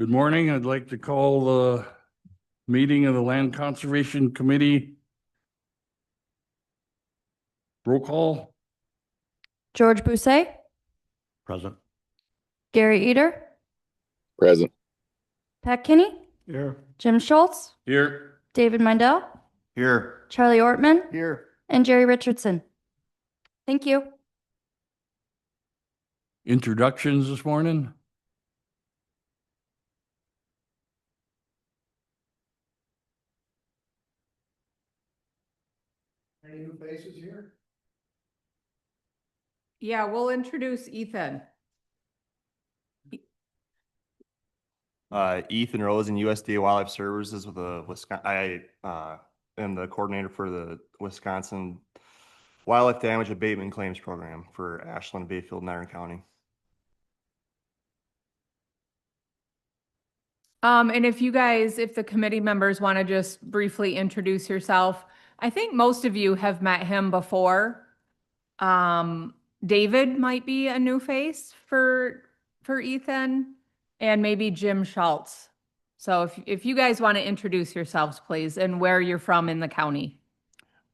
Good morning. I'd like to call the meeting of the Land Conservation Committee. Roll call. George Bousset, Present. Gary Eder, Present. Pat Kinney, Here. Jim Schultz, Here. David Mindell, Here. Charlie Ortman, Here. and Jerry Richardson. Thank you. Introductions this morning. Any new faces here? Yeah, we'll introduce Ethan. Ethan Rosen, USDA Wildlife Services with the Wisconsin. I am the coordinator for the Wisconsin Wildlife Damage Abatement Claims Program for Ashland, Bayfield, and Iron County. And if the committee members want to just briefly introduce yourself, I think most of you have met him before. David might be a new face for Ethan, and maybe Jim Schultz. So if you guys want to introduce yourselves, please, and where you're from in the county.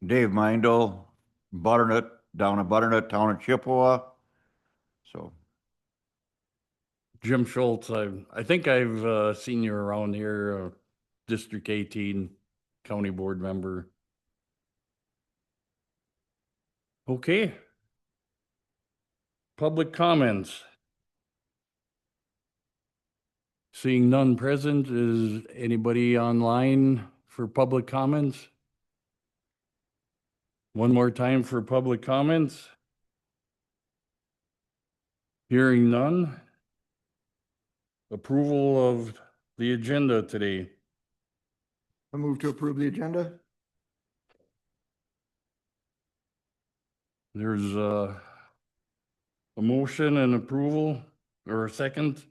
Dave Mindel, Butternut, down in Butternut, town of Chippewa. So, Jim Schultz. I think I've seen you around here, District 18 County Board member. Okay. Public comments. Seeing none present, is anybody online for public comments? One more time for public comments. Hearing none. Approval of the agenda today. I move to approve the agenda. There's a motion and approval, or a second.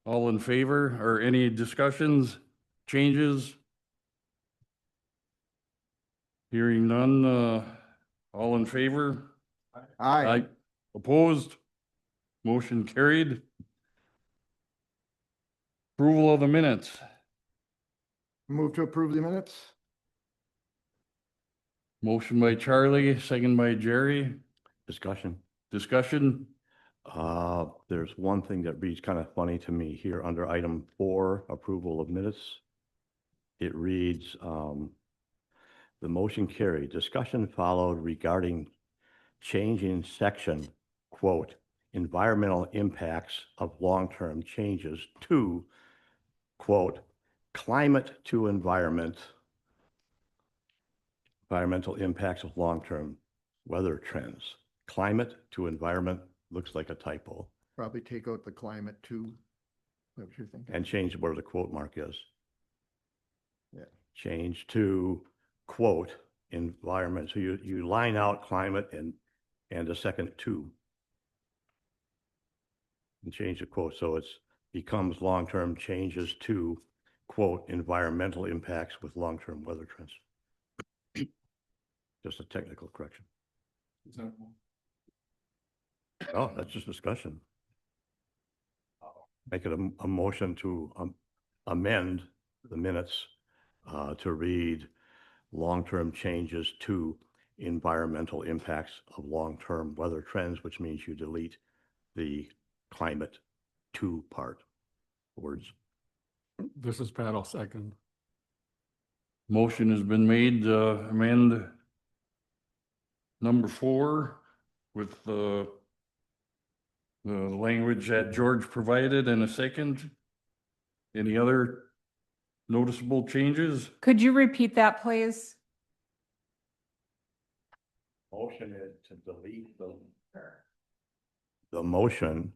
All in favor, or any discussions, changes? Hearing none, all in favor? Aye. Opposed? Motion carried. Approval of the minutes. Move to approve the minutes. Motion by Charlie, second by Jerry. Discussion. Discussion? There's one thing that reads kind of funny to me here under item 4, approval of minutes. It reads, the motion carried. Discussion followed regarding changing section, quote, environmental impacts of long-term changes to, quote, climate to environmental impacts of long-term weather trends. Climate to environment looks like a typo. Probably take out the climate too. What you're thinking? And change where the quote mark is. Yeah. Change to quote environment. So you line out climate and a second to. And change the quote so it's becomes long-term changes to quote environmental impacts with long-term weather trends. Just a technical correction. Oh, that's just discussion. Make it a motion to amend the minutes to read long-term changes to environmental impacts of long-term weather trends, which means you delete the climate to part words. This is Pat, I'll second. Motion has been made to amend number 4 with the language that George provided in a second. Any other noticeable changes? Could you repeat that, please? Motion is to delete the motion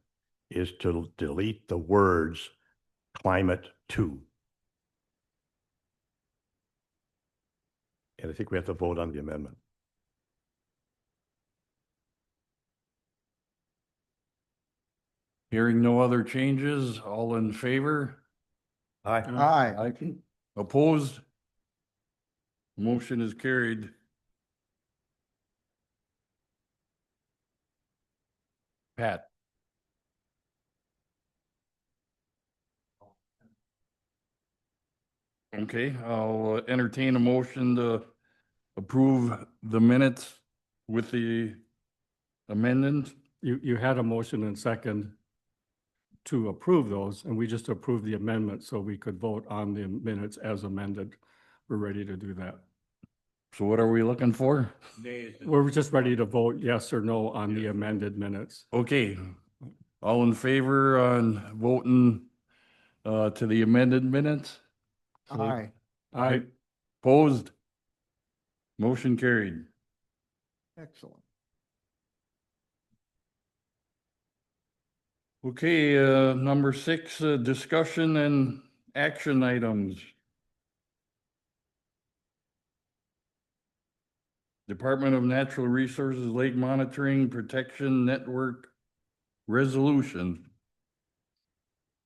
is to delete the words climate to. And I think we have to vote on the amendment. Hearing no other changes, all in favor? Aye. Aye. Opposed? Motion is carried. Pat. Okay, I'll entertain a motion to approve the minutes with the amendment. You had a motion and second to approve those, and we just approved the amendment so we could vote on the minutes as amended. We're ready to do that. So what are we looking for? We're just ready to vote yes or no on the amended minutes. Okay, all in favor on voting to the amended minutes? Aye. I, Opposed? Motion carried. Excellent. Okay, number 6, discussion and action items. Department of Natural Resources Lake Monitoring Protection Network Resolution.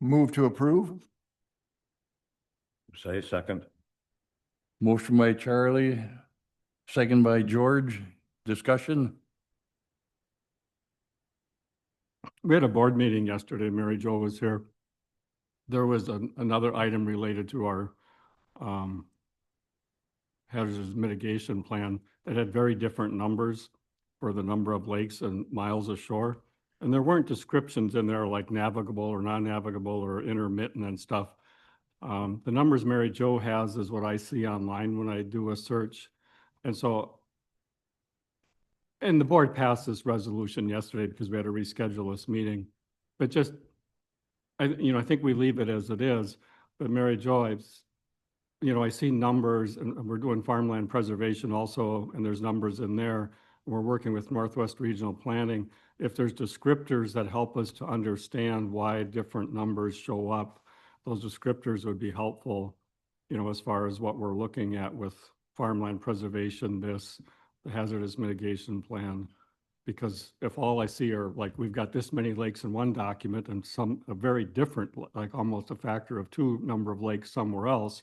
Move to approve? Say second. Motion by Charlie, second by George. Discussion? we had a board meeting yesterday. Mary Jo was here. There was another item related to our hazardous mitigation plan that had very different numbers for the number of lakes and miles of shore. And there weren't descriptions in there like navigable or non-navigable or intermittent and stuff. The numbers Mary Jo has is what I see online when I do a search. And the board passed this resolution yesterday because we had to reschedule this meeting. But just, I think we leave it as it is. But Mary Jo, I see numbers, and we're doing farmland preservation also, and there's numbers in there. We're working with Northwest Regional Planning. If there's descriptors that help us to understand why different numbers show up, those descriptors would be helpful, as far as what we're looking at with farmland preservation, the hazardous mitigation plan. Because if all I see are like, we've got this many lakes in one document and a very different, like almost a factor of 2 number of lakes somewhere else,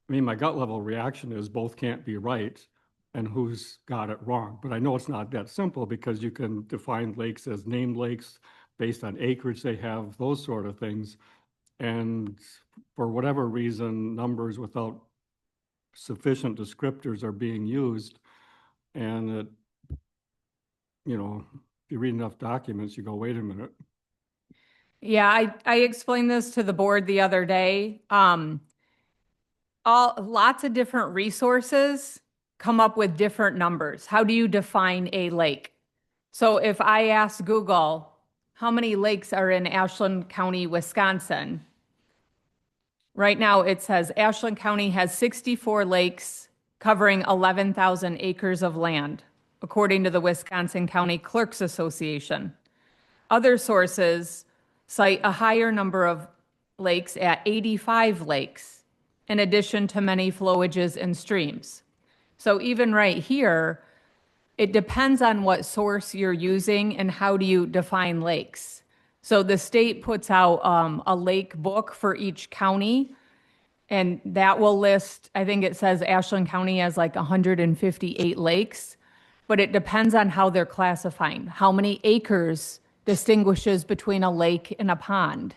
my gut level reaction is both can't be right and who's got it wrong. But I know it's not that simple because you can define lakes as named lakes based on acreage they have, those sort of things. And for whatever reason, numbers without sufficient descriptors are being used. And if you read enough documents, you go, wait a minute. Yeah, I explained this to the board the other day. Lots of different resources come up with different numbers. How do you define a lake? So if I ask Google, how many lakes are in Ashland County, Wisconsin? Right now it says Ashland County has 64 lakes covering 11,000 acres of land, according to the Wisconsin County Clerks Association. Other sources cite a higher number of lakes at 85 lakes, in addition to many flowages and streams. So even right here, it depends on what source you're using and how do you define lakes. So the state puts out a lake book for each county, and that will list, I think it says Ashland County has like 158 lakes, but it depends on how they're classifying. How many acres distinguishes between a lake and a pond.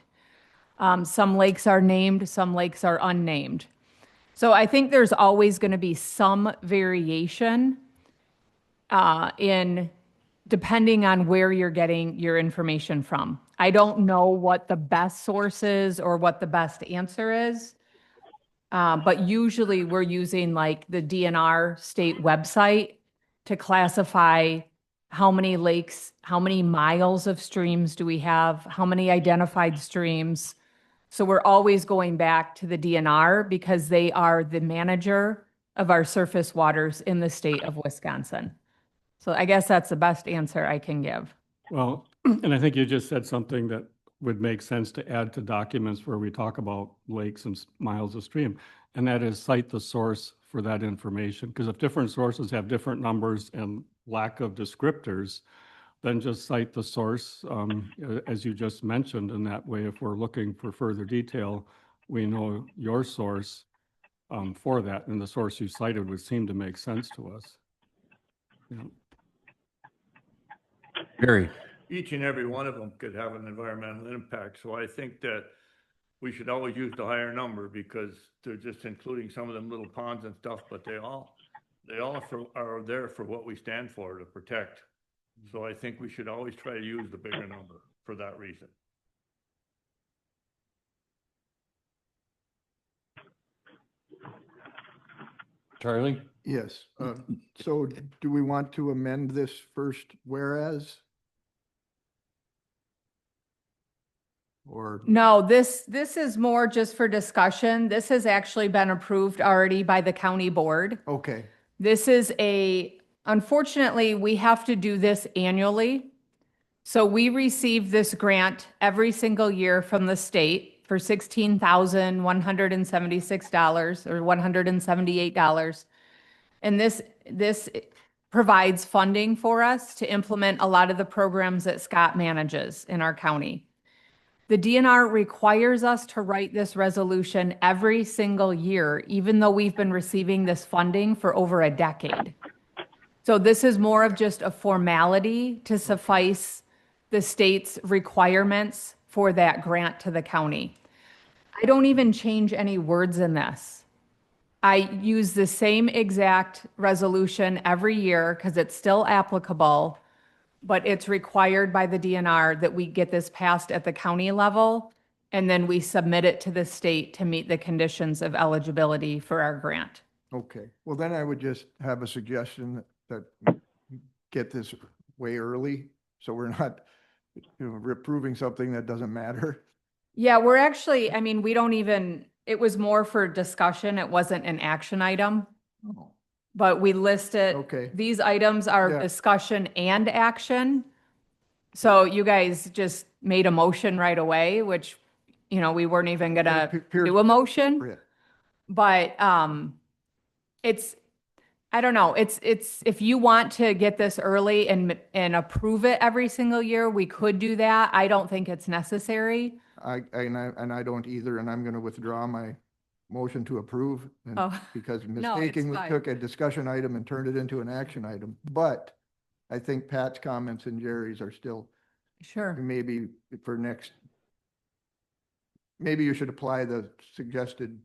Some lakes are named, some lakes are unnamed. So I think there's always going to be some variation in depending on where you're getting your information from. I don't know what the best source is or what the best answer is, but usually we're using like the DNR state website to classify how many lakes, how many miles of streams do we have, how many identified streams. So we're always going back to the DNR because they are the manager of our surface waters in the state of Wisconsin. So I guess that's the best answer I can give. Well, and I think you just said something that would make sense to add to documents where we talk about lakes and miles of stream, and that is cite the source for that information. Because if different sources have different numbers and lack of descriptors, then just cite the source, as you just mentioned. And that way, if we're looking for further detail, we know your source for that, and the source you cited would seem to make sense to us. Yeah. Gary? Each and every one of them could have an environmental impact. So I think that we should always use the higher number because they're just including some of them little ponds and stuff, but they also are there for what we stand for, to protect. So I think we should always try to use the bigger number for that reason. Charlie? Yes, so do we want to amend this first whereas? Or, No, this is more just for discussion. This has actually been approved already by the county board. okay, This is unfortunately, we have to do this annually. So we receive this grant every single year from the state for $16,176 or $178. And this provides funding for us to implement a lot of the programs that Scott manages in our county. The DNR requires us to write this resolution every single year, even though we've been receiving this funding for over a decade. So this is more of just a formality to suffice the state's requirements for that grant to the county. I don't even change any words in this. I use the same exact resolution every year because it's still applicable, but it's required by the DNR that we get this passed at the county level, and then we submit it to the state to meet the conditions of eligibility for our grant. okay. Well, then I would just have a suggestion that get this way early, so we're not, approving something that doesn't matter. Yeah, we're actually, I mean, we don't even, it was more for discussion. It wasn't an action item, Oh, but we list it. okay, These items are Yeah. discussion and action. So you guys just made a motion right away, which, we weren't even gonna do a motion. Brit. But it's, I don't know, it's if you want to get this early and approve it every single year, we could do that. I don't think it's necessary. And I don't either, and I'm going to withdraw my motion to approve. and- Oh, Because No, it's mistakenly fine. took a discussion item and turned it into an action item. But I think Pat's comments and Jerry's are still, sure. maybe for next, maybe you should apply the suggested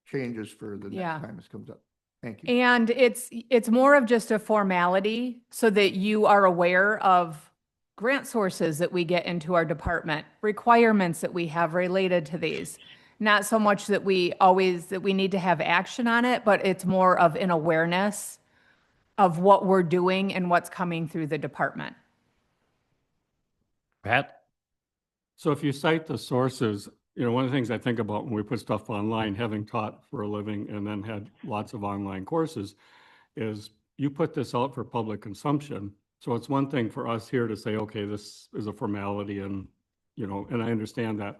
changes for the Yeah. next time this comes up. Thank you. And it's more of just a formality so that you are aware of grant sources that we get into our department, requirements that we have related to these. Not so much that we need to have action on it, but it's more of an awareness of what we're doing and what's coming through the department. Pat? So if you cite the sources, one of the things I think about when we put stuff online, having taught for a living and then had lots of online courses, is you put this out for public consumption. So it's one thing for us here to say, okay, this is a formality and, and I understand that.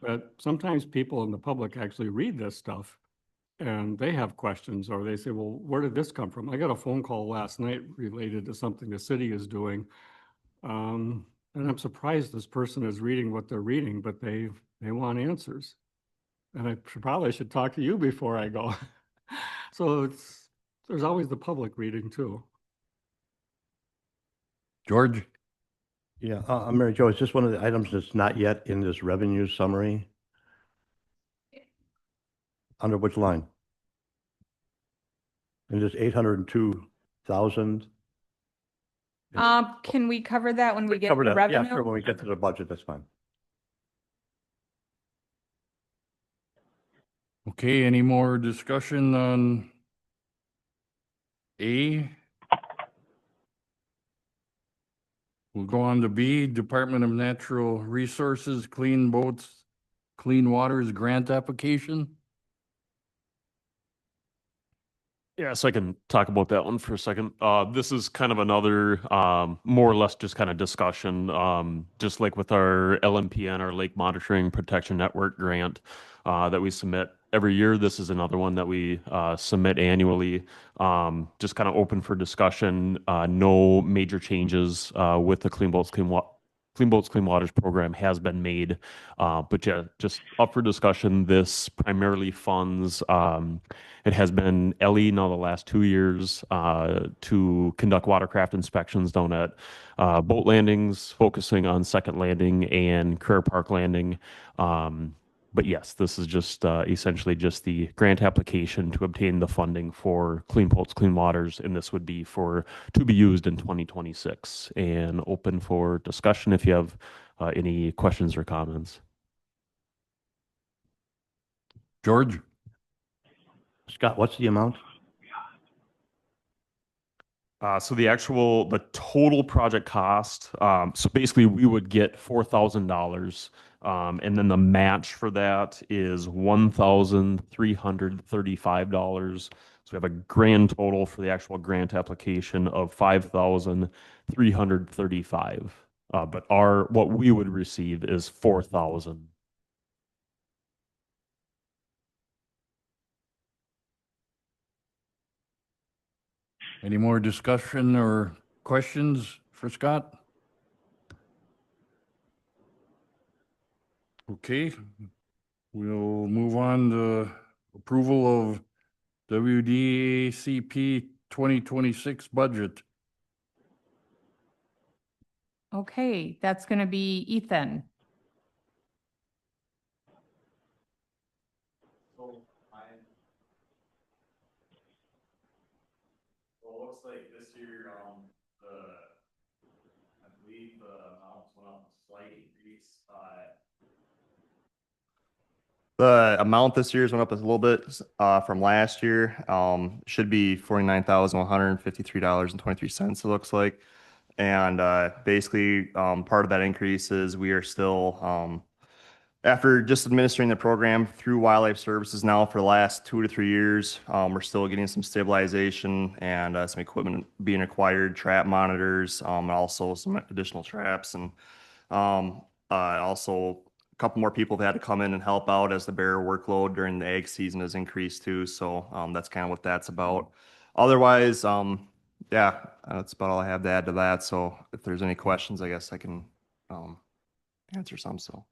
But sometimes people in the public actually read this stuff and they have questions or they say, well, where did this come from? I got a phone call last night related to something the city is doing. And I'm surprised this person is reading what they're reading, but they want answers. And I probably should talk to you before I go. So there's always the public reading too. George? Yeah, Mary Jo, is this one of the items that's not yet in this revenue summary? Under which line? And this 802,000? Can we cover that when we get Cover to that. Yeah, revenue? sure, when we get to the budget, that's fine. Okay, any more discussion on A? We'll go on to B, Department of Natural Resources, Clean Boats, Clean Waters Grant Application. Yeah, so I can talk about that one for a second. This is kind of another, more or less just kind of discussion, just like with our LMPN, our Lake Monitoring Protection Network grant that we submit every year. This is another one that we submit annually, just kind of open for discussion. No major changes with the Clean Boats, Clean Waters program has been made. But yeah, just up for discussion. This primarily funds, it has been LE now the last 2 years to conduct watercraft inspections down at boat landings, focusing on Second Landing and Career Park Landing. But yes, this is just essentially just the grant application to obtain the funding for Clean Pulse, Clean Waters, and this would be to be used in 2026 and open for discussion if you have any questions or comments. George? Scott, what's the amount? So the total project cost, so basically we would get $4,000. And then the match for that is $1,335. So we have a grand total for the actual grant application of $5,335. But what we would receive is $4,000. Any more discussion or questions for Scott? Okay, we'll move on to approval of WDACP 2026 budget. Okay, that's going to be Ethan. Well, it looks like this year, I believe the amounts went up a slight increase. The amount this year's went up a little bit from last year. Should be $49,153.23, it looks like. And basically, part of that increase is we are still, after just administering the program through Wildlife Services now for the last 2 to 3 years, we're still getting some stabilization and some equipment being acquired, trap monitors, and also some additional traps. And also a couple more people have had to come in and help out as the bear workload during the ag season has increased too. So that's kind of what that's about. Otherwise, yeah, that's about all I have to add to that. So if there's any questions, I guess I can answer some. So.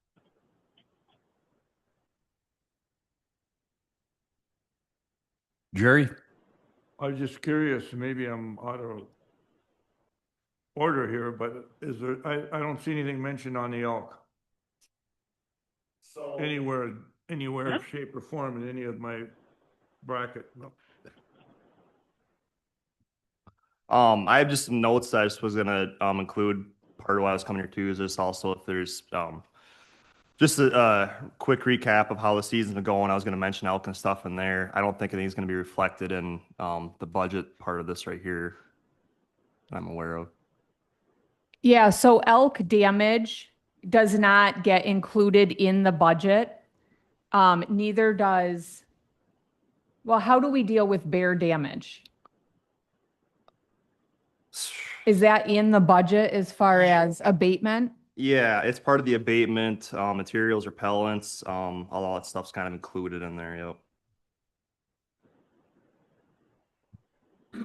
Jerry? I was just curious, maybe I'm out of order here, but I don't see anything mentioned on the elk. So Anywhere, shape or form in any of my bracket. No. I have just some notes that I just was gonna include. Part of why I was coming here too is just also if there's just a quick recap of how the season's going. I was gonna mention elk and stuff in there. I don't think anything's gonna be reflected in the budget part of this right here that I'm aware of. Yeah, so elk damage does not get included in the budget. Neither does, well, how do we deal with bear damage? Is that in the budget as far as abatement? Yeah, it's part of the abatement, materials, repellents, all that stuff's kind of included in there. Yep.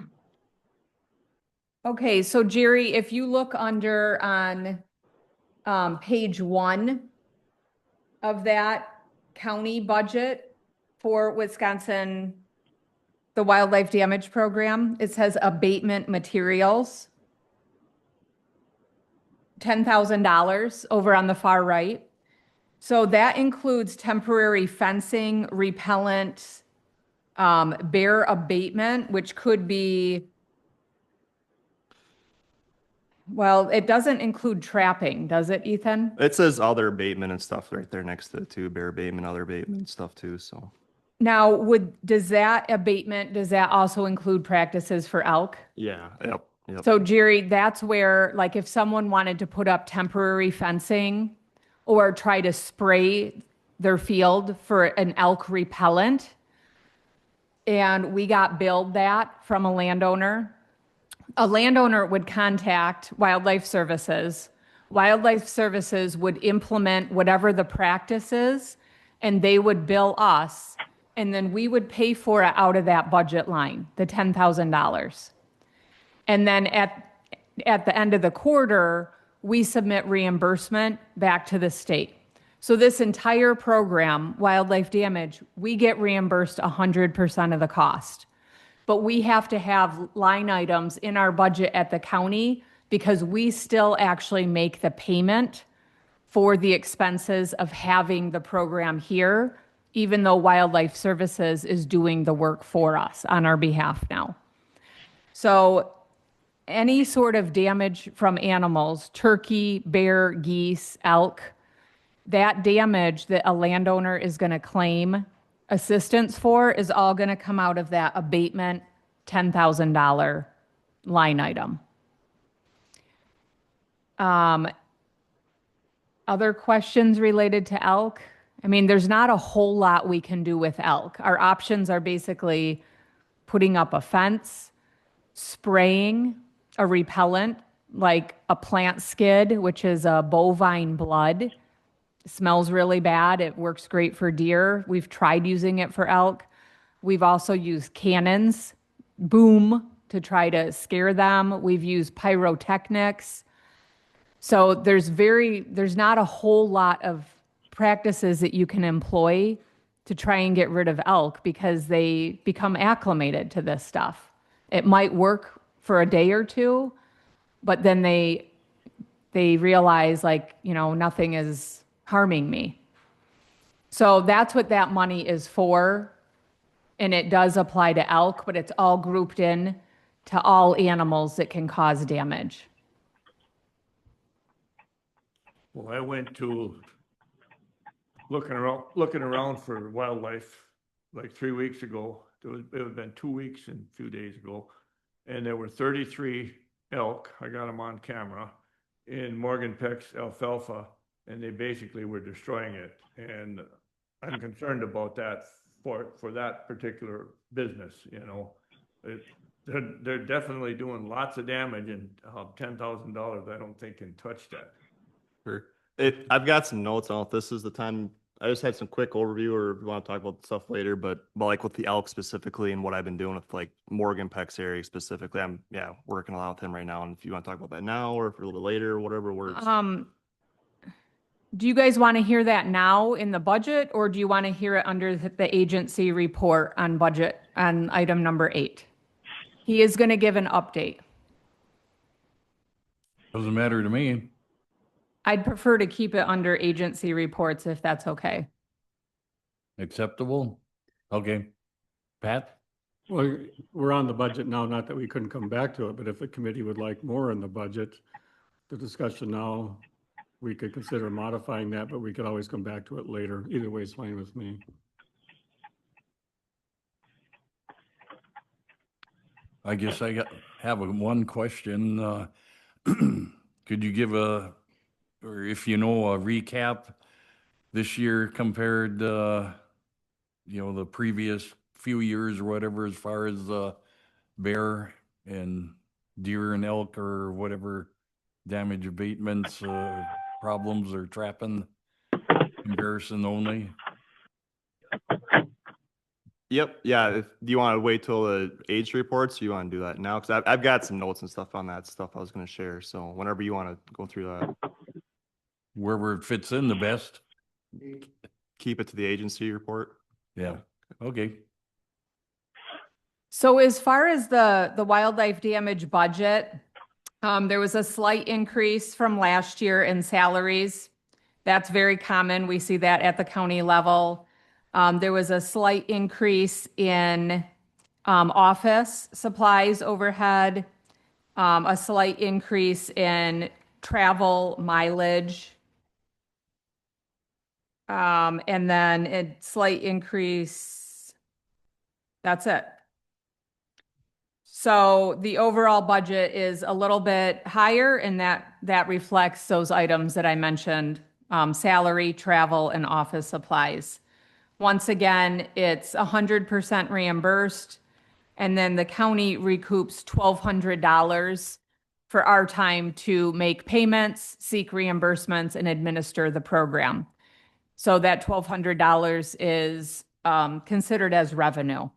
Okay, so Jerry, if you look under on page 1 of that county budget for Wisconsin, the wildlife damage program, it says abatement materials. $10,000 over on the far right. So that includes temporary fencing, repellent, bear abatement, which could be, well, it doesn't include trapping, does it, Ethan? It says other abatement and stuff right there next to it too, bear abatement, other abatement stuff too, so. Now, does that also include practices for elk? Yeah, yep. Yep. So Jerry, that's where, like, if someone wanted to put up temporary fencing or try to spray their field for an elk repellent, and we got billed that from a landowner would contact Wildlife Services. Wildlife Services would implement whatever the practice is, and they would bill us, and then we would pay for it out of that budget line, the $10,000. And then at the end of the quarter, we submit reimbursement back to the state. So this entire program, wildlife damage, we get reimbursed 100% of the cost. But we have to have line items in our budget at the county because we still actually make the payment for the expenses of having the program here, even though Wildlife Services is doing the work for us on our behalf now. So any sort of damage from animals, turkey, bear, geese, elk, that damage that a landowner is going to claim assistance for is all going to come out of that abatement $10,000 line item. Other questions related to elk? I mean, there's not a whole lot we can do with elk. Our options are basically putting up a fence, spraying a repellent like a plant skid, which is a bovine blood. It smells really bad. It works great for deer. We've tried using it for elk. We've also used cannons, boom, to try to scare them. We've used pyrotechnics. So there's not a whole lot of practices that you can employ to try and get rid of elk because they become acclimated to this stuff. It might work for a day or two, but then they realize, like, you know, nothing is harming me. So that's what that money is for. And it does apply to elk, but it's all grouped in to all animals that can cause damage. Well, I went to looking around for wildlife like 3 weeks ago. It had been 2 weeks and a few days ago. And there were 33 elk, I got them on camera, in Morgan Peck's alfalfa, and they basically were destroying it. And I'm concerned about that for that particular business, you know. They're definitely doing lots of damage, and $10,000 I don't think can touch that. Sure. I've got some notes. I don't know if this is the time. I just had some quick overview, or if you want to talk about stuff later, but like with the elk specifically and what I've been doing with like Morgan Peck's area specifically, I'm working a lot with him right now. And if you want to talk about that now or if a little bit later, whatever works. Do you guys want to hear that now in the budget, or do you want to hear it under the agency report on budget on item number 8? He is going to give an update. Doesn't matter to me. I'd prefer to keep it under agency reports if that's okay. Acceptable? Okay. Pat? Well, we're on the budget now, not that we couldn't come back to it, but if the committee would like more in the budget, the discussion now, we could consider modifying that, but we could always come back to it later. Either way is fine with me. I guess have one question. Could you give or if you know, a recap this year compared, the previous few years or whatever, as far as bear and deer and elk or whatever damage abatements, problems or trapping comparison only? Yep. Yeah. Do you want to wait till the age reports, or you want to do that now? Because I've got some notes and stuff on that stuff I was going to share. So whenever you want to go through that. Wherever it fits in the best. Keep it to the agency report. Yeah. Okay. So as far as the wildlife damage budget, there was a slight increase from last year in salaries. That's very common. We see that at the county level. There was a slight increase in office supplies overhead, a slight increase in travel mileage, and then a slight increase. That's it. So the overall budget is a little bit higher, and that reflects those items that I mentioned, salary, travel, and office supplies. Once again, it's 100% reimbursed, and then the county recoups $1,200 for our time to make payments, seek reimbursements, and administer the program. So that $1,200 is considered as revenue.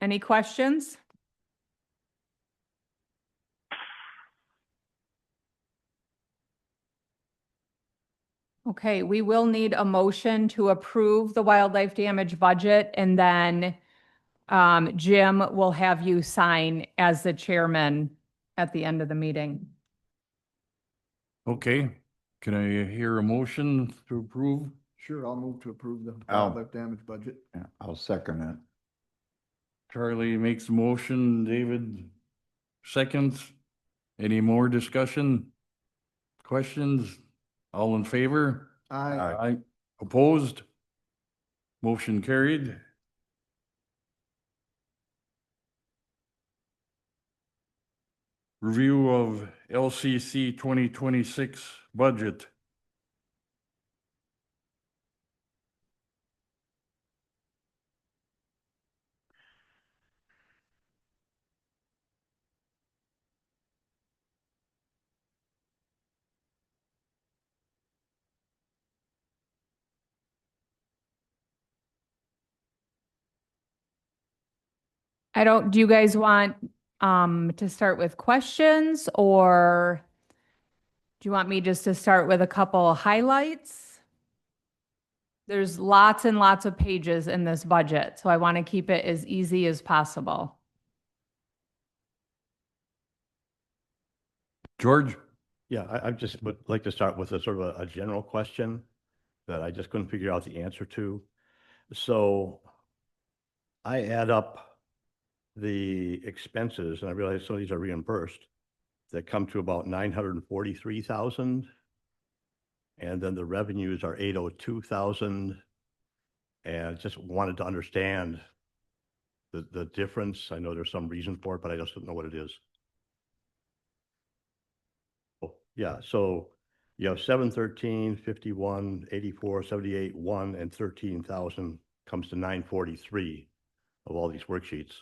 Any questions? Okay, we will need a motion to approve the wildlife damage budget, and then Jim will have you sign as the chairman at the end of the meeting. Okay, can I hear a motion to approve? Sure, I'll move to approve the I'll- wildlife damage budget. Yeah, I'll second it. Charlie makes a motion, David seconds. Any more discussion? Questions? All in favor? Aye. Aye. Opposed? Motion carried. Review of LCC 2026 budget. Do you guys want to start with questions, or do you want me just to start with a couple highlights? There's lots and lots of pages in this budget, so I want to keep it as easy as possible. George? Yeah, I just would like to start with a sort of a general question that I just couldn't figure out the answer to. So I add up the expenses, and I realize some of these are reimbursed, that come to about 943,000. And then the revenues are 802,000. And just wanted to understand the difference. I know there's some reason for it, but I just don't know what it is. Oh, yeah, so you have 713, 51, 84, 78, 1, and 13,000 comes to 943 of all these worksheets.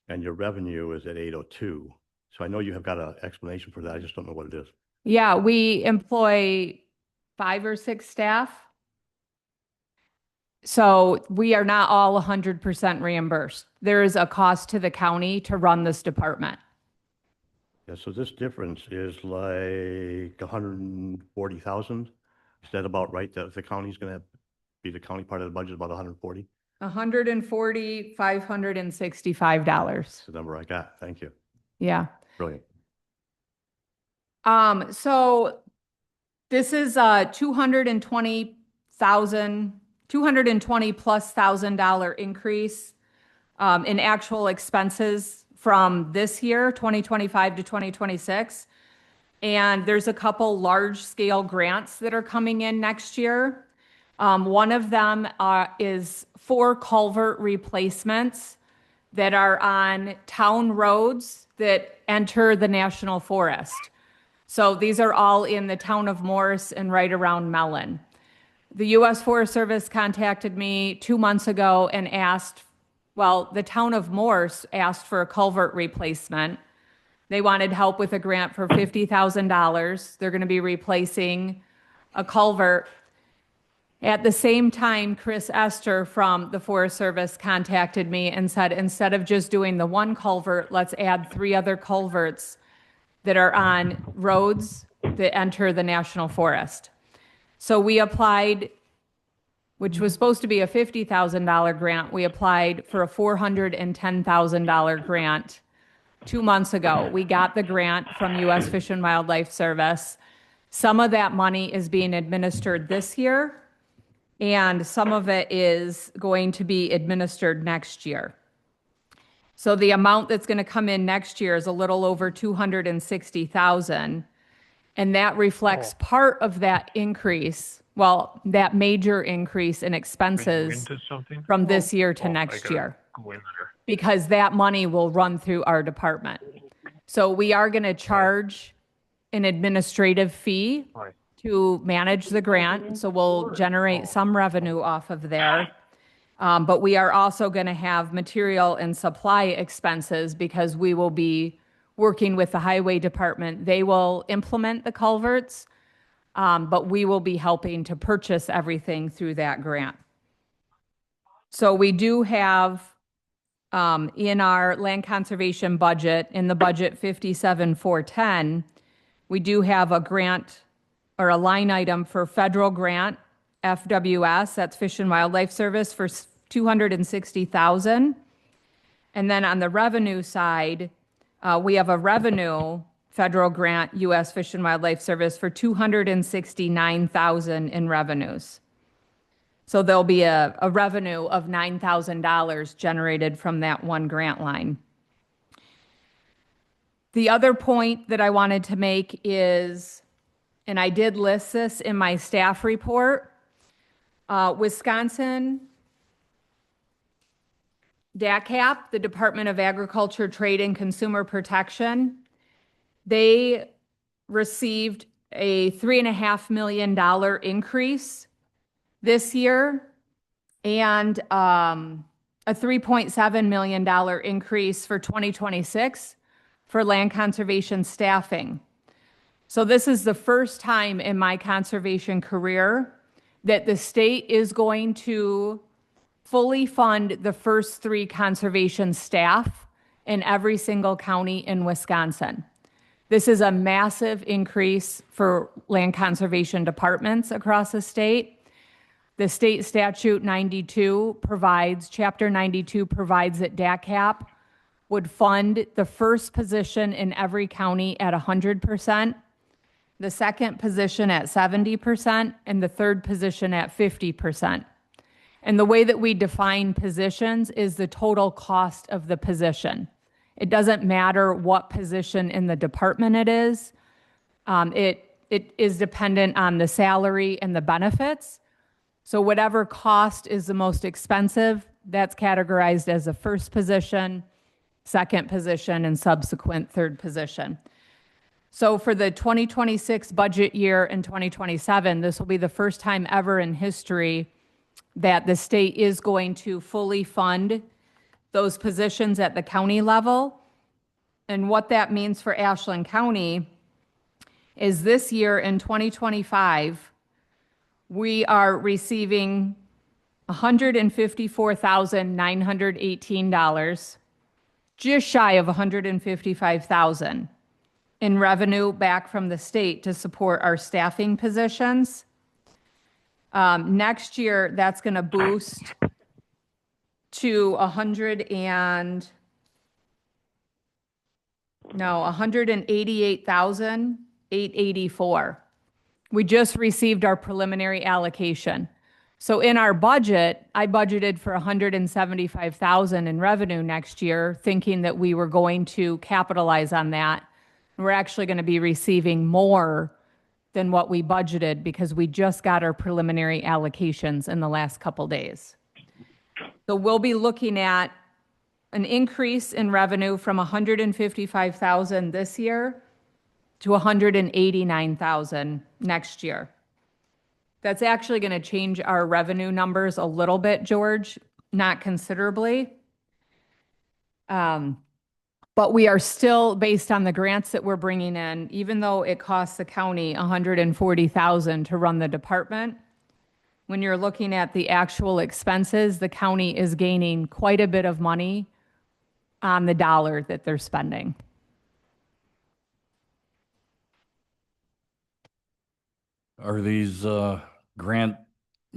And your revenue is at 802. So I know you have got an explanation for that. I just don't know what it is. Yeah, we employ 5 or 6 staff. So we are not all 100% reimbursed. There is a cost to the county to run this department. Yeah, so this difference is like 140,000. Is that about right? That the county's going to be the county part of the budget, about 140? $140,565. That's the number I got. Thank you. Yeah. Brilliant. So this is a $220,000+ increase in actual expenses from this year, 2025 to 2026. And there's a couple large-scale grants that are coming in next year. One of them is 4 culvert replacements that are on town roads that enter the national forest. So these are all in the town of Morris and right around Mellon. The U.S. Forest Service contacted me 2 months ago and asked, well, the town of Morris asked for a culvert replacement. They wanted help with a grant for $50,000. They're going to be replacing a culvert. At the same time, Chris Esther from the Forest Service contacted me and said, instead of just doing the 1 culvert, let's add 3 other culverts that are on roads that enter the national forest. So we applied, which was supposed to be a $50,000 grant. We applied for a $410,000 grant 2 months ago. We got the grant from U.S. Fish and Wildlife Service. Some of that money is being administered this year, and some of it is going to be administered next year. So the amount that's going to come in next year is a little over $260,000, and that reflects part of that increase, well, that major increase in expenses from this year to next year, because that money will run through our department. So we are going to charge an administrative fee to manage the grant, so we'll generate some revenue off of there. But we are also going to have material and supply expenses because we will be working with the highway department. They will implement the culverts, but we will be helping to purchase everything through that grant. So we do have in our land conservation budget, in the budget 57,410, we do have a grant or a line item for federal grant, FWS, that's Fish and Wildlife Service, for $260,000. And then on the revenue side, we have a revenue federal grant, U.S. Fish and Wildlife Service, for $269,000 in revenues. So there'll be a revenue of $9,000 generated from that one grant line. The other point that I wanted to make is, and I did list this in my staff report, Wisconsin DACAP, the Department of Agriculture, Trade, and Consumer Protection, they received a $3.5 million increase this year and a $3.7 million increase for 2026 for land conservation staffing. So this is the first time in my conservation career that the state is going to fully fund the first 3 conservation staff in every single county in Wisconsin. This is a massive increase for land conservation departments across the state. The state statute 92 provides, chapter 92 provides that DACAP would fund the first position in every county at 100%, the second position at 70%, and the third position at 50%. And the way that we define positions is the total cost of the position. It doesn't matter what position in the department it is. It is dependent on the salary and the benefits. So whatever cost is the most expensive, that's categorized as a first position, second position, and subsequent third position. So for the 2026 budget year and 2027, this will be the first time ever in history that the state is going to fully fund those positions at the county level. And what that means for Ashland County is this year in 2025, we are receiving $154,918, just shy of $155,000 in revenue back from the state to support our staffing positions. Next year, that's going to boost to $188,884. We just received our preliminary allocation. So in our budget, I budgeted for $175,000 in revenue next year, thinking that we were going to capitalize on that. We're actually going to be receiving more than what we budgeted because we just got our preliminary allocations in the last couple days. So we'll be looking at an increase in revenue from $155,000 this year to $189,000 next year. That's actually going to change our revenue numbers a little bit, George, not considerably. But we are still, based on the grants that we're bringing in, even though it costs the county $140,000 to run the department, when you're looking at the actual expenses, the county is gaining quite a bit of money on the dollar that they're spending. Are these grant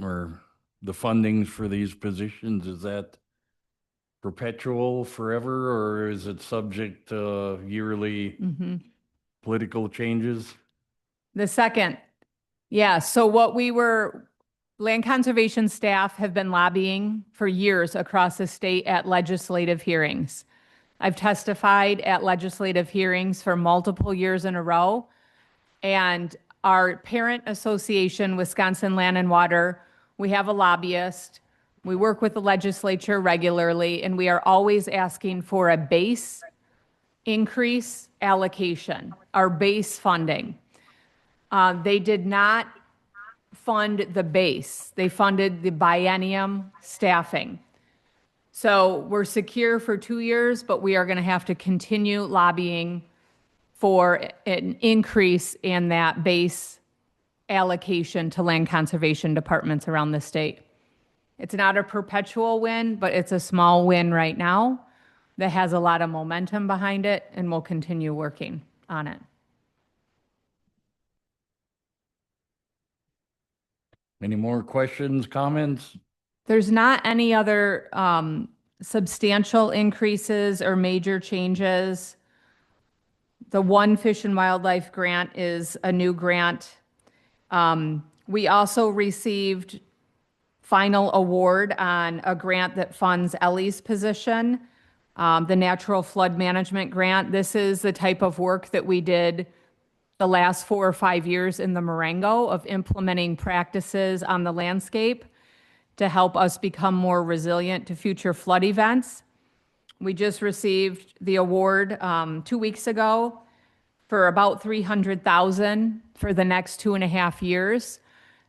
or the fundings for these positions, is that perpetual forever, or is it subject to yearly political changes? The second, yeah. So land conservation staff have been lobbying for years across the state at legislative hearings. I've testified at legislative hearings for multiple years in a row. And our parent association, Wisconsin Land and Water, we have a lobbyist. We work with the legislature regularly, and we are always asking for a base increase allocation, our base funding. They did not fund the base. They funded the biennium staffing. So we're secure for 2 years, but we are going to have to continue lobbying for an increase in that base allocation to land conservation departments around the state. It's not a perpetual win, but it's a small win right now that has a lot of momentum behind it, and we'll continue working on it. Any more questions, comments? There's not any other substantial increases or major changes. The One Fish and Wildlife grant is a new grant. We also received final award on a grant that funds Ellie's position, the Natural Flood Management Grant. This is the type of work that we did the last 4 or 5 years in the Marengo of implementing practices on the landscape to help us become more resilient to future flood events. We just received the award 2 weeks ago for about $300,000 for the next 2.5 years.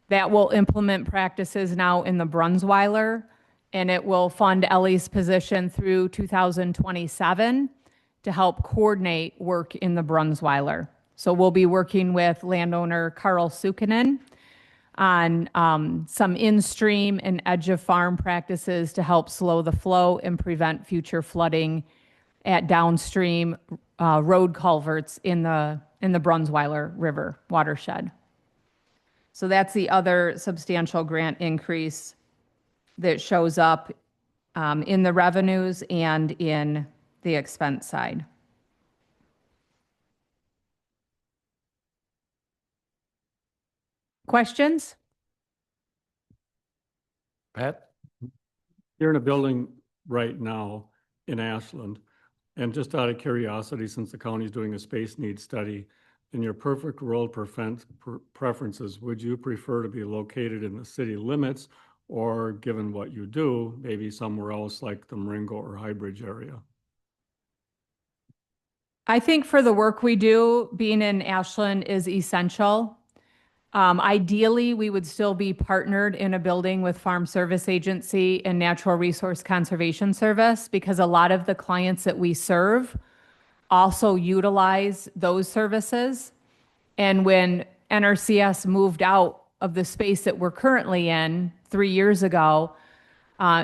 That will implement practices now in the Brunsweiler, and it will fund Ellie's position through 2027 to help coordinate work in the Brunsweiler. So we'll be working with landowner Carl Sukinen on some in-stream and edge of farm practices to help slow the flow and prevent future flooding at downstream road culverts in the Brunsweiler River watershed. So that's the other substantial grant increase that shows up in the revenues and in the expense side. Questions? Pat? You're in a building right now in Ashland, and just out of curiosity, since the county is doing a space needs study, in your perfect world preferences, would you prefer to be located in the city limits, or given what you do, maybe somewhere else like the Marengo or High Bridge area? I think for the work we do, being in Ashland is essential. Ideally, we would still be partnered in a building with Farm Service Agency and Natural Resource Conservation Service, because a lot of the clients that we serve also utilize those services. And when NRCS moved out of the space that we're currently in 3 years ago,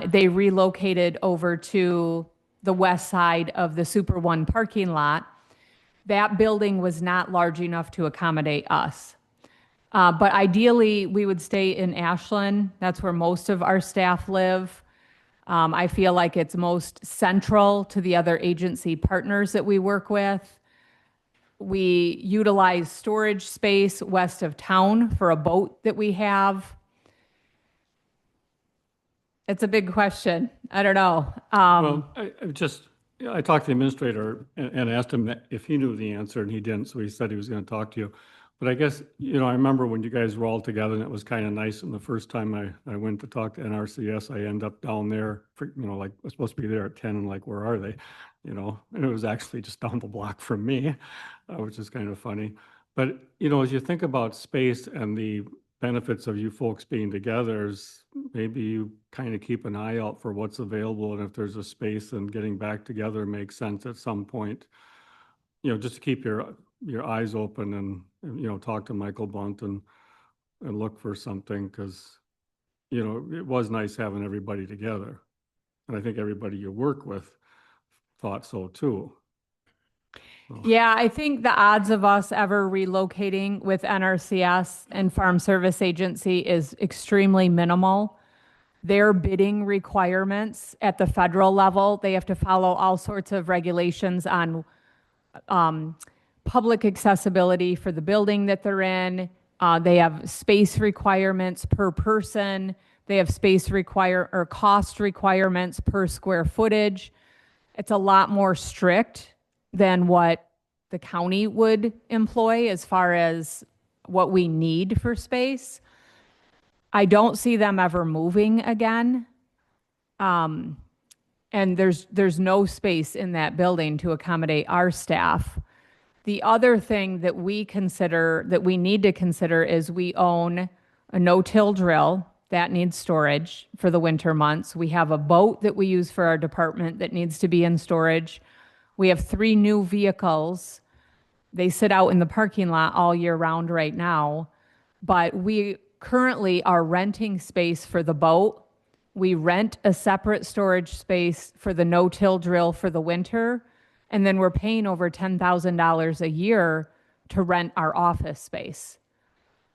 they relocated over to the west side of the Super One parking lot. That building was not large enough to accommodate us. But ideally, we would stay in Ashland. That's where most of our staff live. I feel like it's most central to the other agency partners that we work with. We utilize storage space west of town for a boat that we have. It's a big question. I don't know. Well, I talked to the administrator and asked him if he knew the answer, and he didn't, so he said he was going to talk to you. But I guess, I remember when you guys were all together, and it was kind of nice. And the first time I went to talk to NRCS, I end up down there, like I was supposed to be there at 10, and like, where are they? And it was actually just down the block from me, which is kind of funny. But, as you think about space and the benefits of you folks being together, is maybe you kind of keep an eye out for what's available. And if there's a space, and getting back together makes sense at some point, just to keep your eyes open and, talk to Michael Bunt and look for something, because, it was nice having everybody together. And I think everybody you work with thought so too. Yeah, I think the odds of us ever relocating with NRCS and Farm Service Agency is extremely minimal. Their bidding requirements at the federal level, they have to follow all sorts of regulations on public accessibility for the building that they're in. They have space requirements per person. They have cost requirements per square footage. It's a lot more strict than what the county would employ as far as what we need for space. I don't see them ever moving again. And there's no space in that building to accommodate our staff. The other thing that we need to consider is we own a no-till drill that needs storage for the winter months. We have a boat that we use for our department that needs to be in storage. We have 3 new vehicles. They sit out in the parking lot all year round right now, but we currently are renting space for the boat. We rent a separate storage space for the no-till drill for the winter, and then we're paying over $10,000 a year to rent our office space.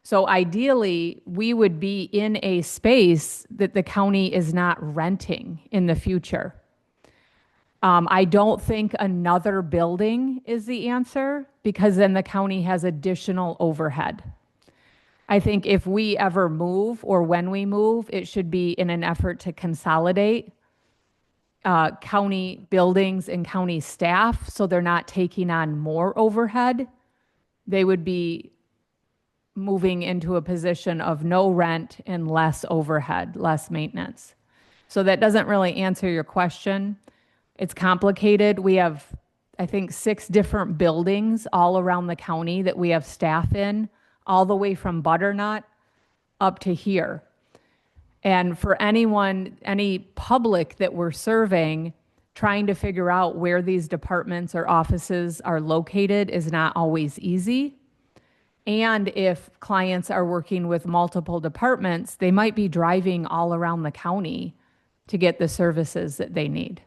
So ideally, we would be in a space that the county is not renting in the future. I don't think another building is the answer because then the county has additional overhead. I think if we ever move or when we move, it should be in an effort to consolidate county buildings and county staff so they're not taking on more overhead. They would be moving into a position of no rent and less overhead, less maintenance. So that doesn't really answer your question. It's complicated. We have, I think, 6 different buildings all around the county that we have staff in, all the way from Butternut up to here. And for anyone, any public that we're serving, trying to figure out where these departments or offices are located is not always easy. And if clients are working with multiple departments, they might be driving all around the county to get the services that they need.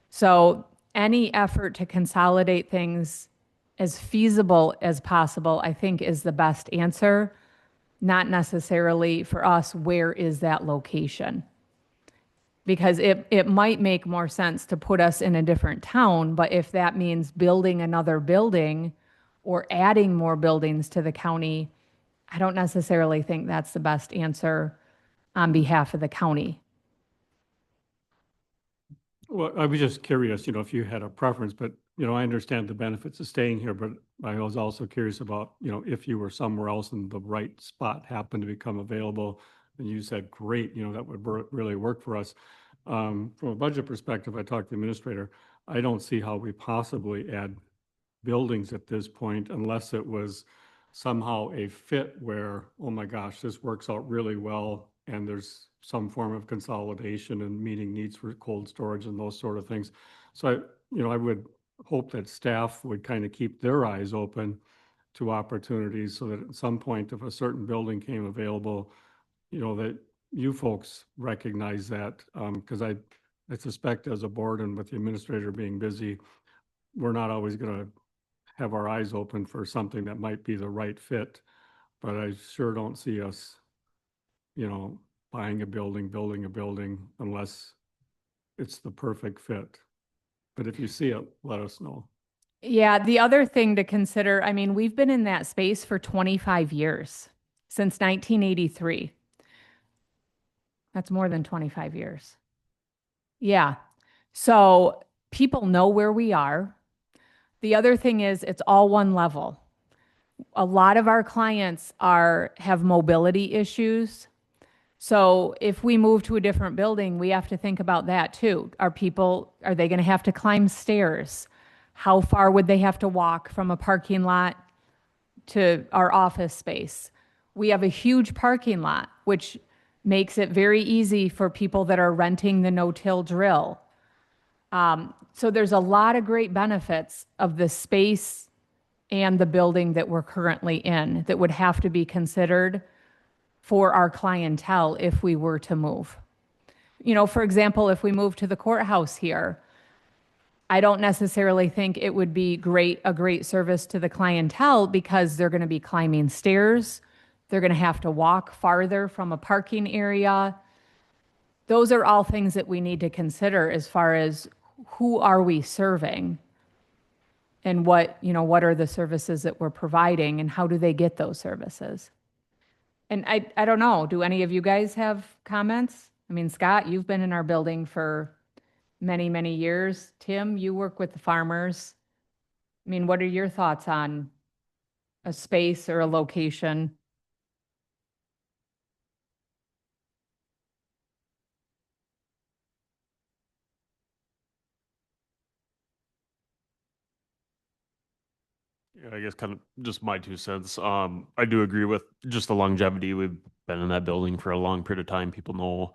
So any effort to consolidate things as feasible as possible, I think, is the best answer, not necessarily for us, where is that location? Because it might make more sense to put us in a different town, but if that means building another building or adding more buildings to the county, I don't necessarily think that's the best answer on behalf of the county. Well, I was just curious, if you had a preference, but, I understand the benefits of staying here, but I was also curious about, if you were somewhere else and the right spot happened to become available, and you said, great, that would really work for us. From a budget perspective, I talked to the administrator, I don't see how we possibly add buildings at this point unless it was somehow a fit where, oh my gosh, this works out really well and there's some form of consolidation and meeting needs for cold storage and those sort of things. So I would hope that staff would kind of keep their eyes open to opportunities so that at some point, if a certain building came available, that you folks recognize that, because I suspect as a board and with the administrator being busy, we're not always going to have our eyes open for something that might be the right fit. But I sure don't see us, buying a building, building a building, unless it's the perfect fit. But if you see it, let us know. Yeah, the other thing to consider, I mean, we've been in that space for 25 years, since 1983. That's more than 25 years. Yeah. So people know where we are. The other thing is it's all one level. A lot of our clients have mobility issues. So if we move to a different building, we have to think about that too. Are they going to have to climb stairs? How far would they have to walk from a parking lot to our office space? We have a huge parking lot, which makes it very easy for people that are renting the no-till drill. So there's a lot of great benefits of the space and the building that we're currently in that would have to be considered for our clientele if we were to move. For example, if we move to the courthouse here, I don't necessarily think it would be a great service to the clientele because they're going to be climbing stairs. They're going to have to walk farther from a parking area. Those are all things that we need to consider as far as who are we serving and what are the services that we're providing and how do they get those services? And I don't know, do any of you guys have comments? I mean, Scott, you've been in our building for many, many years. Tim, you work with the farmers. I mean, what are your thoughts on a space or a location? Yeah, I guess kind of just my 2 cents. I do agree with just the longevity. We've been in that building for a long period of time. People know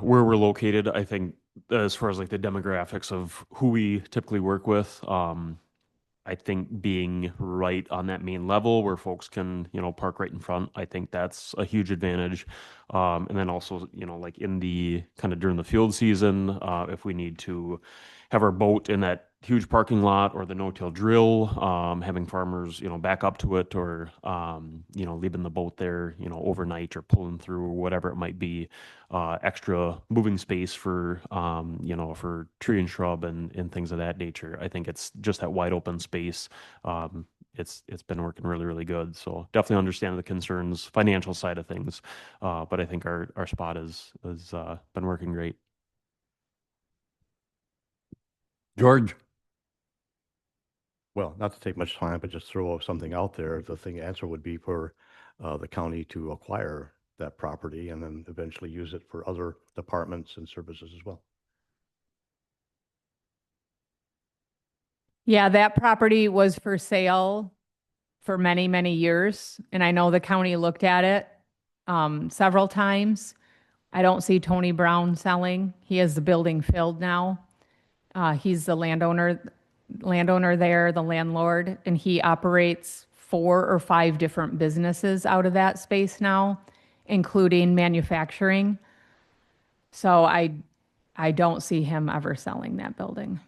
where we're located. I think as far as like the demographics of who we typically work with, I think being right on that main level where folks can, park right in front, I think that's a huge advantage. And then also, like in the kind of during the field season, if we need to have our boat in that huge parking lot or the no-till drill, having farmers, back up to it or, leaving the boat there, overnight or pulling through or whatever it might be, extra moving space for, for tree and shrub and things of that nature. I think it's just that wide open space. It's been working really, really good. So definitely understand the concerns, financial side of things. But I think our spot has been working great. George? Well, not to take much time, but just throw something out there. The answer would be for the county to acquire that property and then eventually use it for other departments and services as well. Yeah, that property was for sale for many, many years. And I know the county looked at it several times. I don't see Tony Brown selling. He has the building filled now. He's the landowner there, the landlord, and he operates 4 or 5 different businesses out of that space now, including manufacturing. So I don't see him ever selling that building.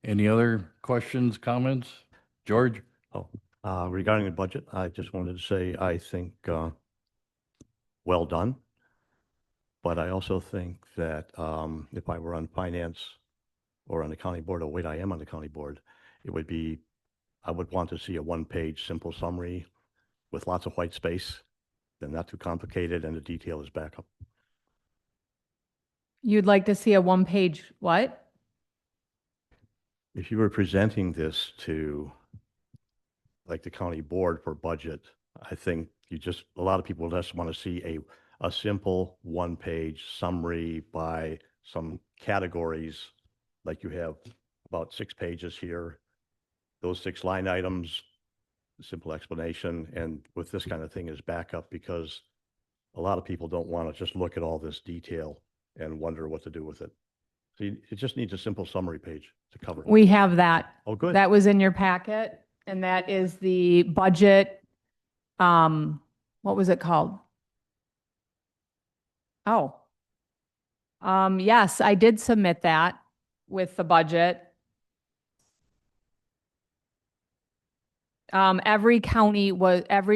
Any other questions, comments? George? Regarding the budget, I just wanted to say, I think, well done. But I also think that if I were on finance or on the county board, or wait, I am on the county board, I would want to see a 1-page simple summary with lots of white space, then not too complicated, and the detail is back up. You'd like to see a 1-page what? If you were presenting this to like the county board for budget, I think a lot of people just want to see a simple 1-page summary by some categories, like you have about 6 pages here, those 6 line items, simple explanation, and with this kind of thing as backup, because a lot of people don't want to just look at all this detail and wonder what to do with it. So it just needs a simple summary page to cover it. We have that. Oh, good. That was in your packet, and that is the budget. What was it called? Oh. Yes, I did submit that with the budget. Every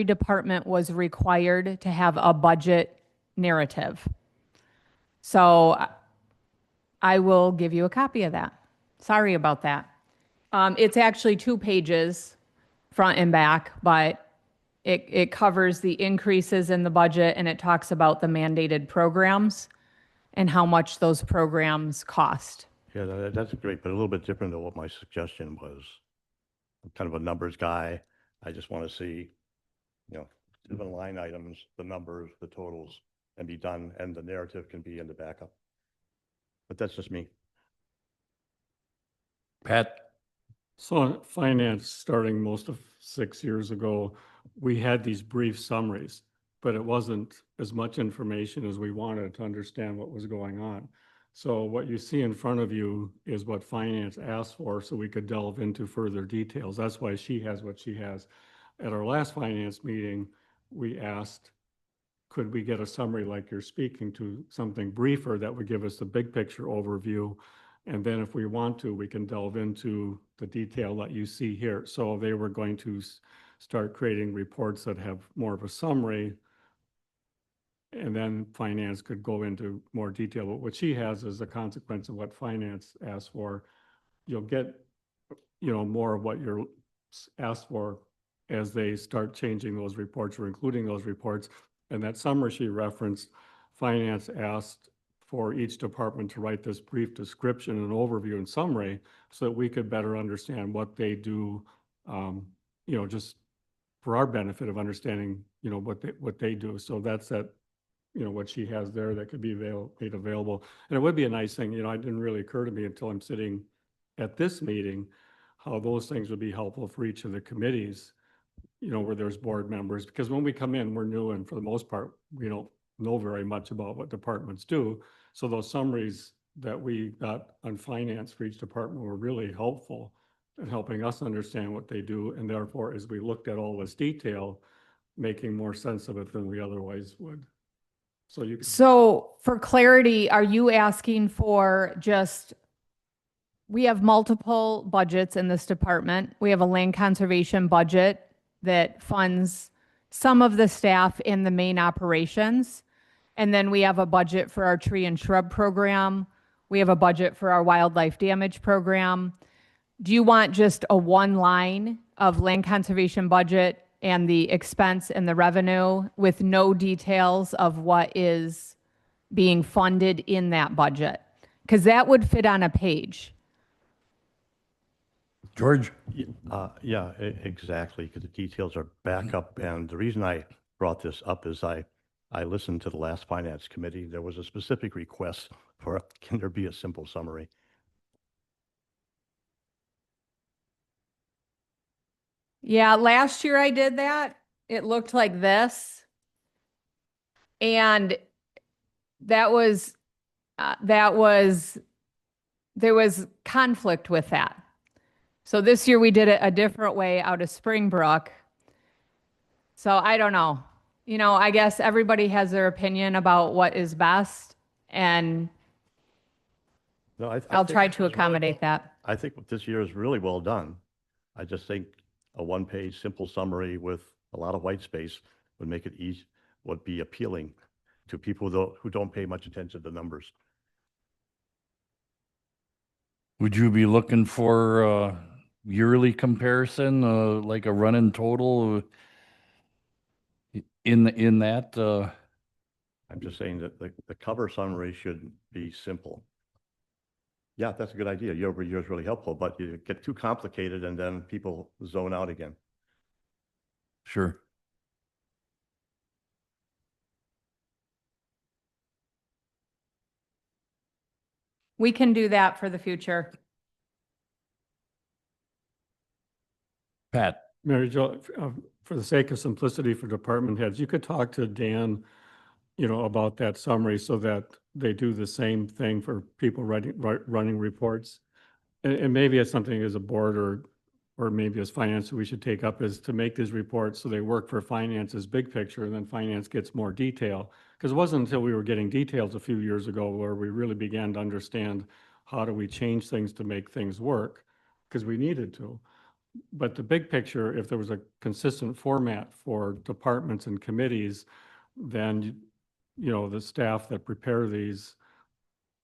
department was required to have a budget narrative. So I will give you a copy of that. Sorry about that. It's actually 2 pages, front and back, but it covers the increases in the budget, and it talks about the mandated programs and how much those programs cost. Yeah, that's great, but a little bit different than what my suggestion was. I'm kind of a numbers guy. I just want to see, different line items, the numbers, the totals, and be done, and the narrative can be in the backup. But that's just me. Pat? So in finance, starting most of 6 years ago, we had these brief summaries, but it wasn't as much information as we wanted to understand what was going on. So what you see in front of you is what finance asked for, so we could delve into further details. That's why she has what she has. At our last finance meeting, we asked, could we get a summary like you're speaking to, something briefer that would give us the big picture overview? And then if we want to, we can delve into the detail that you see here. So they were going to start creating reports that have more of a summary, and then finance could go into more detail. But what she has is a consequence of what finance asked for. You'll get, more of what you're asked for as they start changing those reports or including those reports. And that summary she referenced, finance asked for each department to write this brief description and overview and summary so that we could better understand what they do, just for our benefit of understanding, what they do. So that's that, what she has there that could be made available. And it would be a nice thing, it didn't really occur to me until I'm sitting at this meeting, how those things would be helpful for each of the committees, where there's board members, because when we come in, we're new, and for the most part, we don't know very much about what departments do. So those summaries that we got on finance for each department were really helpful in helping us understand what they do. And therefore, as we looked at all this detail, making more sense of it than we otherwise would. So you can, So for clarity, are you asking for just, we have multiple budgets in this department. We have a land conservation budget that funds some of the staff in the main operations. And then we have a budget for our tree and shrub program. We have a budget for our wildlife damage program. Do you want just a one line of land conservation budget and the expense and the revenue with no details of what is being funded in that budget? Because that would fit on a page. George? Yeah, exactly, because the details are back up. And the reason I brought this up is I listened to the last finance committee. There was a specific request for, can there be a simple summary? Yeah, last year I did that. It looked like this. And there was conflict with that. So this year we did it a different way out of Springbrook. So I don't know. You know, I guess everybody has their opinion about what is best, and No, I'll think try this to is really accommodate well- that. I think what this year is really well done. I just think a one-page simple summary with a lot of white space would make it easy, would be appealing to people who don't pay much attention to numbers. Would you be looking for a yearly comparison, like a running total in that? I'm just saying that the cover summary should be simple. Yeah, that's a good idea. Year over year is really helpful, but you get too complicated and then people zone out again. Sure. We can do that for the future. Pat? Mary Jo, for the sake of simplicity for department heads, you could talk to Dan, about that summary so that they do the same thing for people running reports. And maybe it's something as a board or maybe as finance we should take up, is to make these reports so they work for finance's big picture, and then finance gets more detail. Because it wasn't until we were getting details a few years ago where we really began to understand how do we change things to make things work, because we needed to. But the big picture, if there was a consistent format for departments and committees, then, the staff that prepare these,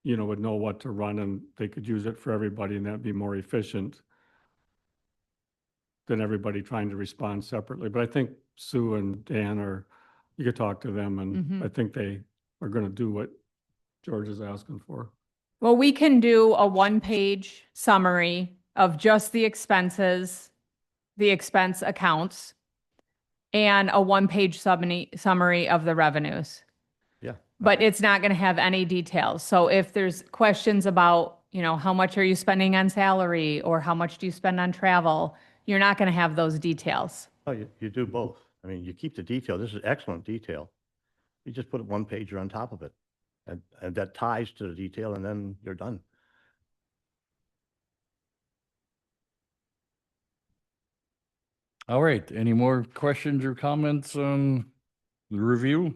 would know what to run, and they could use it for everybody, and that'd be more efficient than everybody trying to respond separately. But I think Sue and Dan you could talk to them, and I think they are going to do what George is asking for. Well, we can do a one-page summary of just the expenses, the expense accounts, and a one-page summary of the revenues. Yeah. But it's not going to have any details. So if there's questions about, how much are you spending on salary or how much do you spend on travel, you're not going to have those details. Oh, you do both. I mean, you keep the detail. This is excellent detail. You just put one pager on top of it, and that ties to the detail, and then you're done. All right. Any more questions or comments on the review?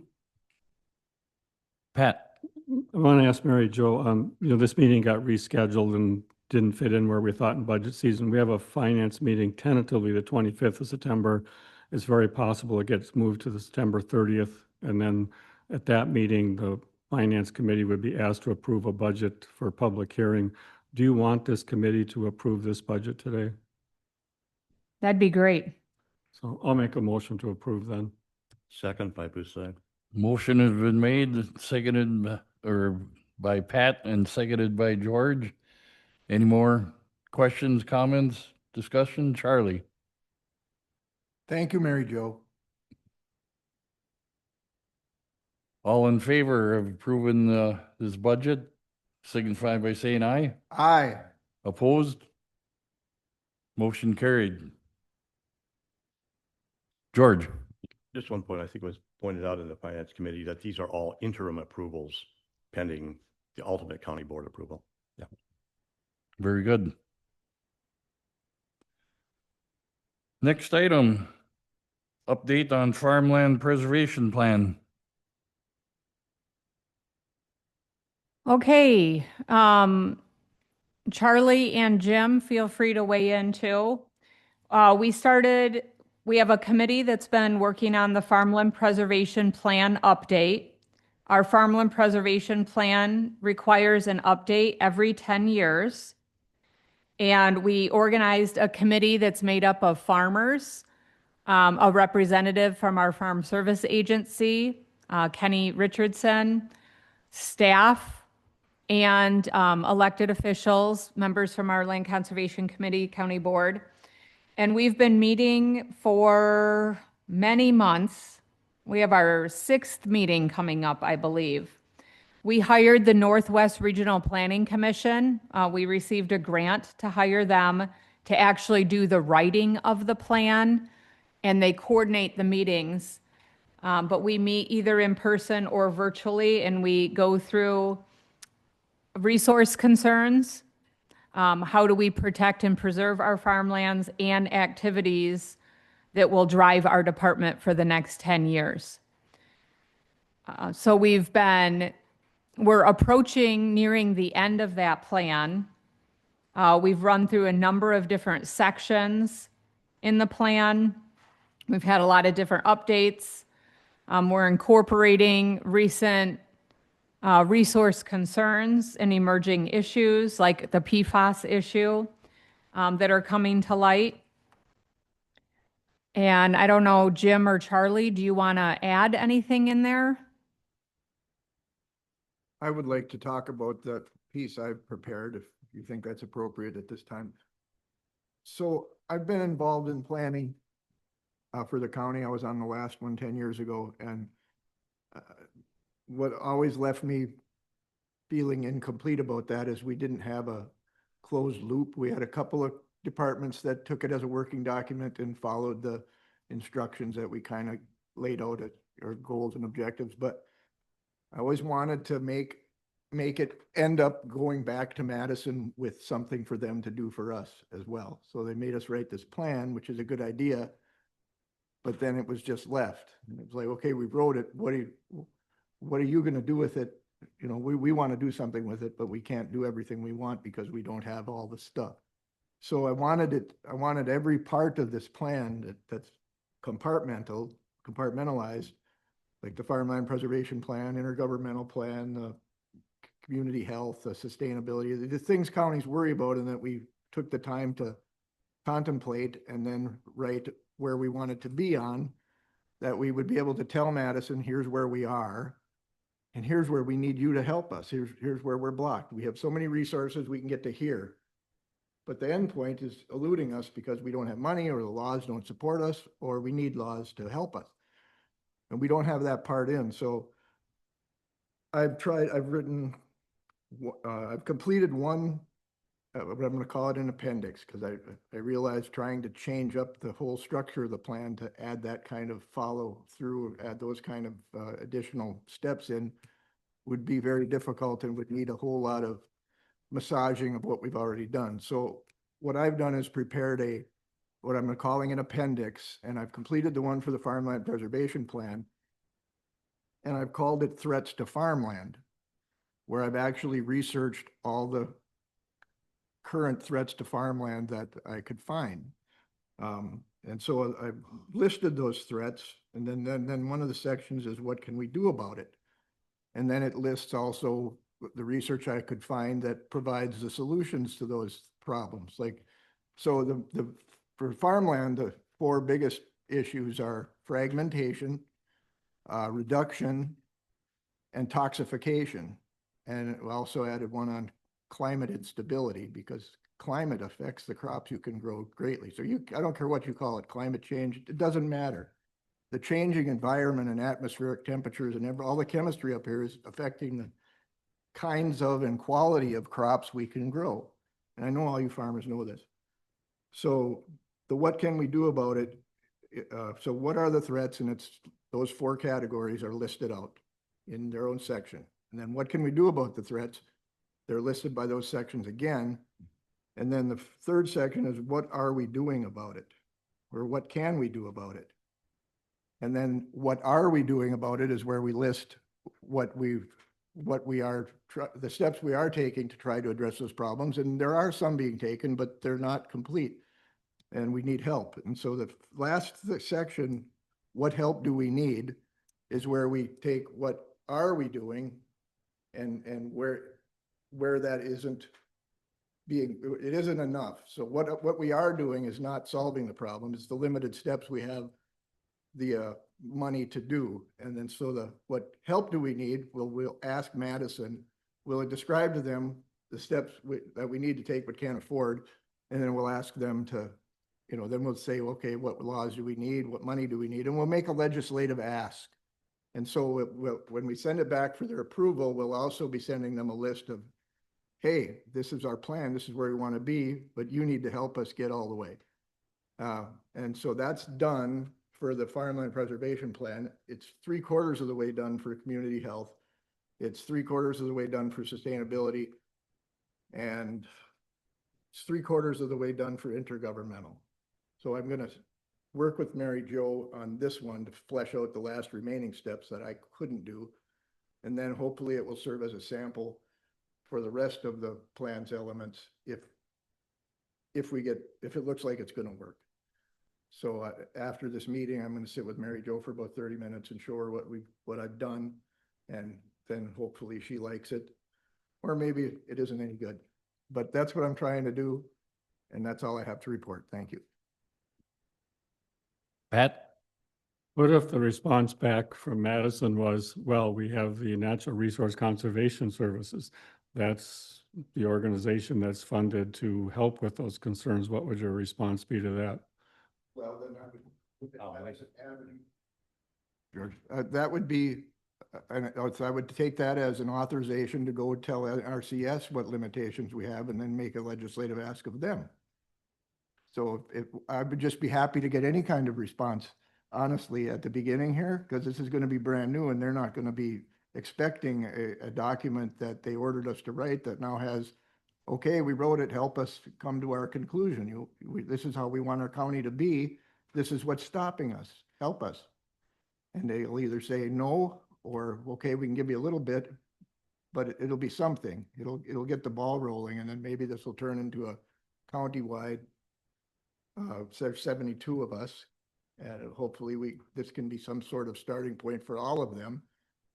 Pat? I want to ask Mary Jo, this meeting got rescheduled and didn't fit in where we thought in budget season. We have a finance meeting tentatively the 25th of September. It's very possible it gets moved to the September 30th. And then at that meeting, the finance committee would be asked to approve a budget for public hearing. Do you want this committee to approve this budget today? That'd be great. So I'll make a motion to approve then. Second by Busse. Motion has been made, seconded, or by Pat and seconded by George. Any more questions, comments, discussion? Charlie? Thank you, Mary Jo. All in favor of approving this budget, signify by saying aye. Aye. Opposed? Motion carried. George? Just one point, I think it was pointed out in the finance committee that these are all interim approvals pending the ultimate county board approval. Yeah. Very good. Next item, update on farmland preservation plan. Okay, Charlie and Jim, feel free to weigh in too. We have a committee that's been working on the Farmland Preservation Plan update. Our Farmland Preservation Plan requires an update every 10 years. And we organized a committee that's made up of farmers, a representative from our Farm Service Agency, Kenny Richardson, staff, and elected officials, members from our Land Conservation Committee, County Board. And we've been meeting for many months. We have our 6th meeting coming up, I believe. We hired the Northwest Regional Planning Commission. We received a grant to hire them to actually do the writing of the plan, and they coordinate the meetings. But we meet either in person or virtually, and we go through resource concerns. How do we protect and preserve our farmlands, and activities that will drive our department for the next 10 years. So we're approaching nearing the end of that plan. We've run through a number of different sections in the plan. We've had a lot of different updates. We're incorporating recent resource concerns and emerging issues like the PFAS issue that are coming to light. And I don't know, Jim or Charlie, do you want to add anything in there? I would like to talk about that piece I've prepared, if you think that's appropriate at this time. So I've been involved in planning for the county. I was on the last one 10 years ago, and what always left me feeling incomplete about that is we didn't have a closed loop. We had a couple of departments that took it as a working document and followed the instructions that we kind of laid out at our goals and objectives. But I always wanted to make it end up going back to Madison with something for them to do for us as well. So they made us write this plan, which is a good idea, but then it was just left. And it was like, okay, we wrote it. What are you going to do with it? You know, we want to do something with it, but we can't do everything we want because we don't have all the stuff. So I wanted every part of this plan that's compartmentalized, like the Farmland Preservation Plan, intergovernmental plan, the community health, the sustainability, the things counties worry about, and that we took the time to contemplate and then write where we wanted to be on, that we would be able to tell Madison, here's where we are, and here's where we need you to help us. Here's where we're blocked. We have so many resources we can get to here. But the end point is eluding us because we don't have money, or the laws don't support us, or we need laws to help us. And we don't have that part in. So I've completed one, what I'm going to call it an appendix, because I realized trying to change up the whole structure of the plan to add that kind of follow through, add those kind of additional steps in would be very difficult and would need a whole lot of massaging of what we've already done. So what I've done is prepared what I'm calling an appendix, and I've completed the one for the Farmland Preservation Plan, and I've called it Threats to Farmland, where I've actually researched all the current threats to farmland that I could find. And so I've listed those threats, and then one of the sections is what can we do about it? And then it lists also the research I could find that provides the solutions to those problems. Like, so for farmland, the 4 biggest issues are fragmentation, reduction, and toxification. And it also added one on climate instability, because climate affects the crops you can grow greatly. So I don't care what you call it, climate change, it doesn't matter. The changing environment and atmospheric temperatures and all the chemistry up here is affecting the kinds of and quality of crops we can grow. And I know all you farmers know this. So what can we do about it? So what are the threats? And those 4 categories are listed out in their own section. And then what can we do about the threats? They're listed by those sections again. And then the 3rd section is what are we doing about it? Or what can we do about it? And then what are we doing about it is where we list what we've what we are, the steps we are taking to try to address those problems. And there are some being taken, but they're not complete. And we need help. And so the last section, what help do we need, is where we take what are we doing and where that isn't being, it isn't enough. So what we are doing is not solving the problem. It's the limited steps we have the money to do. And then so what help do we need? We'll ask Madison, we'll describe to them the steps that we need to take but can't afford. And then we'll ask them to, then we'll say, okay, what laws do we need? What money do we need? And we'll make a legislative ask. And so when we send it back for their approval, we'll also be sending them a list of, hey, this is our plan. This is where we want to be, but you need to help us get all the way. And so that's done for the farmland preservation plan. It's 3/4 of the way done for community health. It's 3/4 of the way done for sustainability. And it's 3/4 of the way done for intergovernmental. So I'm going to work with Mary Jo on this one to flesh out the last remaining steps that I couldn't do. And then hopefully it will serve as a sample for the rest of the plan's elements if it looks like it's going to work. So after this meeting, I'm going to sit with Mary Jo for about 30 minutes and show her what I've done. And then hopefully she likes it, or maybe it isn't any good, but that's what I'm trying to do. And that's all I have to report. Thank you. Pat? What if the response back from Madison was, well, we have the Natural Resource Conservation Services. That's the organization that's funded to help with those concerns. What would your response be to that? Well, then I would look at that as an avenue. George, that would be, so I would take that as an authorization to go tell RCS what limitations we have and then make a legislative ask of them. So I would just be happy to get any kind of response, honestly, at the beginning here, because this is going to be brand new and they're not going to be expecting a document that they ordered us to write that now has, okay, we wrote it, help us come to our conclusion. This is how we want our county to be. This is what's stopping us. Help us. And they'll either say no, or, okay, we can give you a little bit, but it'll be something. It'll get the ball rolling, and then maybe this will turn into a countywide, there's 72 of us, and hopefully this can be some sort of starting point for all of them.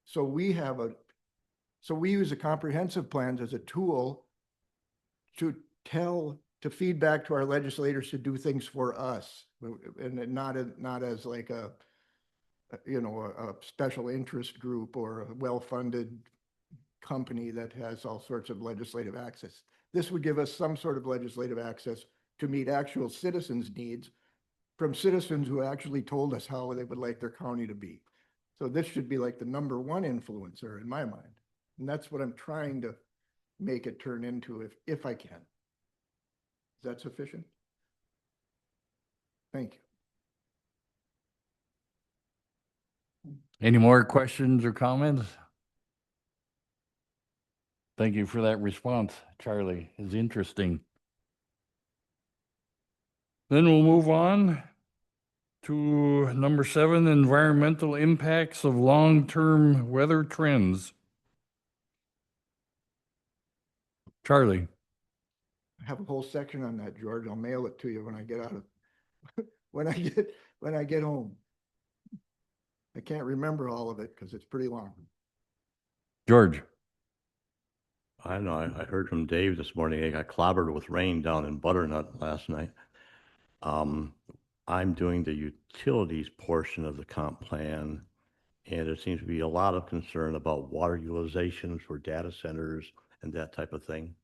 So we use the comprehensive plans as a tool to feed back to our legislators to do things for us, and not as like a special interest group or a well-funded company that has all sorts of legislative access. This would give us some sort of legislative access to meet actual citizens' needs from citizens who actually told us how they would like their county to be. So this should be like the #1 influencer in my mind. And that's what I'm trying to make it turn into if I can. Is that sufficient? Thank you. Any more questions or comments? Thank you for that response, Charlie. It's interesting. Then we'll move on to number 7, environmental impacts of long-term weather trends. Charlie. I have a whole section on that, George. I'll mail it to you when I get out of when I get home. I can't remember all of it because it's pretty long. George. I don't know. I heard from Dave this morning. They got clobbered with rain down in Butternut last night. I'm doing the utilities portion of the comp plan, and there seems to be a lot of concern about water utilization for data centers and that type of thing.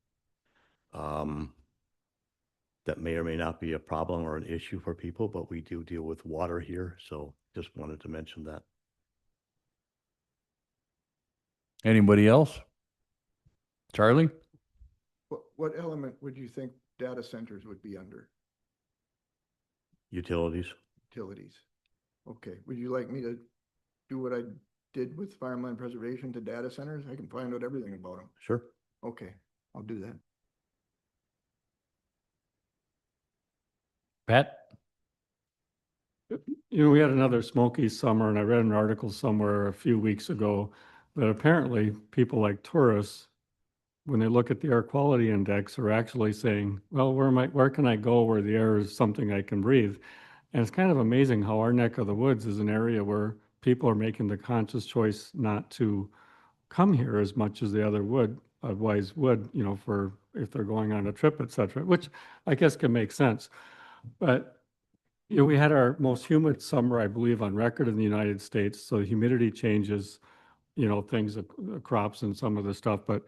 That may or may not be a problem or an issue for people, but we do deal with water here, so just wanted to mention that. Anybody else? Charlie? What element would you think data centers would be under? Utilities. Utilities. Okay. Would you like me to do what I did with farmland preservation to data centers? I can find out everything about them. Sure. Okay, I'll do that. Pat? We had another smoky summer, and I read an article somewhere a few weeks ago that apparently people like tourists, when they look at the air quality index, are actually saying, well, where can I go where the air is something I can breathe? And it's kind of amazing how our neck of the woods is an area where people are making the conscious choice not to come here as much as the otherwise would, for if they're going on a trip, et cetera, which I guess can make sense. But we had our most humid summer, I believe, on record in the United States. So humidity changes, things, crops and some of the stuff. But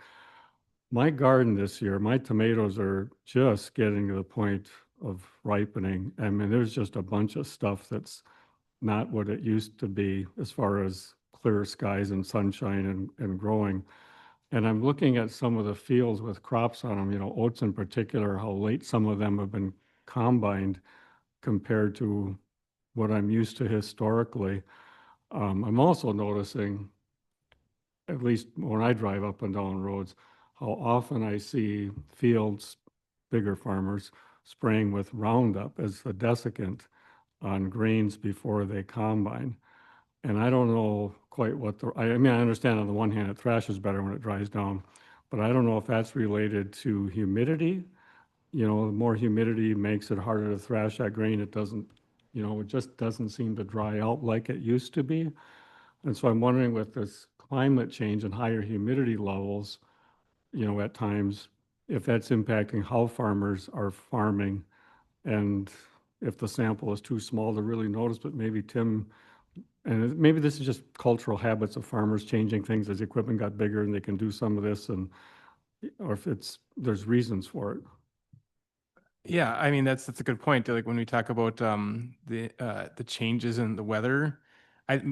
my garden this year, my tomatoes are just getting to the point of ripening. I mean, there's just a bunch of stuff that's not what it used to be as far as clear skies and sunshine and growing. And I'm looking at some of the fields with crops on them, oats in particular, how late some of them have been combined compared to what I'm used to historically. I'm also noticing, at least when I drive up and down roads, how often I see fields, bigger farmers, spraying with Roundup as a desiccant on grains before they combine. And I don't know quite I understand on the one hand it thrashes better when it dries down, but I don't know if that's related to humidity. The more humidity makes it harder to thrash that grain. It doesn't, it just doesn't seem to dry out like it used to be. And so I'm wondering with this climate change and higher humidity levels, at times, if that's impacting how farmers are farming and if the sample is too small to really notice, but maybe Tim, and maybe this is just cultural habits of farmers changing things as the equipment got bigger and they can do some of this, or if there's reasons for it. Yeah, I mean that's a good point. Like when we talk about the changes in the weather,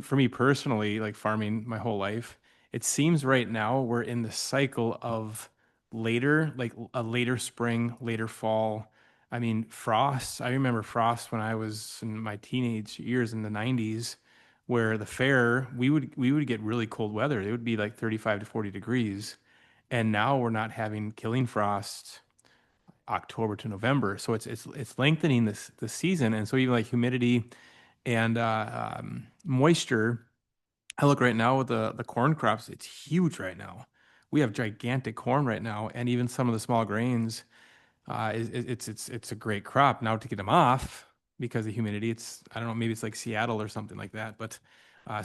for me personally, like farming my whole life, it seems right now we're in the cycle of like a later spring, later fall. I mean, frosts. I remember frost when I was in my teenage years in the 90s, where the fair we would get really cold weather. It would be like 35 to 40 degrees, and now we're not having killing frost October to November. So it's lengthening the season. And so even like humidity and moisture, I look right now with the corn crops, it's huge right now. We have gigantic corn right now, and even some of the small grains, it's a great crop. Now to get them off because of humidity, I don't know, maybe it's like Seattle or something like that, but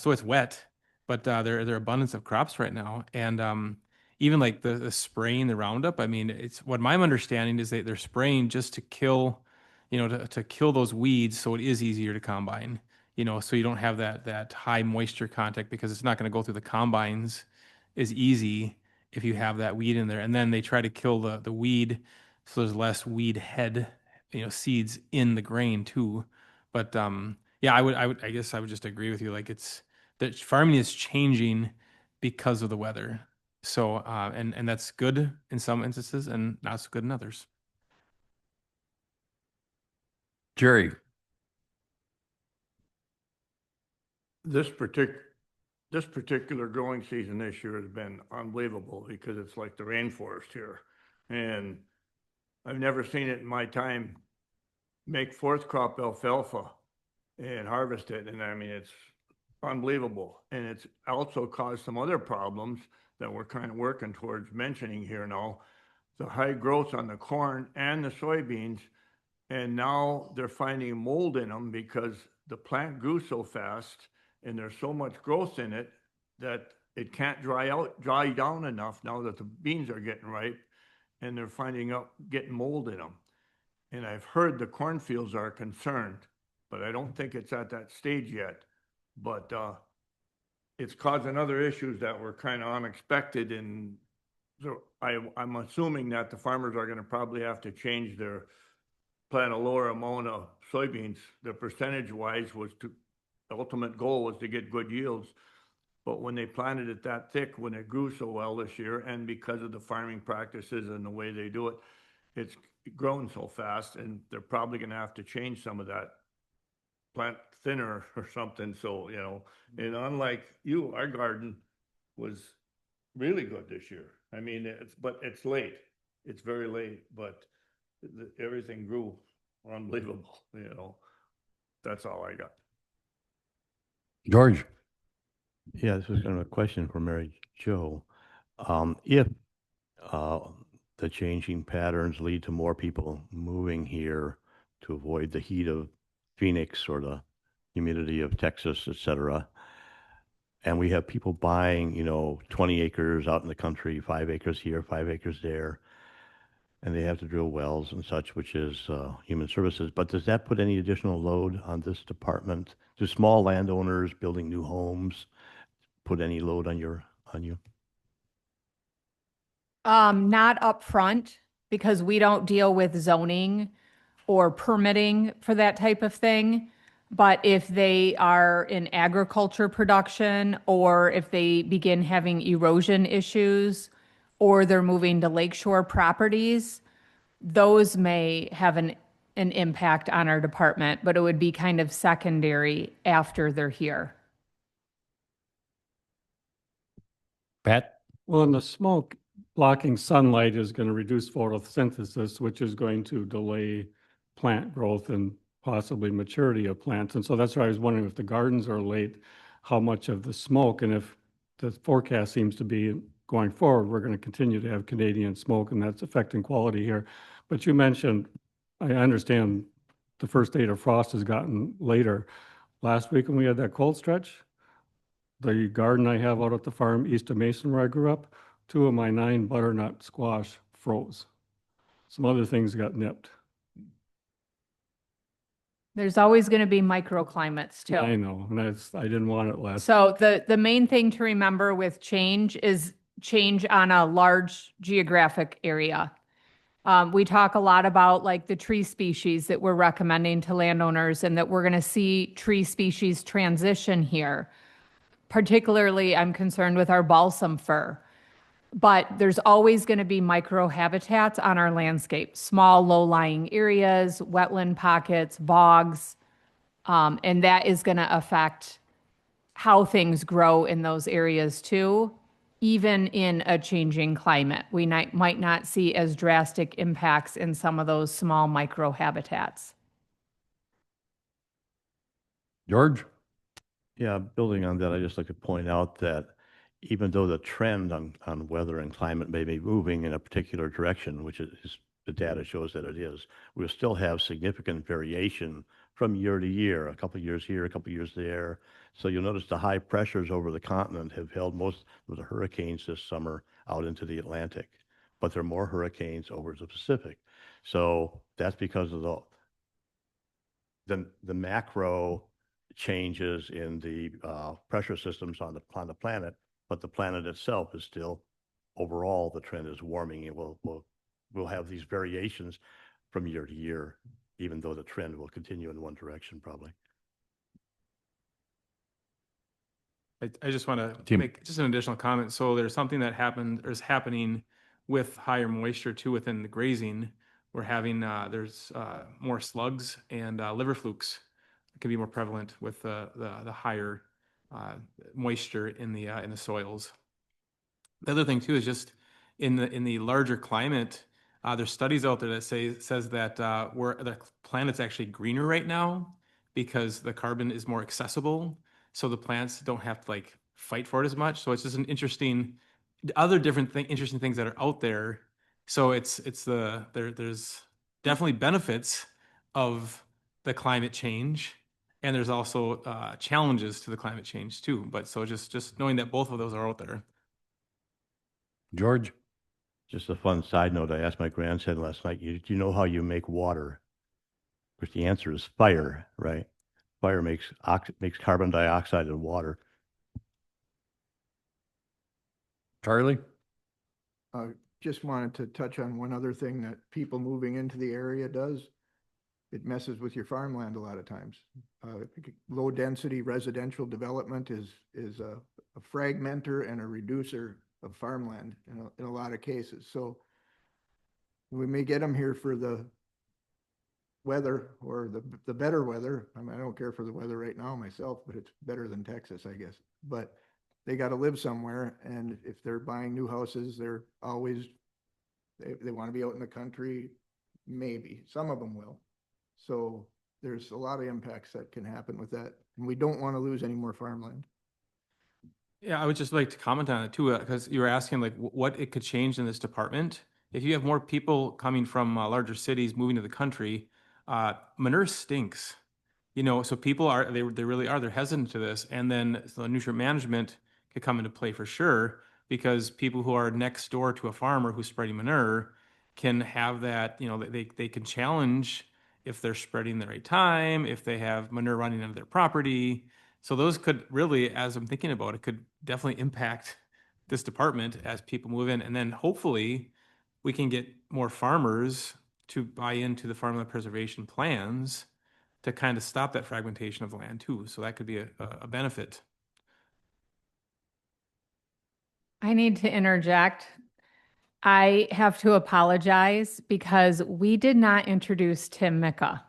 so it's wet, but there are abundance of crops right now. And even like the spraying the Roundup, I mean, it's what my understanding is that they're spraying just to kill, to kill those weeds, so it is easier to combine, so you don't have that high moisture contact because it's not going to go through the combines as easy if you have that weed in there. And then they try to kill the weed so there's less weed head, seeds in the grain too. But yeah, I guess I would just agree with you. Like that farming is changing because of the weather. So, and that's good in some instances and not so good in others. Jerry, This particular growing season this year has been unbelievable because it's like the rainforest here. And I've never seen it in my time make fourth crop alfalfa and harvest it. And I mean, it's unbelievable. And it's also caused some other problems that we're kind of working towards mentioning here now. The high growth on the corn and the soybeans. And now they're finding mold in them because the plant grew so fast and there's so much growth in it that it can't dry down enough now that the beans are getting ripe, and they're finding out getting mold in them. And I've heard the cornfields are concerned, but I don't think it's at that stage yet. But it's causing other issues that were kind of unexpected. And so I'm assuming that the farmers are going to probably have to change their plant a lower amount of soybeans. The percentage wise the ultimate goal was to get good yields. But when they planted it that thick, when it grew so well this year, and because of the farming practices and the way they do it, it's grown so fast, and they're probably going to have to change some of that plant thinner or something. So, and unlike you, our garden was really good this year. I mean, but it's late. It's very late, but everything grew unbelievable. That's all I got. George. Yeah, this was kind of a question for Mary Jo. If uh, the changing patterns lead to more people moving here to avoid the heat of Phoenix or the humidity of Texas, et cetera, and we have people buying, 20 acres out in the country, 5 acres here, 5 acres there, and they have to drill wells and such, which is human services. But does that put any additional load on this department? Do small landowners building new homes put any load on you? Not upfront because we don't deal with zoning or permitting for that type of thing. But if they are in agriculture production, or if they begin having erosion issues, or they're moving to lakeshore properties, those may have an impact on our department, but it would be kind of secondary after they're here. Pat? Well, and the smoke blocking sunlight is going to reduce photosynthesis, which is going to delay plant growth and possibly maturity of plants. And so that's why I was wondering if the gardens are late, how much of the smoke, and if the forecast seems to be going forward, we're going to continue to have Canadian smoke, and that's affecting quality here. But you mentioned, I understand the first date of frost has gotten later. Last week when we had that cold stretch, the garden I have out at the farm east of Mason where I grew up, 2 of my 9 butternut squash froze. Some other things got nipped. There's always going to be microclimates too. I know, and I didn't want it last. So the main thing to remember with change is change on a large geographic area. We talk a lot about like the tree species that we're recommending to landowners, and that we're going to see tree species transition here. Particularly, I'm concerned with our balsam fir. But there's always going to be microhabitats on our landscape, small low-lying areas, wetland pockets, bogs, and that is going to affect how things grow in those areas too, even in a changing climate. We might not see as drastic impacts in some of those small microhabitats. George? Yeah, building on that, I'd just like to point out that even though the trend on weather and climate may be moving in a particular direction, which is the data shows that it is, we'll still have significant variation from year to year, a couple of years here, a couple of years there. So you'll notice the high pressures over the continent have held most of the hurricanes this summer out into the Atlantic, but there are more hurricanes over the Pacific. So that's because of the macro changes in the pressure systems on the planet, but the planet itself is still, overall, the trend is warming, and we'll have these variations from year to year, even though the trend will continue in one direction probably. I just want to Tim. make just an additional comment. So there's something that happened or is happening with higher moisture too within the grazing. We're having there's more slugs and liver flukes can be more prevalent with the higher moisture in the soils. The other thing too is just in the larger climate, there's studies out there that says that where the planet's actually greener right now because the carbon is more accessible, so the plants don't have to like fight for it as much. So it's just an interesting, other different interesting things that are out there. So there's definitely benefits of the climate change. And there's also challenges to the climate change too. But so just knowing that both of those are out there. George? Just a fun side note, I asked my grandson last night, do you know how you make water? Of course, the answer is fire, right? Fire makes carbon dioxide and water. Charlie? Just wanted to touch on one other thing that people moving into the area does. It messes with your farmland a lot of times. Low density residential development is a fragmenter and a reducer of farmland in a lot of cases. So we may get them here for the weather or the better weather. I mean, I don't care for the weather right now myself, but it's better than Texas, I guess. But they got to live somewhere, and if they're buying new houses, they're always they want to be out in the country. Maybe some of them will. So there's a lot of impacts that can happen with that, and we don't want to lose any more farmland. Yeah, I would just like to comment on it too, because you were asking like what it could change in this department. If you have more people coming from larger cities moving to the country, manure stinks. You know, so people are, they really are, they're hesitant to this. And then so nutrient management could come into play for sure, because people who are next door to a farmer who's spreading manure can have that, you know, they can challenge if they're spreading the right time, if they have manure running into their property. So those could really, as I'm thinking about it, could definitely impact this department as people move in. And then hopefully we can get more farmers to buy into the farmland preservation plans to kind of stop that fragmentation of land too. So that could be a benefit. I need to interject. I have to apologize because we did not introduce Tim Micka.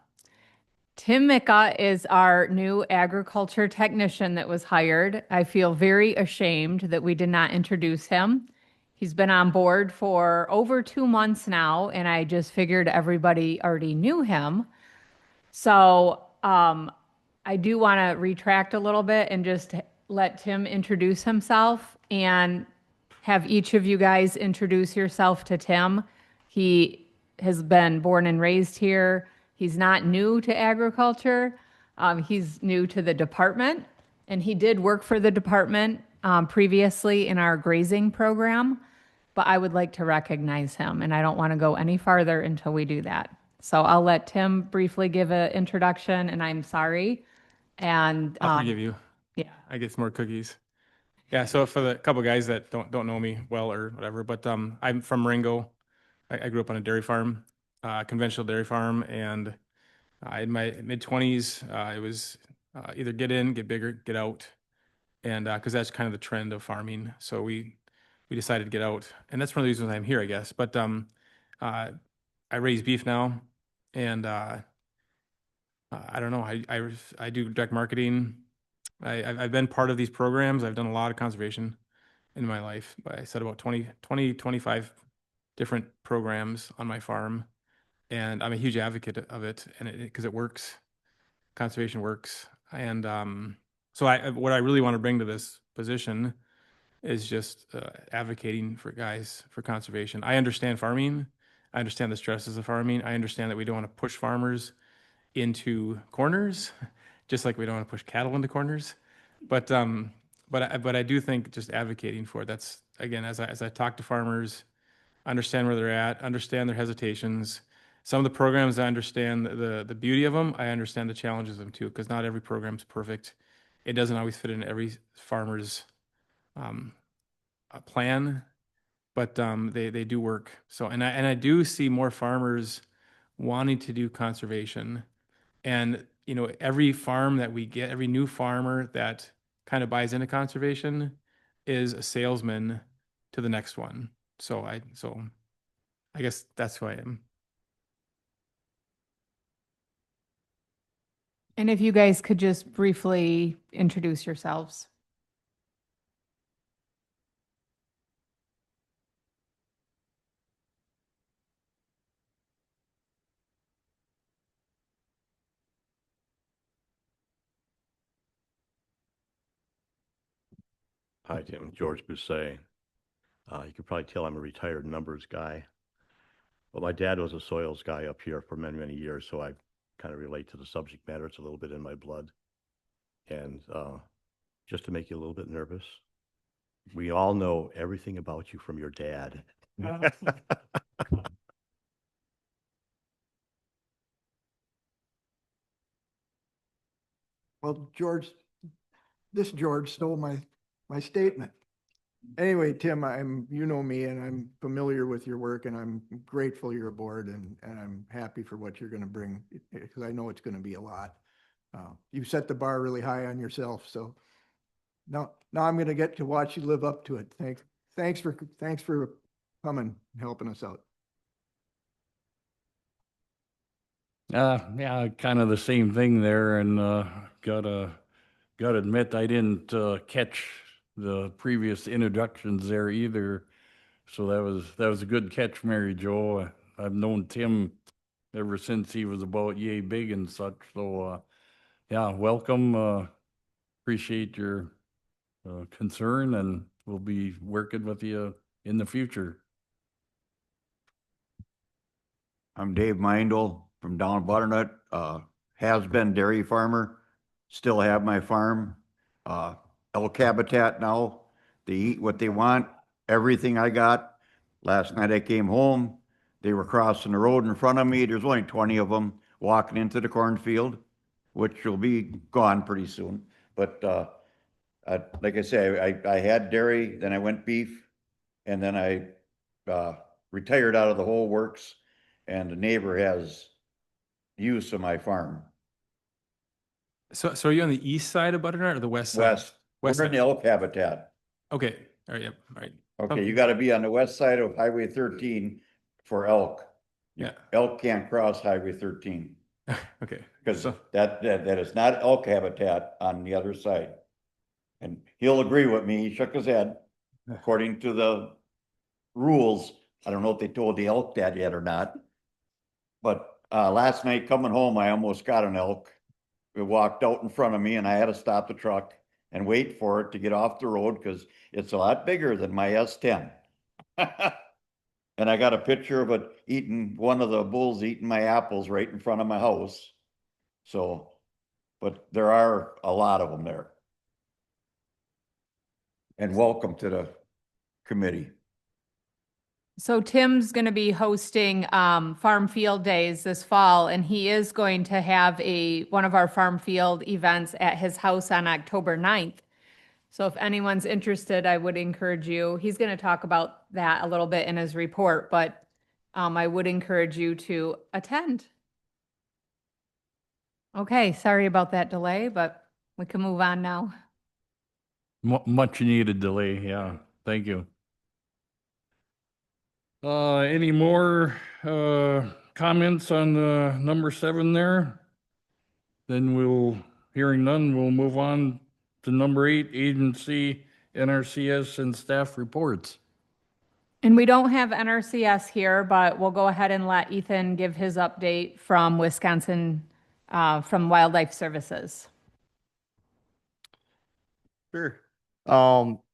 Tim Micka is our new agriculture technician that was hired. I feel very ashamed that we did not introduce him. He's been on board for over 2 months now, and I just figured everybody already knew him. So I do want to retract a little bit and just let Tim introduce himself and have each of you guys introduce yourself to Tim. He has been born and raised here. He's not new to agriculture. He's new to the department, and he did work for the department previously in our grazing program, but I would like to recognize him, and I don't want to go any farther until we do that. So I'll let Tim briefly give an introduction, and I'm sorry. And I'll forgive you. yeah. I get some more cookies. Yeah. So for the couple guys that don't know me well or whatever, but I'm from Marengo. I grew up on a dairy farm, conventional dairy farm, and in my mid-20s, it was either get in, get bigger, get out, and because that's kind of the trend of farming. So we decided to get out, and that's one of the reasons I'm here, I guess. But I raise beef now, and I don't know. I do direct marketing. I've been part of these programs. I've done a lot of conservation in my life. I said about 25 different programs on my farm, and I'm a huge advocate of it, and because it works. Conservation works, and so what I really want to bring to this position is just advocating for guys for conservation. I understand farming. I understand the stresses of farming. I understand that we don't want to push farmers into corners, just like we don't want to push cattle into corners. But I do think just advocating for it. That's again, as I talk to farmers, understand where they're at, understand their hesitations. Some of the programs, I understand the beauty of them. I understand the challenges of them too, because not every program's perfect. It doesn't always fit in every farmer's plan, but they do work. So and I do see more farmers wanting to do conservation. And, you know, every farm that we get, every new farmer that kind of buys into conservation is a salesman to the next one. So I guess that's who I am. And if you guys could just briefly introduce yourselves. Hi, Tim. George Bousset. You can probably tell I'm a retired numbers guy. But my dad was a soils guy up here for many, many years, so I kind of relate to the subject matter. It's a little bit in my blood. And just to make you a little bit nervous, we all know everything about you from your dad. Well, George stole my statement. Anyway, Tim, you know me, and I'm familiar with your work, and I'm grateful you're aboard, and I'm happy for what you're going to bring, because I know it's going to be a lot. You've set the bar really high on yourself, so now I'm going to get to watch you live up to it. Thanks for coming and helping us out. Yeah, kind of the same thing there, and gotta admit I didn't catch the previous introductions there either. So that was a good catch, Mary Jo. I've known Tim ever since he was about yay big and such. So yeah, welcome. Appreciate your concern, and we'll be working with you in the future. I'm Dave Mindel from down Butternut, has been dairy farmer, still have my farm. Elk habitat now, they eat what they want, everything I got. Last night I came home, they were crossing the road in front of me, there's only 20 of them walking into the cornfield, which will be gone pretty soon. But like I say, I had dairy, then I went beef, and then I retired out of the whole works, and the neighbor has use of my farm. So are you on the east side of Butternut or the west side? West, West we're in side. the elk habitat. Okay. All right. Yep. All right. Okay, you gotta be on the west side of Highway 13 for elk. Yeah. Elk can't cross Highway 13, Okay. because So- that is not elk habitat on the other side. And he'll agree with me, he shook his head, according to the rules. I don't know if they told the elk that yet or not. But last night coming home, I almost got an elk. It walked out in front of me and I had to stop the truck and wait for it to get off the road because it's a lot bigger than my S10. And I got a picture of it eating, one of the bulls eating my apples right in front of my house. So, but there are a lot of them there. And welcome to the committee. So Tim's going to be hosting Farm Field Days this fall, and he is going to have one of our Farm Field events at his house on October 9th. So if anyone's interested, I would encourage you. He's going to talk about that a little bit in his report, but I would encourage you to attend. Okay, sorry about that delay, but we can move on now. Much needed delay, yeah. Thank you. Any more comments on number 7 there? Then hearing none, we'll move on to number 8, agency, NRCS, and staff reports. And we don't have NRCS here, but we'll go ahead and let Ethan give his update from Wisconsin, from Wildlife Services. Sure.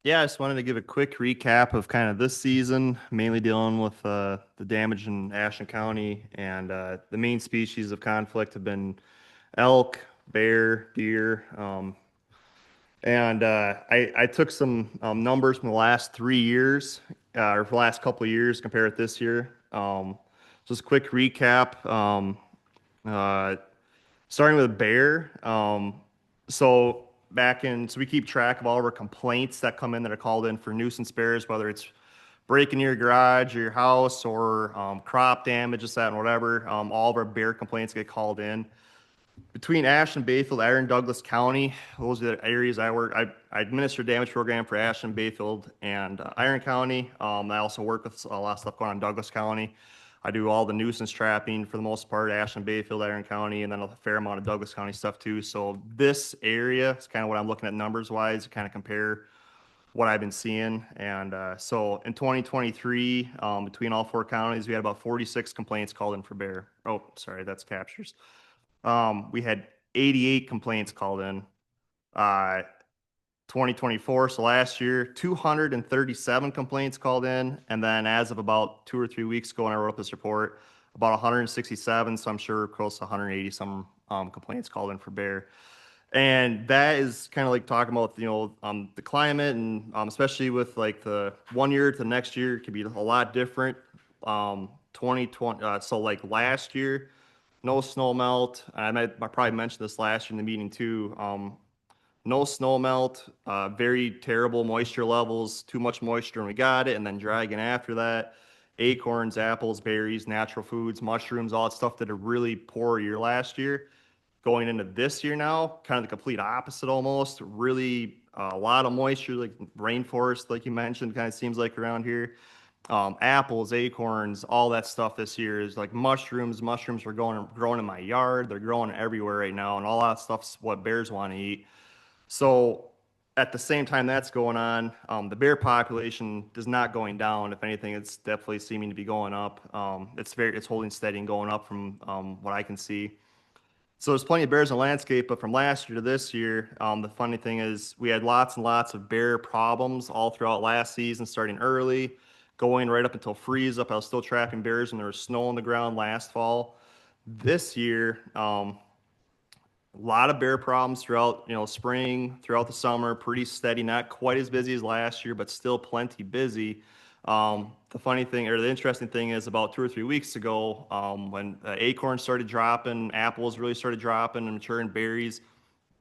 Yeah, I just wanted to give a quick recap of kind of this season, mainly dealing with the damage in Ashland County, and the main species of conflict have been elk, bear, deer, and I took some numbers from the last 3 years, or for the last couple of years, compared with this year. Just a quick recap. Starting with bear. So we keep track of all of our complaints that come in that are called in for nuisance bears, whether it's breaking your garage or your house or crop damage, this, that, and whatever. All of our bear complaints get called in. Between Ashland, Bayfield, Iron, Douglas County, those are the areas I work. I administer damage program for Ashland, Bayfield, and Iron County. I also work with a lot of stuff going on in Douglas County. I do all the nuisance trapping for the most part, Ashland, Bayfield, Iron County, and then a fair amount of Douglas County stuff too. So this area is kind of what I'm looking at numbers wise to kind of compare what I've been seeing. And so in 2023, between all 4 counties, we had about 46 complaints called in for bear. Oh, sorry, that's captures. We had 88 complaints called in. 2024, so last year, 237 complaints called in, and then as of about 2 or 3 weeks ago when I wrote this report, about 167, so I'm sure close to 180 some complaints called in for bear. And that is kind of like talking about, the climate, and especially with like the 1 year to the next year, it could be a lot different. 2020, so like last year, no snow melt. I probably mentioned this last year in the meeting too. No snow melt, very terrible moisture levels, too much moisture and we got it, and then dry again after that. Acorns, apples, berries, natural foods, mushrooms, all that stuff that a really poor year last year. Going into this year now, kind of the complete opposite almost. Really a lot of moisture, like rainforest, like you mentioned, kind of seems like around here. Apples, acorns, all that stuff this year is like mushrooms. Mushrooms are growing in my yard. They're growing everywhere right now, and all that stuff's what bears want to eat. So at the same time that's going on, the bear population is not going down. If anything, it's definitely seeming to be going up. It's holding steady and going up from what I can see. So there's plenty of bears in the landscape, but from last year to this year, the funny thing is we had lots and lots of bear problems all throughout last season, starting early, going right up until freeze up. I was still trapping bears when there was snow on the ground last fall. This year, a lot of bear problems throughout, spring, throughout the summer, pretty steady, not quite as busy as last year, but still plenty busy. The funny thing, or the interesting thing is about 2 or 3 weeks ago, when acorns started dropping, apples really started dropping and maturing berries,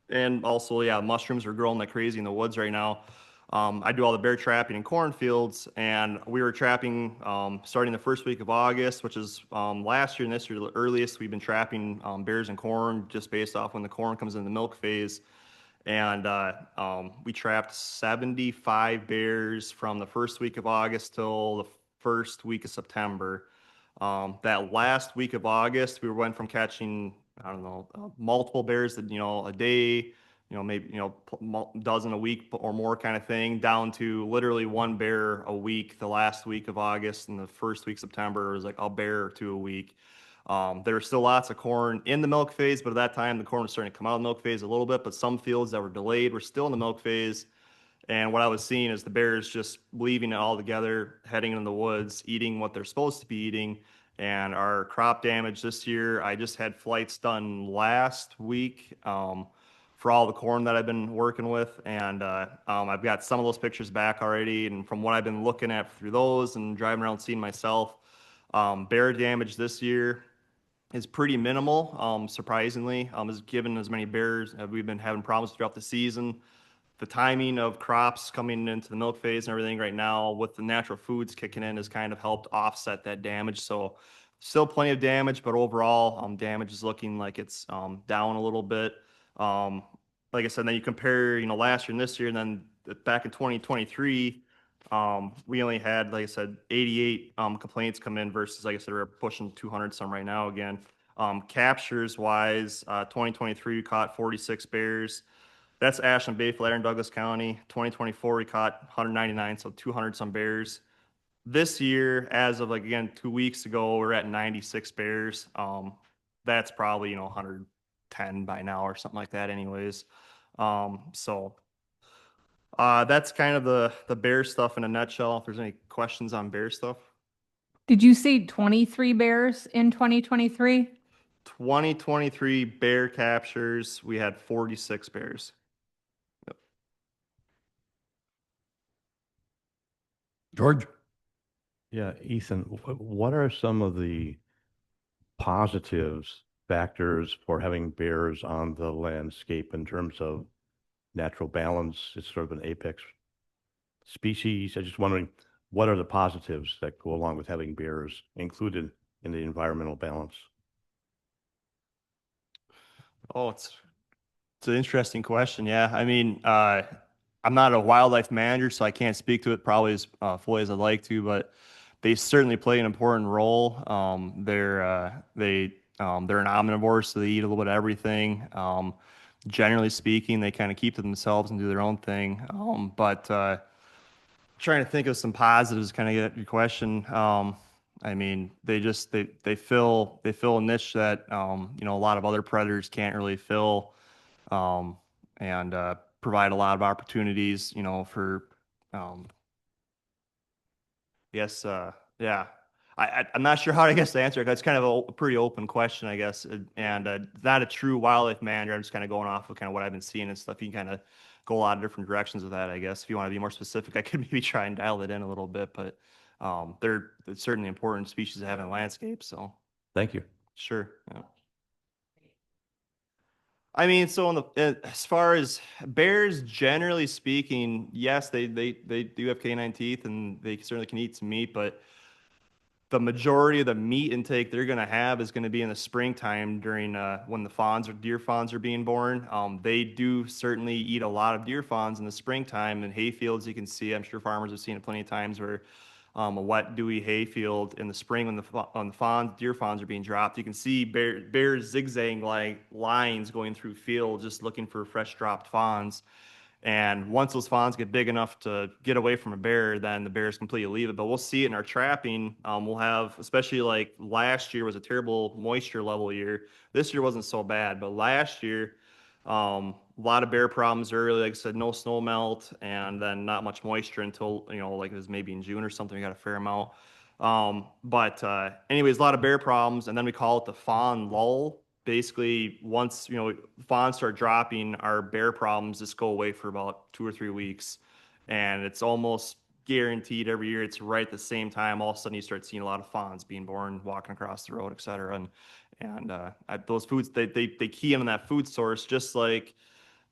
and also, yeah, mushrooms are growing like crazy in the woods right now. I do all the bear trapping in cornfields, and we were trapping starting the first week of August, which is last year and this year the earliest we've been trapping bears and corn just based off when the corn comes in the milk phase. And we trapped 75 bears from the first week of August till the first week of September. That last week of August, we went from catching, I don't know, multiple bears, a day, maybe, dozen a week or more kind of thing, down to literally one bear a week the last week of August, and the first week of September was like a bear or two a week. There were still lots of corn in the milk phase, but at that time the corn was starting to come out of the milk phase a little bit, but some fields that were delayed were still in the milk phase. And what I was seeing is the bears just leaving it all together, heading in the woods, eating what they're supposed to be eating. And our crop damage this year, I just had flights done last week for all the corn that I've been working with. And I've got some of those pictures back already. And from what I've been looking at through those and driving around seeing myself, bear damage this year is pretty minimal, surprisingly. As given as many bears, we've been having problems throughout the season. The timing of crops coming into the milk phase and everything right now with the natural foods kicking in has kind of helped offset that damage. So still plenty of damage, but overall damage is looking like it's down a little bit. Like I said, then you compare, last year and this year, and then back in 2023, we only had, like I said, 88 complaints come in versus, like I said, we're pushing 200 some right now again. Captures wise, 2023 we caught 46 bears. That's Ashland, Bay, Flatiron, Douglas County. 2024 we caught 199, so 200 some bears. This year, as of 2 weeks ago, we're at 96 bears. That's probably 110 by now or something like that, anyways. So that's kind of the bear stuff in a nutshell. If there's any questions on bear stuff. Did you see 23 bears in 2023? 2023 bear captures, we had 46 bears. Yep. George? Yeah, Ethan, what are some of the positives, factors for having bears on the landscape in terms of natural balance? It's sort of an apex species. I'm just wondering, what are the positives that go along with having bears included in the environmental balance? Oh, it's an interesting question. Yeah, I mean, I'm not a wildlife manager, so I can't speak to it probably as fully as I'd like to, but they certainly play an important role. They're an omnivore, so they eat a little bit of everything. Generally speaking, they kind of keep to themselves and do their own thing. But trying to think of some positives, kind of get your question. I mean, they fill a niche that a lot of other predators can't really fill, and provide a lot of opportunities, for yes, yeah. I'm not sure how to answer it. It's kind of a pretty open question, I guess, and not a true wildlife manager. I'm just kind of going off of kind of what I've been seeing and stuff. You can kind of go a lot of different directions with that, I guess. If you want to be more specific, I could maybe try and dial it in a little bit, but they're certainly important species to have in the landscape. So Thank you. sure. Yeah. I mean, so as far as bears, generally speaking, yes, they do have canine teeth and they certainly can eat some meat, but the majority of the meat intake they're going to have is going to be in the springtime during when the deer fawns are being born. They do certainly eat a lot of deer fawns in the springtime in hayfields. You can see, I'm sure farmers have seen it plenty of times where a wet, dewy hayfield in the spring when the deer fawns are being dropped. You can see bears zigzagging like lines going through field just looking for fresh dropped fawns. And once those fawns get big enough to get away from a bear, then the bears completely leave it. But we'll see it in our trapping. We'll have, especially like last year was a terrible moisture level year. This year wasn't so bad, but last year, a lot of bear problems early. Like I said, no snow melt, and then not much moisture until, like it was maybe in June or something. We got a fair amount. But anyways, a lot of bear problems, and then we call it the fawn lull. Basically, once fawns start dropping, our bear problems just go away for about 2 or 3 weeks, and it's almost guaranteed every year. It's right at the same time. All of a sudden, you start seeing a lot of fawns being born, walking across the road, et cetera. And those foods, they key in on that food source, just like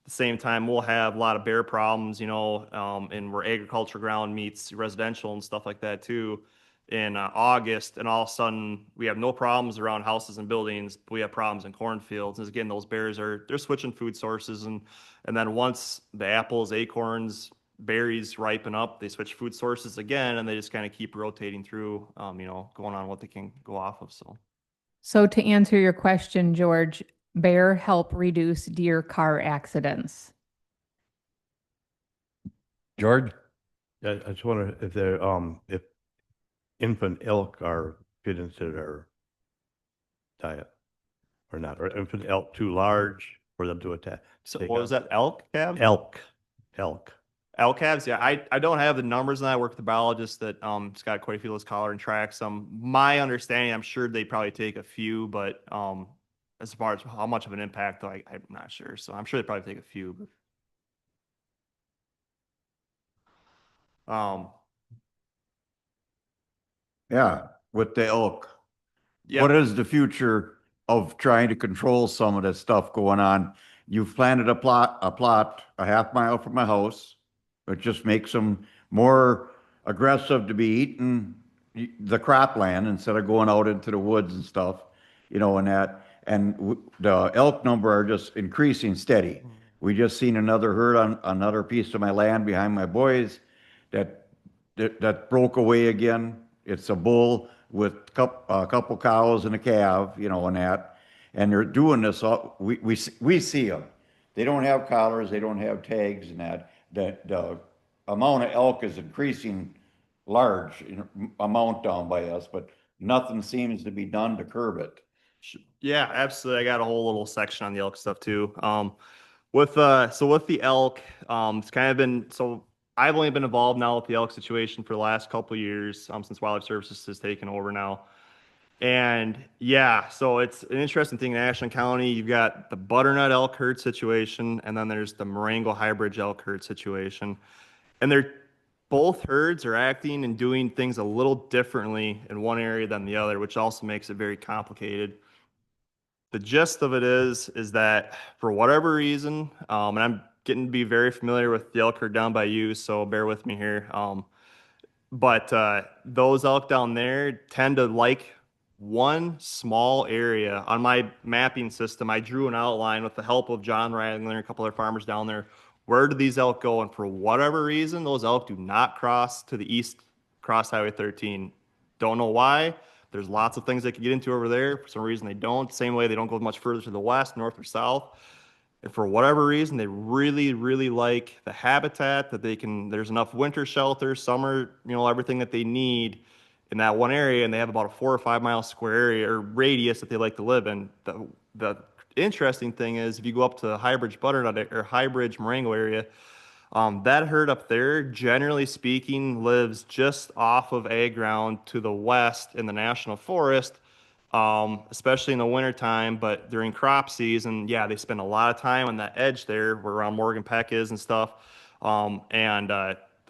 the same time we'll have a lot of bear problems, and where agriculture ground meets residential and stuff like that too in August, and all of a sudden we have no problems around houses and buildings, but we have problems in cornfields. And again, those bears they're switching food sources, and then once the apples, acorns, berries ripen up, they switch food sources again, and they just kind of keep rotating through, going on what they can go off of. So to answer your question, George, bear help reduce deer car accidents. George? I just wonder if if infant elk are fit into their diet or not, or infant elk too large for them to attack. So what was that, elk calves? Elk. Elk calves, yeah. I don't have the numbers, and I work with the biologist that has got quite a few of those collar and tracks. My understanding, I'm sure they probably take a few, but as far as how much of an impact, I'm not sure. So I'm sure they probably take a few. But, Yeah, with the elk. yeah. What is the future of trying to control some of this stuff going on? You've planted a plot a half mile from my house. It just makes them more aggressive to be eating the cropland instead of going out into the woods and stuff, and that. And the elk number are just increasing steady. We just seen another herd on another piece of my land behind my boys that broke away again. It's a bull with a couple cows and a calf, and that. And they're doing this, we see them. They don't have collars, they don't have tags and that. The amount of elk is increasing large amount down by us, but nothing seems to be done to curb it. Yeah, absolutely. I got a whole little section on the elk stuff too. With the elk, it's kind of been, so I've only been involved now with the elk situation for the last couple of years, since Wildlife Services has taken over now. And yeah, so it's an interesting thing in Ashland County. You've got the butternut elk herd situation, and then there's the Marengo hybrid elk herd situation. And both herds are acting and doing things a little differently in one area than the other, which also makes it very complicated. The gist of it is that for whatever reason, and I'm getting to be very familiar with the elk herd down by you, so bear with me here. But those elk down there tend to like one small area. On my mapping system, I drew an outline with the help of John Radler and a couple other farmers down there. Where do these elk go? And for whatever reason, those elk do not cross to the east, cross Highway 13. Don't know why. There's lots of things they could get into over there. For some reason, they don't. Same way they don't go much further to the west, north, or south. And for whatever reason, they really, really like the habitat that there's enough winter shelter, summer, everything that they need in that one area. And they have about a 4 or 5 mile square area or radius that they like to live in. The interesting thing is if you go up to Highbridge Butternut or Highbridge Marengo area, that herd up there, generally speaking, lives just off of ag ground to the west in the national forest, especially in the wintertime. But during crop season, yeah, they spend a lot of time on that edge there where around Morgan Peck is and stuff.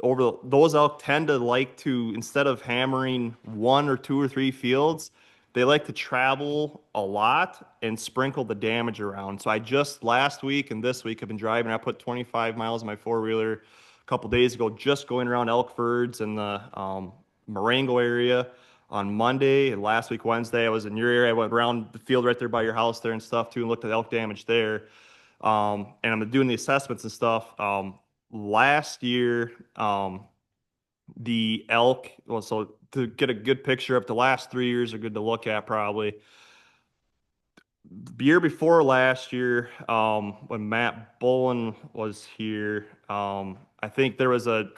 Those elk tend to like to, instead of hammering 1 or 2 or 3 fields, they like to travel a lot and sprinkle the damage around. So I just last week and this week have been driving. I put 25 miles in my four-wheeler a couple days ago, just going around elk herds in the Marengo area on Monday. And last week, Wednesday, I was in your area. I went around the field right there by your house there and stuff too, and looked at elk damage there. And I'm doing the assessments and stuff. Last year, the elk, well, so to get a good picture of the last 3 years are good to look at probably. the year before last year, when Matt Bolin was here, I think there was a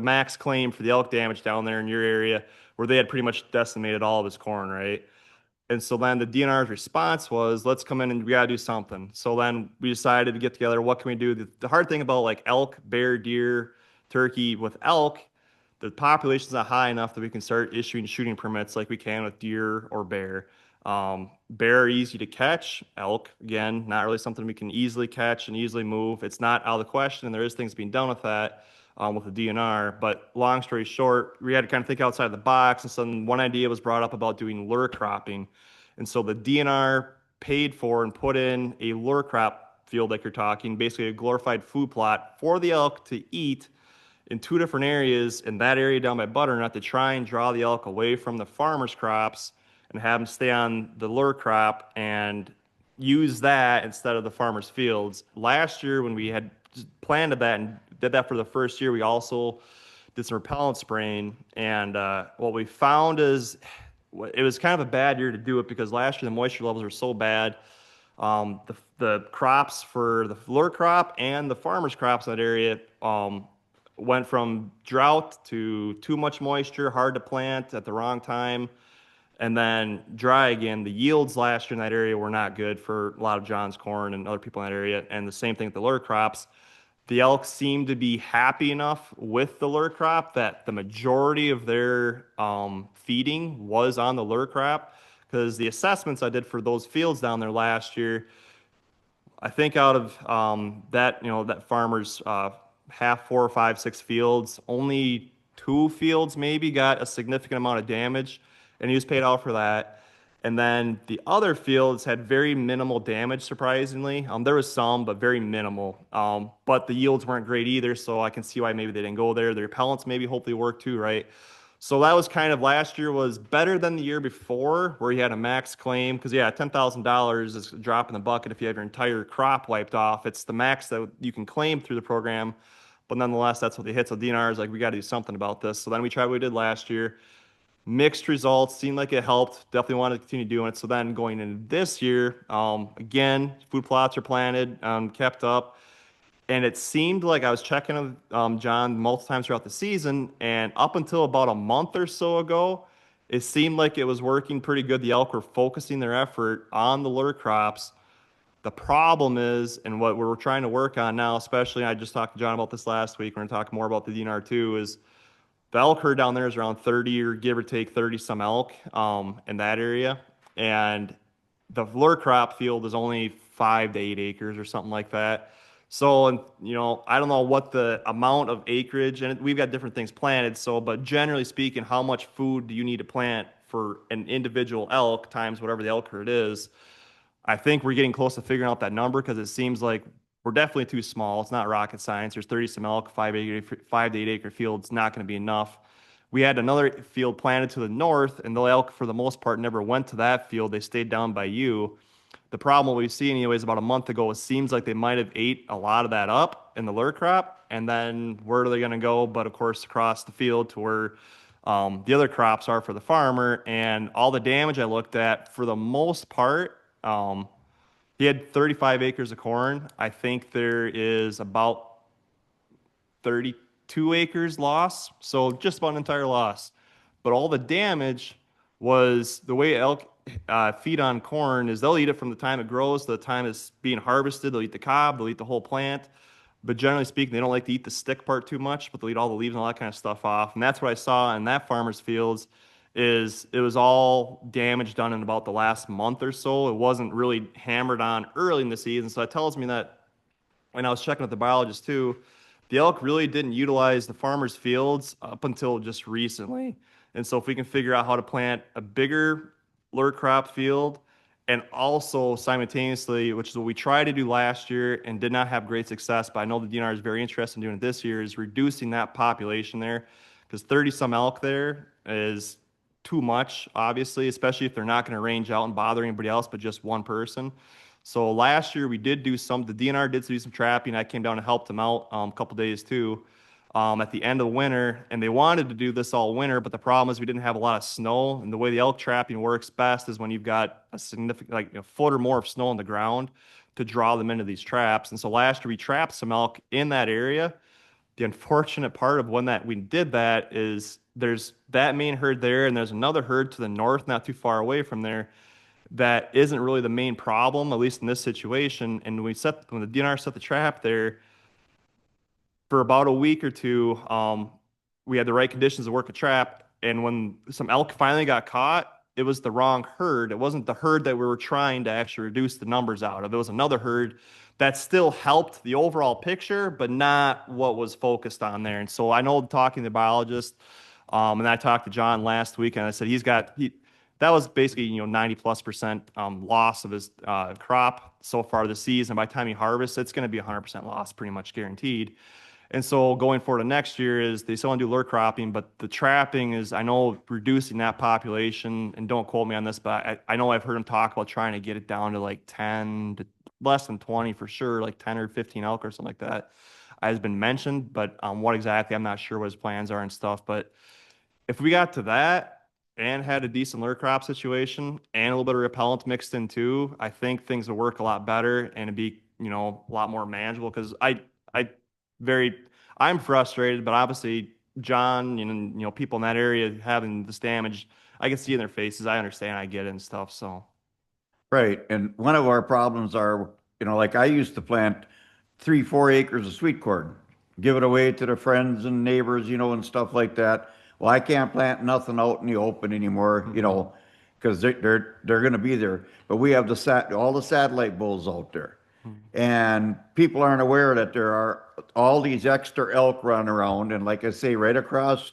max claim for the elk damage down there in your area where they had pretty much decimated all of his corn, right? And so then the DNR's response was, let's come in and we gotta do something. So then we decided to get together, what can we do? The hard thing about like elk, bear, deer, turkey with elk, the population's not high enough that we can start issuing shooting permits like we can with deer or bear. Bear are easy to catch. Elk, again, not really something we can easily catch and easily move. It's not out of the question. There is things being done with that with the DNR. But long story short, we had to kind of think outside the box. And so one idea was brought up about doing lure cropping. And so the DNR paid for and put in a lure crop field like you're talking, basically a glorified food plot for the elk to eat in 2 different areas, in that area down by Butternut, to try and draw the elk away from the farmer's crops and have them stay on the lure crop and use that instead of the farmer's fields. Last year, when we had planned that and did that for the first year, we also did some repellent spraying. And what we found is it was kind of a bad year to do it because last year the moisture levels were so bad. The crops for the lure crop and the farmer's crops in that area went from drought to too much moisture, hard to plant at the wrong time, and then dry again. The yields last year in that area were not good for a lot of John's corn and other people in that area, and the same thing with the lure crops. The elk seemed to be happy enough with the lure crop that the majority of their feeding was on the lure crop, because the assessments I did for those fields down there last year, I think out of that farmer's half 4 or 5, 6 fields, only 2 fields maybe got a significant amount of damage, and he was paid out for that. And then the other fields had very minimal damage, surprisingly. There was some, but very minimal. But the yields weren't great either, so I can see why maybe they didn't go there. The repellents maybe hopefully worked too, right? So that was kind of, last year was better than the year before, where you had a max claim. Because, yeah, $10,000 is a drop in the bucket if you have your entire crop wiped off. It's the max that you can claim through the program. But nonetheless, that's what they hit. So DNR is like, we got to do something about this. So then we tried what we did last year. Mixed results, seemed like it helped. Definitely wanted to continue doing it. So then going into this year, again, food plots are planted, kept up. And it seemed like I was checking with John multiple times throughout the season. And up until about a month or so ago, it seemed like it was working pretty good. The elk were focusing their effort on the lure crops. The problem is, and what we're trying to work on now, especially, I just talked to John about this last week, we're going to talk more about the DNR too, is the elk herd down there is around 30 or give or take 30 some elk in that area. And the lure crop field is only 5 to 8 acres or something like that. So, I don't know what the amount of acreage, and we've got different things planted. So, but generally speaking, how much food do you need to plant for an individual elk times whatever the elk herd is? I think we're getting close to figuring out that number, because it seems like we're definitely too small. It's not rocket science. There's 30 some elk, 5 to 8 acre fields, not going to be enough. We had another field planted to the north, and the elk, for the most part, never went to that field. They stayed down by you. The problem we see, anyways, about a month ago, it seems like they might have ate a lot of that up in the lure crop, and then where are they going to go? But of course, across the field to where the other crops are for the farmer. And all the damage I looked at, for the most part, he had 35 acres of corn. I think there is about 32 acres loss, so just about an entire loss. But all the damage was the way elk feed on corn is they'll eat it from the time it grows to the time it's being harvested. They'll eat the cob, they'll eat the whole plant. But generally speaking, they don't like to eat the stick part too much, but they'll eat all the leaves and all that kind of stuff off. And that's what I saw in that farmer's fields. Is it was all damage done in about the last month or so. It wasn't really hammered on early in the season. So that tells me that when I was checking with the biologist too, the elk really didn't utilize the farmer's fields up until just recently. And so if we can figure out how to plant a bigger lure crop field, and also simultaneously, which is what we tried to do last year and did not have great success, but I know the DNR is very interested in doing it this year, is reducing that population there, because 30 some elk there is too much, obviously, especially if they're not going to range out and bother anybody else but just one person. So last year we did do the DNR did do some trapping. I came down and helped them out a couple days too. at the end of the winter, and they wanted to do this all winter, but the problem is we didn't have a lot of snow, and the way the elk trapping works best is when you've got a significant, like a foot or more of snow on the ground to draw them into these traps. And so last year we trapped some elk in that area. The unfortunate part of when that we did that is there's that main herd there, and there's another herd to the north, not too far away from there, that isn't really the main problem, at least in this situation. And when the DNR set the trap there, for about a week or two, we had the right conditions to work a trap. And when some elk finally got caught, it was the wrong herd. It wasn't the herd that we were trying to actually reduce the numbers out of. It was another herd that still helped the overall picture, but not what was focused on there. And so I know talking to the biologist, and I talked to John last week, and I said that was basically 90+% loss of his crop so far this season. By the time he harvests, it's going to be 100% loss, pretty much guaranteed. And so going forward to next year is they still want to do lure cropping, but the trapping is, I know, reducing that population. And don't quote me on this, but I know I've heard him talk about trying to get it down to like 10 to less than 20 for sure, like 10 or 15 elk or something like that has been mentioned. But what exactly, I'm not sure what his plans are and stuff. But if we got to that and had a decent lure crop situation and a little bit of repellent mixed in too, I think things would work a lot better and it'd be, a lot more manageable. Because I'm frustrated, but obviously John and people in that area having this damage, I can see in their faces. I understand, I get it and stuff. So Right. And one of our problems are, like I used to plant 3-4 acres of sweet corn, give it away to the friends and neighbors, and stuff like that. Well, I can't plant nothing out in the open anymore, because they're going to be there. But we have all the satellite bulls out there. And people aren't aware that there are all these extra elk running around. And like I say, right across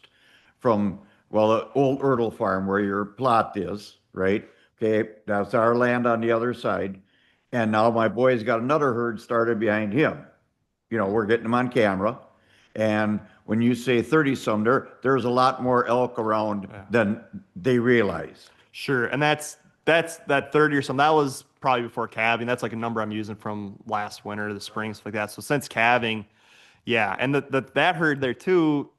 from, the old Erdl farm where your plot is, right? Okay, that's our land on the other side. And now my boy's got another herd started behind him. We're getting them on camera. And when you say 30 some, there's a lot more elk around than they realize. sure. And that's that 30 or something. That was probably before calving. That's like a number I'm using from last winter to the spring, stuff like that. So since calving, yeah. And that herd there too,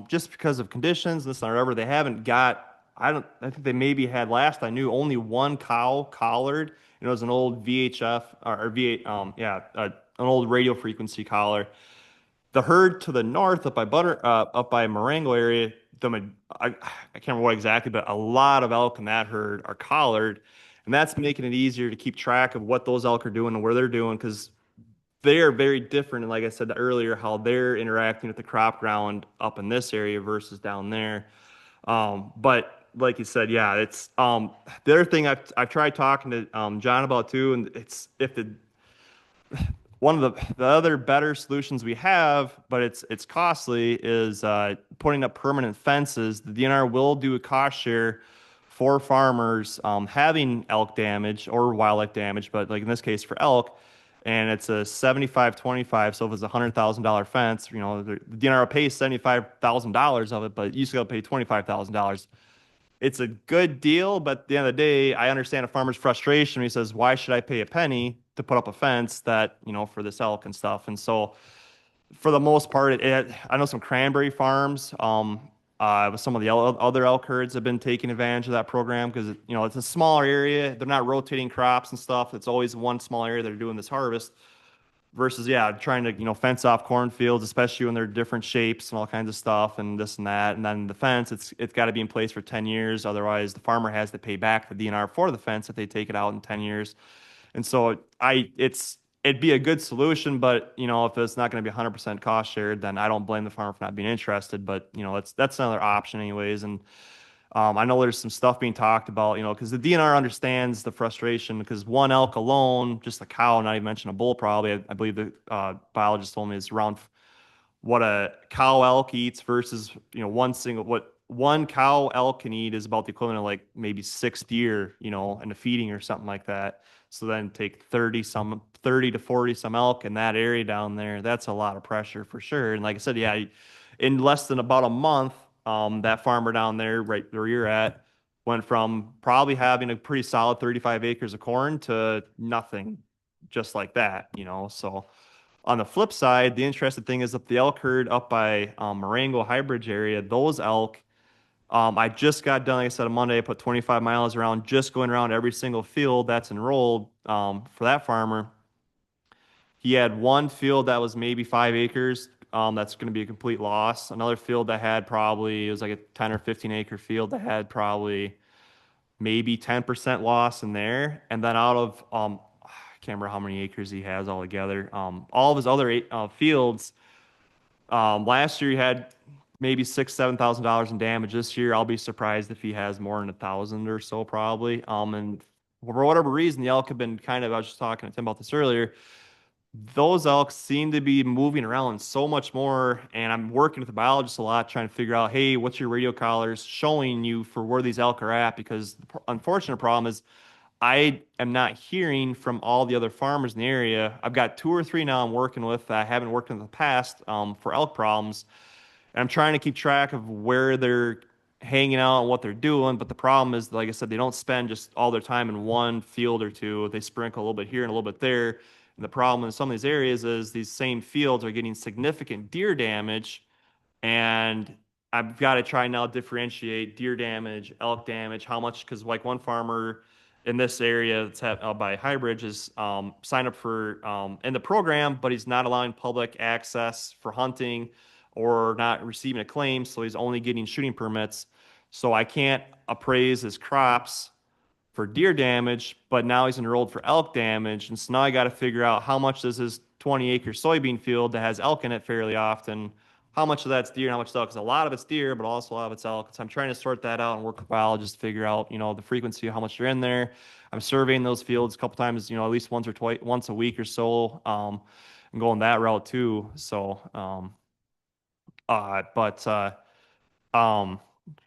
just because of conditions, this and whatever, they haven't got, I think they maybe had, last I knew, only one cow collared. It was an old VHF or V8, an old radio frequency collar. The herd to the north up by Marengo area, I can't remember what exactly, but a lot of elk in that herd are collared, and that's making it easier to keep track of what those elk are doing and where they're doing, because they are very different. And like I said earlier, how they're interacting with the crop ground up in this area versus down there. But like you said, yeah, it's the other thing I've tried talking to John about too, and it's one of the other better solutions we have, but it's costly, is putting up permanent fences. The DNR will do a cost share for farmers having elk damage or wildlife damage, but like in this case for elk, and it's a 75-25. So if it's a $100,000 fence, the DNR pays $75,000 of it, but you still got to pay $25,000. It's a good deal, but at the end of the day, I understand a farmer's frustration. He says, why should I pay a penny to put up a fence that, for this elk and stuff? And so for the most part, I know some cranberry farms, with some of the other elk herds have been taking advantage of that program, because, it's a smaller area. They're not rotating crops and stuff. It's always one small area that are doing this harvest versus, trying to, fence off cornfields, especially when they're different shapes and all kinds of stuff and this and that. And then the fence, it's got to be in place for 10 years. Otherwise, the farmer has to pay back the DNR for the fence if they take it out in 10 years. And so it'd be a good solution, but, if it's not going to be 100% cost shared, then I don't blame the farmer for not being interested. But, that's another option anyways. And I know there's some stuff being talked about, because the DNR understands the frustration, because one elk alone, just a cow, not even mention a bull probably, I believe the biologist told me is around what a cow elk eats versus, what one cow elk can eat is about the equivalent of like maybe 6 deer, in a feeding or something like that. So then take 30 to 40 some elk in that area down there. That's a lot of pressure for sure. And like I said, in less than about a month, that farmer down there, right where you're at, went from probably having a pretty solid 35 acres of corn to nothing, just like that, So On the flip side, the interesting thing is that the elk herd up by Marengo High Bridge area, those elk, I just got done, like I said, on Monday, I put 25 miles around, just going around every single field that's enrolled for that farmer. He had one field that was maybe 5 acres. That's going to be a complete loss. Another field that had probably, it was like a 10 or 15 acre field that had probably maybe 10% loss in there. And then out of, I can't remember how many acres he has altogether. All of his other fields, last year he had maybe $6,000-7,000 in damage. This year, I'll be surprised if he has more than 1,000 or so probably. And for whatever reason, the elk have been kind of, I was just talking to Tim about this earlier, those elk seem to be moving around so much more. And I'm working with the biologists a lot, trying to figure out, hey, what's your radio collars showing you for where these elk are at? Because the unfortunate problem is I am not hearing from all the other farmers in the area. I've got 2 or 3 now I'm working with that I haven't worked in the past for elk problems. And I'm trying to keep track of where they're hanging out and what they're doing. But the problem is, like I said, they don't spend just all their time in one field or two. They sprinkle a little bit here and a little bit there. And the problem in some of these areas is these same fields are getting significant deer damage. And I've got to try now to differentiate deer damage, elk damage, how much, because like one farmer in this area that's by High Bridge is signed up for in the program, but he's not allowing public access for hunting or not receiving a claim, so he's only getting shooting permits. So I can't appraise his crops for deer damage, but now he's enrolled for elk damage. And so now I got to figure out how much does his 20-acre soybean field that has elk in it fairly often, how much of that's deer and how much is elk? Because a lot of it's deer, but also a lot of it's elk. So I'm trying to sort that out and work with biologists to figure out, the frequency of how much they're in there. I'm surveying those fields a couple times, at least once or twice, once a week or so, and going that route too. So, I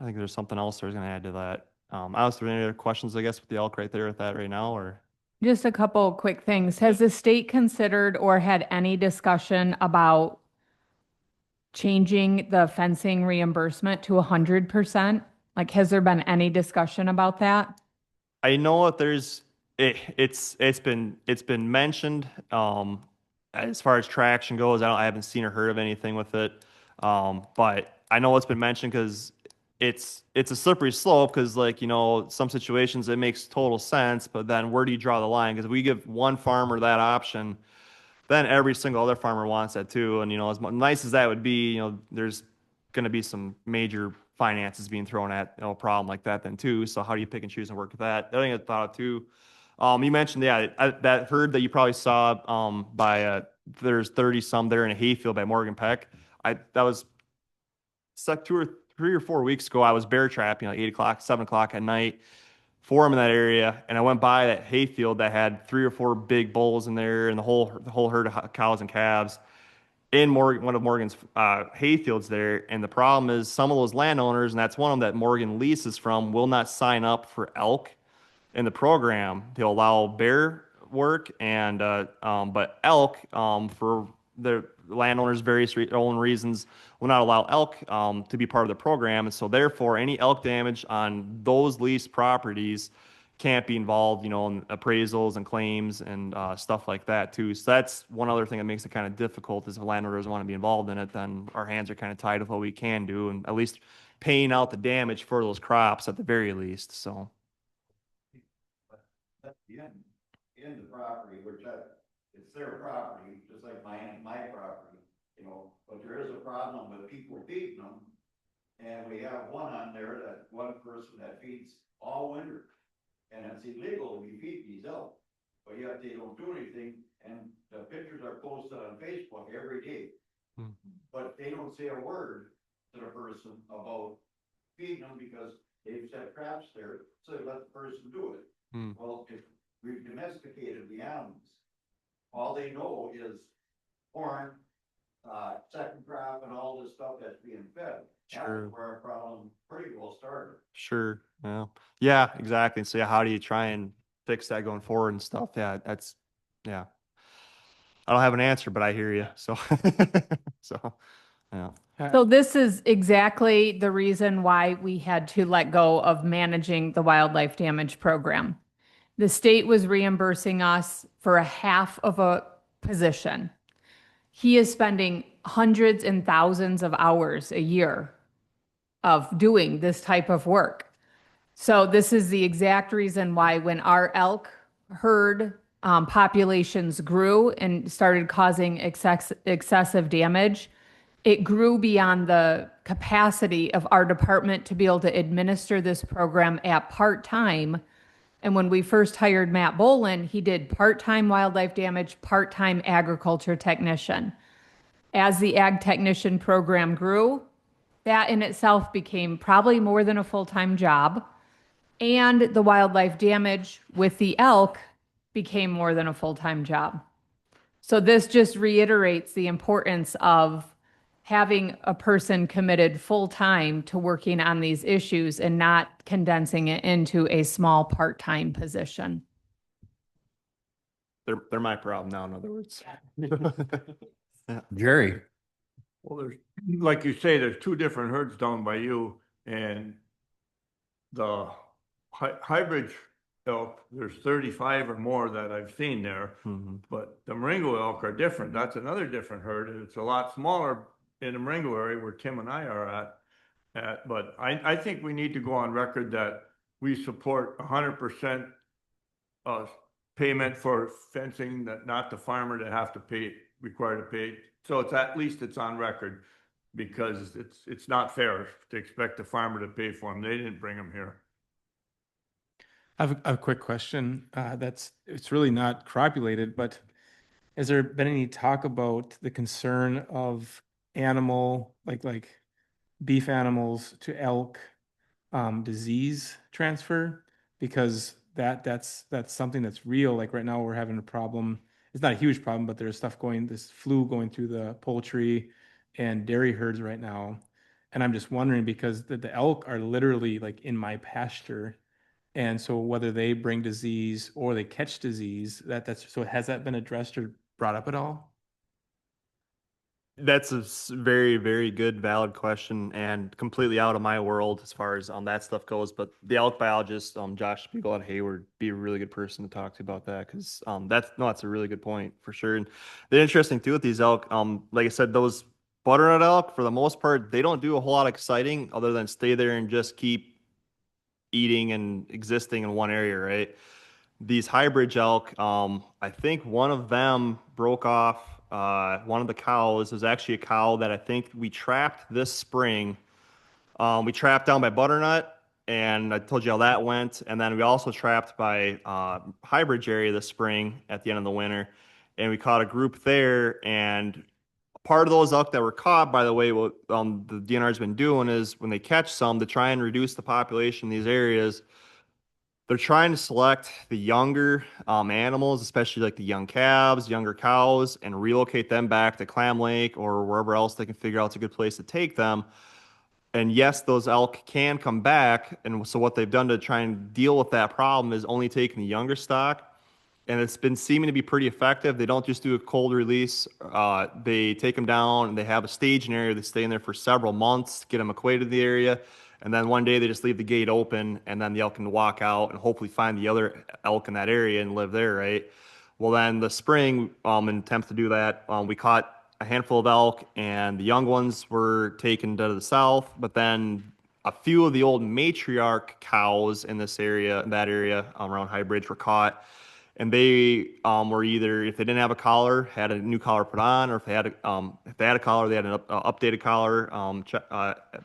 think there's something else I was going to add to that. Alice, are there any other questions, I guess, with the elk right there with that right now, or? Just a couple quick things. Has the state considered or had any discussion about changing the fencing reimbursement to 100%? Like, has there been any discussion about that? I know that it's been mentioned. As far as traction goes, I haven't seen or heard of anything with it. But I know it's been mentioned because it's a slippery slope because, some situations it makes total sense, but then where do you draw the line? Because we give one farmer that option, then every single other farmer wants that too. And, as nice as that would be, there's going to be some major finances being thrown at a problem like that then too. So how do you pick and choose and work with that? The other thing I thought of too, you mentioned, that herd that you probably saw by there's 30 some there in a hayfield by Morgan Peck. That was 3 or 4 weeks ago. I was bear trapping 8 o'clock, 7 o'clock at night for him in that area, and I went by that hayfield that had 3 or 4 big bulls in there and the whole herd of cows and calves in one of Morgan's hayfields there. And the problem is some of those landowners, and that's one of them that Morgan leases from, will not sign up for elk in the program. They'll allow bear work and but elk for the landowners' various own reasons will not allow elk to be part of the program. And so therefore any elk damage on those leased properties can't be involved, in appraisals and claims and stuff like that too. So that's one other thing that makes it kind of difficult is if a landowner doesn't want to be involved in it, then our hands are kind of tied with what we can do and at least paying out the damage for those crops at the very least. So. That's the end the property, which it's their property, just like my property, but there is a problem with people feeding them. And we have one on there, that one person that feeds all winter. And it's illegal to be feeding these elk, but yet they don't do anything, and the pictures are posted on Facebook every day. But they don't say a word to the person about feeding them because they've set traps there, so they let the person do it. Well, if we've domesticated the animals, all they know is corn, second crop, and all this stuff that's being fed. Sure. That's where our problem pretty well started. Sure. Yeah, exactly. So how do you try and fix that going forward and stuff? Yeah. I don't have an answer, but I hear you. So, yeah. So this is exactly the reason why we had to let go of managing the wildlife damage program. The state was reimbursing us for a half of a position. he is spending hundreds and thousands of hours a year of doing this type of work. So this is the exact reason why when our elk herd populations grew and started causing excessive damage, it grew beyond the capacity of our department to be able to administer this program at part-time. And when we first hired Matt Bolin, he did part-time wildlife damage, part-time agriculture technician. As the ag technician program grew, that in itself became probably more than a full-time job. And the wildlife damage with the elk became more than a full-time job. So this just reiterates the importance of having a person committed full-time to working on these issues and not condensing it into a small part-time position. They're my problem now, in other words. Jerry? Well, there's, like you say, there's two different herds down by you, and the hybrid elk, there's 35 or more that I've seen there, but the Marengo elk are different. That's another different herd. It's a lot smaller in the Marengo area where Tim and I are at. But I think we need to go on record that we support 100% payment for fencing, that not the farmer to have to pay, required to pay. So it's at least it's on record, because it's not fair to expect the farmer to pay for them. They didn't bring them here. I have a quick question. It's really not crop related, but has there been any talk about the concern of animal, like beef animals to elk disease transfer? Because that's something that's real. Like right now we're having a problem. It's not a huge problem, but there's this flu going through the poultry and dairy herds right now. And I'm just wondering, because the elk are literally like in my pasture. And so whether they bring disease or they catch disease, so has that been addressed or brought up at all? That's a very, very good, valid question, and completely out of my world as far as that stuff goes. But the elk biologist, Josh Spiegel at Hayward, be a really good person to talk to about that, because that's a really good point for sure. And the interesting too with these elk, like I said, those butternut elk, for the most part, they don't do a whole lot of exciting other than stay there and just keep eating and existing in one area, right? These hybrid elk, I think one of them broke off one of the cows. It was actually a cow that I think we trapped this spring. We trapped down by butternut, and I told you how that went. And then we also trapped by hybrid area this spring at the end of the winter, and we caught a group there. And part of those elk that were caught, by the way, what the DNR has been doing is when they catch some to try and reduce the population in these areas, they're trying to select the younger animals, especially like the young calves, younger cows, and relocate them back to Clam Lake or wherever else they can figure out it's a good place to take them. And yes, those elk can come back. And so what they've done to try and deal with that problem is only taking the younger stock. And it's been seeming to be pretty effective. They don't just do a cold release. They take them down and they have a staging area. They stay in there for several months, get them acquainted to the area. And then one day they just leave the gate open, and then the elk can walk out and hopefully find the other elk in that area and live there, right? Well, then the spring, in attempt to do that, we caught a handful of elk, and the young ones were taken to the south. But then a few of the old matriarch cows in that area around High Bridge were caught. And they were either, if they didn't have a collar, had a new collar put on, or if they had a collar, they had an updated collar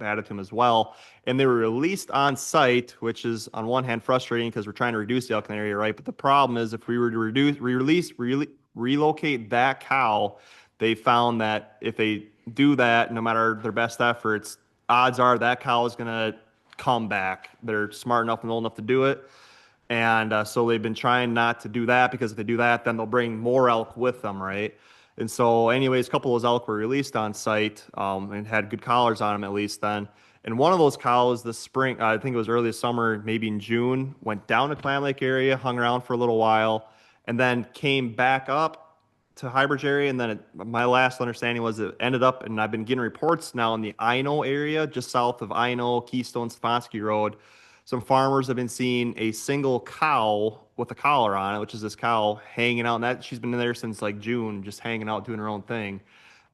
added to them as well. And they were released on site, which is on one hand frustrating because we're trying to reduce the elk in the area, right? But the problem is if we were to relocate that cow, they found that if they do that, no matter their best efforts, odds are that cow is going to come back. They're smart enough and old enough to do it. And so they've been trying not to do that, because if they do that, then they'll bring more elk with them, right? And so anyways, a couple of those elk were released on site and had good collars on them at least then. And one of those cows this spring, I think it was early summer, maybe in June, went down to Clam Lake area, hung around for a little while, and then came back up to High Bridge area. And then my last understanding was it ended up, and I've been getting reports now in the Ino area, just south of Ino, Keystone, Stefanski Road, some farmers have been seeing a single cow with a collar on it, which is this cow hanging out. And that she's been in there since like June, just hanging out, doing her own thing.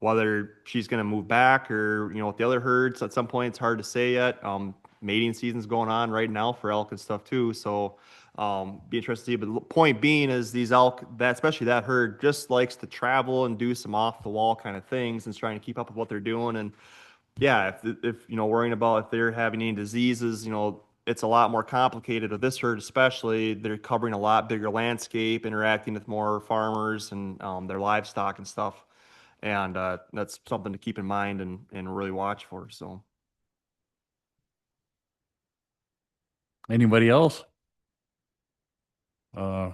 Whether she's going to move back or, with the other herds at some point, it's hard to say yet. Mating season's going on right now for elk and stuff too. So, be interested to see. But the point being is these elk, that especially that herd, just likes to travel and do some off the wall kind of things and trying to keep up with what they're doing. And yeah, if worrying about if they're having any diseases, it's a lot more complicated with this herd, especially. They're covering a lot bigger landscape, interacting with more farmers and their livestock and stuff. And that's something to keep in mind and really watch for. So, Anybody else? I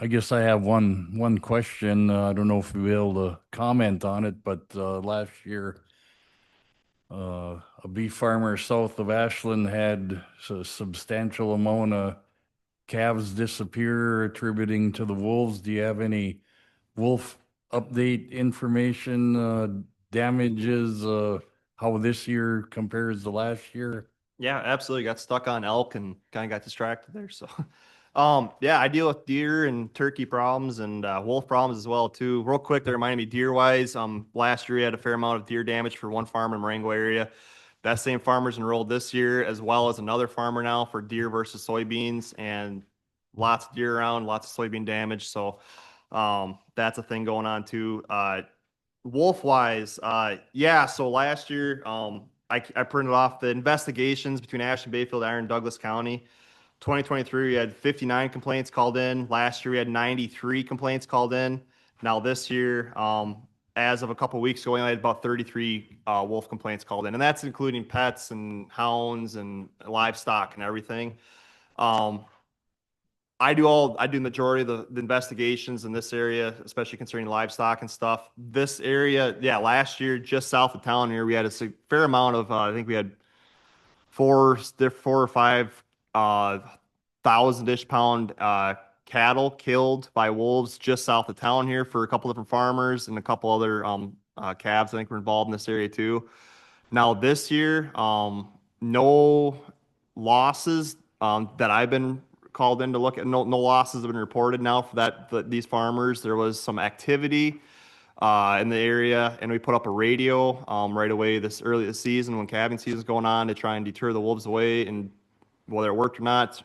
guess I have one question. I don't know if you'll be able to comment on it, but last year, a beef farmer south of Ashland had a substantial amount of calves disappear attributing to the wolves. Do you have any wolf update information, damages, how this year compares to last year? yeah, absolutely. Got stuck on elk and kind of got distracted there. So, yeah, I deal with deer and turkey problems and wolf problems as well too. Real quick, that reminded me deer wise. Last year we had a fair amount of deer damage for one farm in Marengo area. That same farmer's enrolled this year, as well as another farmer now for deer versus soybeans, and lots of deer around, lots of soybean damage. So, that's a thing going on too. Wolf wise, yeah. So last year, I printed off the investigations between Ashland, Bayfield, Iron, Douglas County. 2023, we had 59 complaints called in. Last year, we had 93 complaints called in. Now this year, as of a couple of weeks ago, we only had about 33 wolf complaints called in, and that's including pets and hounds and livestock and everything. I do the majority of the investigations in this area, especially concerning livestock and stuff. This area, yeah, last year, just south of town here, we had a fair amount of, I think we had four or five 1,000-ish pound cattle killed by wolves just south of town here for a couple different farmers, and a couple other calves I think were involved in this area too. Now this year, no losses that I've been called in to look at. No losses have been reported now for these farmers. There was some activity in the area, and we put up a radio right away this early this season when calving season is going on to try and deter the wolves away. And whether it worked or not,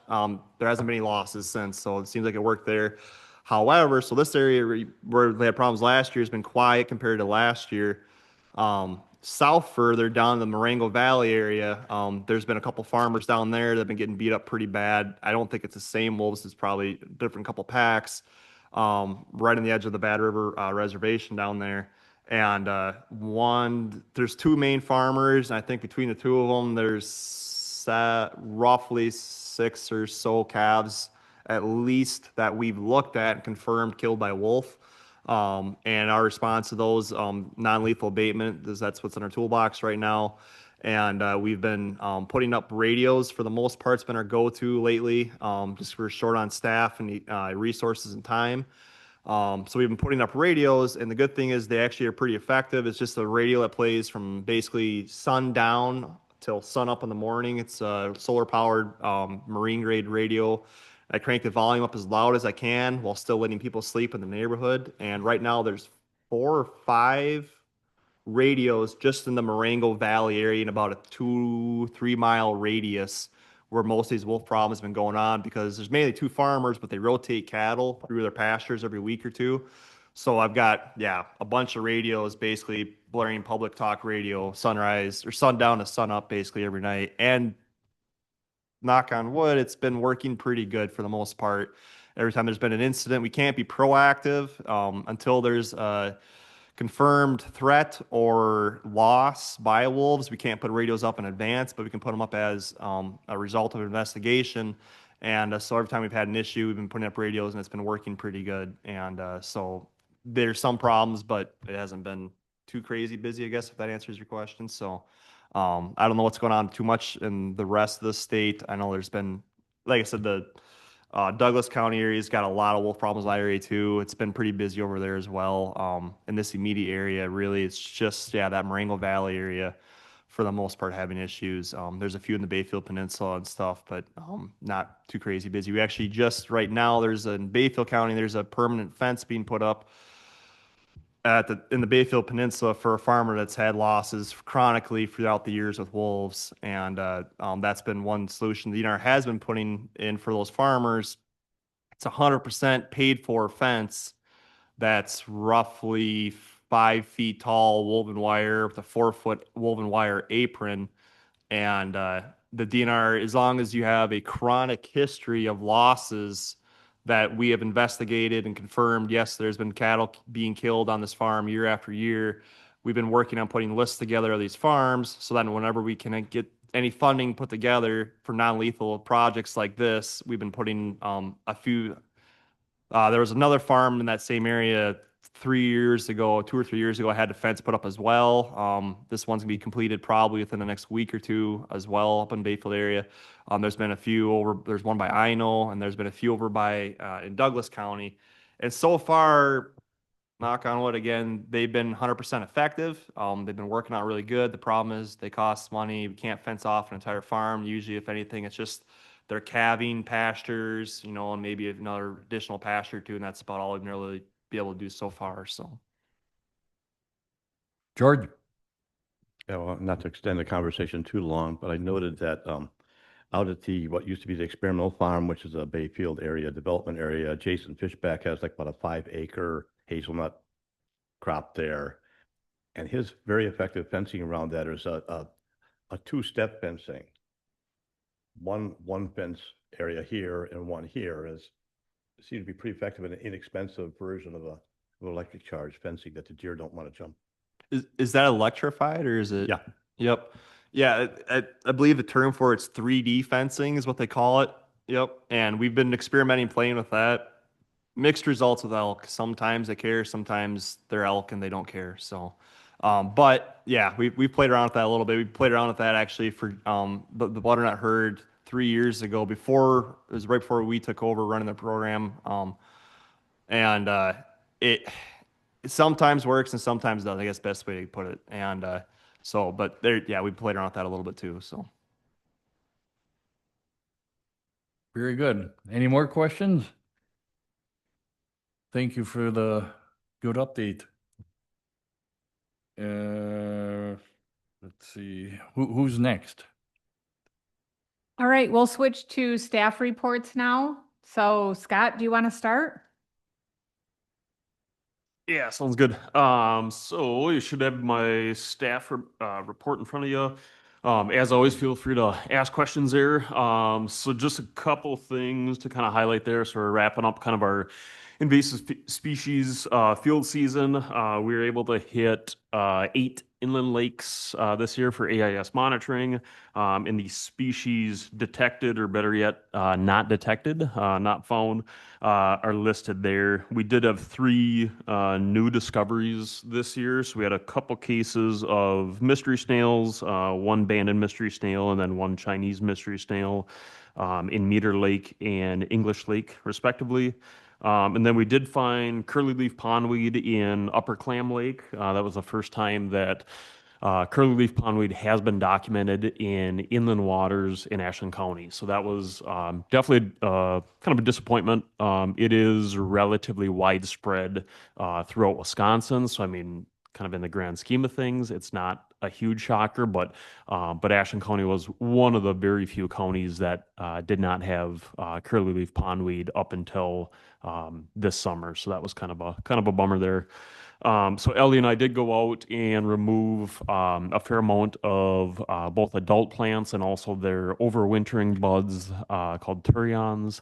there hasn't been any losses since, so it seems like it worked there. However, so this area where they had problems last year has been quiet compared to last year. South further down in the Marengo Valley area, there's been a couple farmers down there that have been getting beat up pretty bad. I don't think it's the same wolves. It's probably a different couple packs, right on the edge of the Bad River Reservation down there. And there's two main farmers, and I think between the two of them, there's roughly 6 or so calves, at least, that we've looked at and confirmed killed by wolf. And our response to those, non-lethal abatement, that's what's in our toolbox right now. And we've been putting up radios for the most part. It's been our go-to lately. Just we're short on staff and resources and time. So we've been putting up radios, and the good thing is they actually are pretty effective. It's just a radio that plays from basically sundown till sun up in the morning. It's a solar powered marine grade radio. I crank the volume up as loud as I can while still letting people sleep in the neighborhood. And right now there's 4 or 5 radios just in the Marengo Valley area in about a 2-3 mile radius where most of these wolf problems have been going on, because there's mainly 2 farmers, but they rotate cattle through their pastures every week or two. So I've got, a bunch of radios basically blaring public talk radio, sunrise or sundown to sun up basically every night. And knock on wood, it's been working pretty good for the most part. Every time there's been an incident, we can't be proactive until there's a confirmed threat or loss by wolves. We can't put radios up in advance, but we can put them up as a result of an investigation. And so every time we've had an issue, we've been putting up radios, and it's been working pretty good. And so there's some problems, but it hasn't been too crazy busy, I guess, if that answers your question. So I don't know what's going on too much in the rest of the state. I know there's been, like I said, the Douglas County area's got a lot of wolf problems in that area too. It's been pretty busy over there as well. In this immediate area, really, it's just, that Marengo Valley area for the most part having issues. There's a few in the Bayfield Peninsula and stuff, but not too crazy busy. We actually just right now in Bayfield County, there's a permanent fence being put up in the Bayfield Peninsula for a farmer that's had losses chronically throughout the years with wolves, and that's been one solution the DNR has been putting in for those farmers. It's 100% paid for fence that's roughly 5 feet tall, woven wire with a 4-foot woven wire apron, and the DNR, as long as you have a chronic history of losses that we have investigated and confirmed, yes, there's been cattle being killed on this farm year after year. We've been working on putting lists together of these farms so that whenever we can get any funding put together for non-lethal projects like this, we've been putting a few. There was another farm in that same area 3 years ago, 2 or 3 years ago, I had a fence put up as well. This one's gonna be completed probably within the next week or two as well up in Bayfield area. There's been a few over, there's one by Ino, and there's been a few over by in Douglas County. And so far, knock on wood again, they've been 100% effective. They've been working out really good. The problem is they cost money. We can't fence off an entire farm. Usually, if anything, it's just they're calving pastures, and maybe another additional pasture or two, and that's about all we've really be able to do so far. So, George? Yeah, well, not to extend the conversation too long, but I noted that out at what used to be the experimental farm, which is a Bayfield area, development area, Jason Fishback has like about a 5-acre hazelnut crop there. And his very effective fencing around that is a 2-step fencing. One fence area here and one here seems to be pretty effective and an inexpensive version of an electric charge fencing that the deer don't want to jump. Is that electrified or is it? Yeah. Yep. Yeah, I believe the term for it's 3D fencing is what they call it. Yep. And we've been experimenting, playing with that. Mixed results with elk. Sometimes they care, sometimes they're elk and they don't care. So, but yeah, we played around with that a little bit. We played around with that actually for the Butternut herd 3 years ago. It was right before we took over running the program. And it sometimes works and sometimes doesn't. I guess best way to put it. And but there, yeah, we played around with that a little bit too. So. Very good. Any more questions? Thank you for the good update. Let's see, who's next? All right, we'll switch to staff reports now. So Scott, do you want to start? Yeah, sounds good. So you should have my staff report in front of you. As always, feel free to ask questions there. So just a couple things to kind of highlight there. So we're wrapping up kind of our invasive species field season. We were able to hit 8 inland lakes this year for AIS monitoring. And the species detected, or better yet, not detected, not found, are listed there. We did have 3 new discoveries this year. So we had a couple cases of mystery snails, one banded mystery snail, and then one Chinese mystery snail in Meter Lake and English Lake, respectively. And then we did find curly leaf pondweed in Upper Clam Lake. That was the first time that curly leaf pondweed has been documented in inland waters in Ashland County. So that was definitely kind of a disappointment. It is relatively widespread throughout Wisconsin. So, I mean, kind of in the grand scheme of things, it's not a huge shocker, but Ashland County was one of the very few counties that did not have curly leaf pondweed up until this summer. So that was kind of a bummer there. So Ellie and I did go out and remove a fair amount of both adult plants and also their overwintering buds called turions.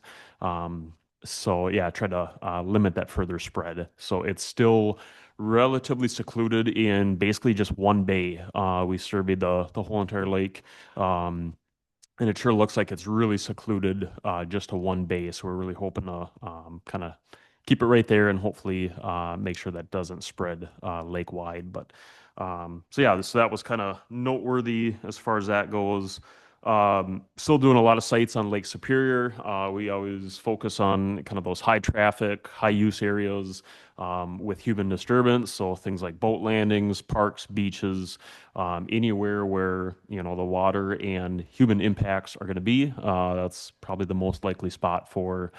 So yeah, try to limit that further spread. So it's still relatively secluded in basically just one bay. We surveyed the whole entire lake. And it sure looks like it's really secluded just to one bay. So we're really hoping to kind of keep it right there and hopefully make sure that doesn't spread lake wide. But so yeah, so that was kind of noteworthy as far as that goes. Still doing a lot of sites on Lake Superior. We always focus on kind of those high traffic, high use areas. with human disturbance. So things like boat landings, parks, beaches, anywhere where, you know, the water and human impacts are going to be, that's probably the most likely spot for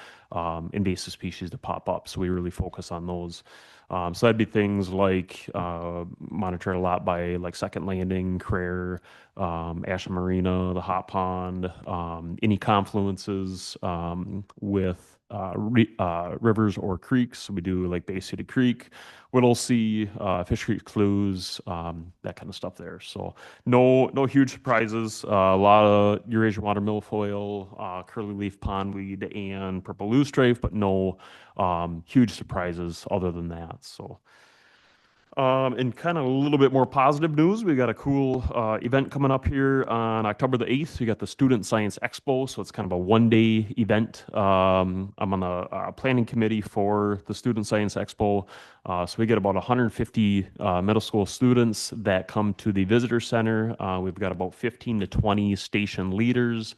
invasive species to pop up. So we really focus on those. So that'd be things like monitored a lot by like Second Landing, Crare, Ashland Marina, the Hot Pond, any confluences with rivers or creeks. So we do like Bay City Creek, Whittlesea, Fish Creek Clues, that kind of stuff there. So no huge surprises. A lot of Eurasian water milfoil, curly leaf pondweed, and purple loosestrife, but no huge surprises other than that. So, and kind of a little bit more positive news, we got a cool event coming up here on October the 8th. We got the Student Science Expo, so it's kind of a one-day event. I'm on the planning committee for the Student Science Expo. So we get about 150 middle school students that come to the visitor center. We've got about 15 to 20 station leaders.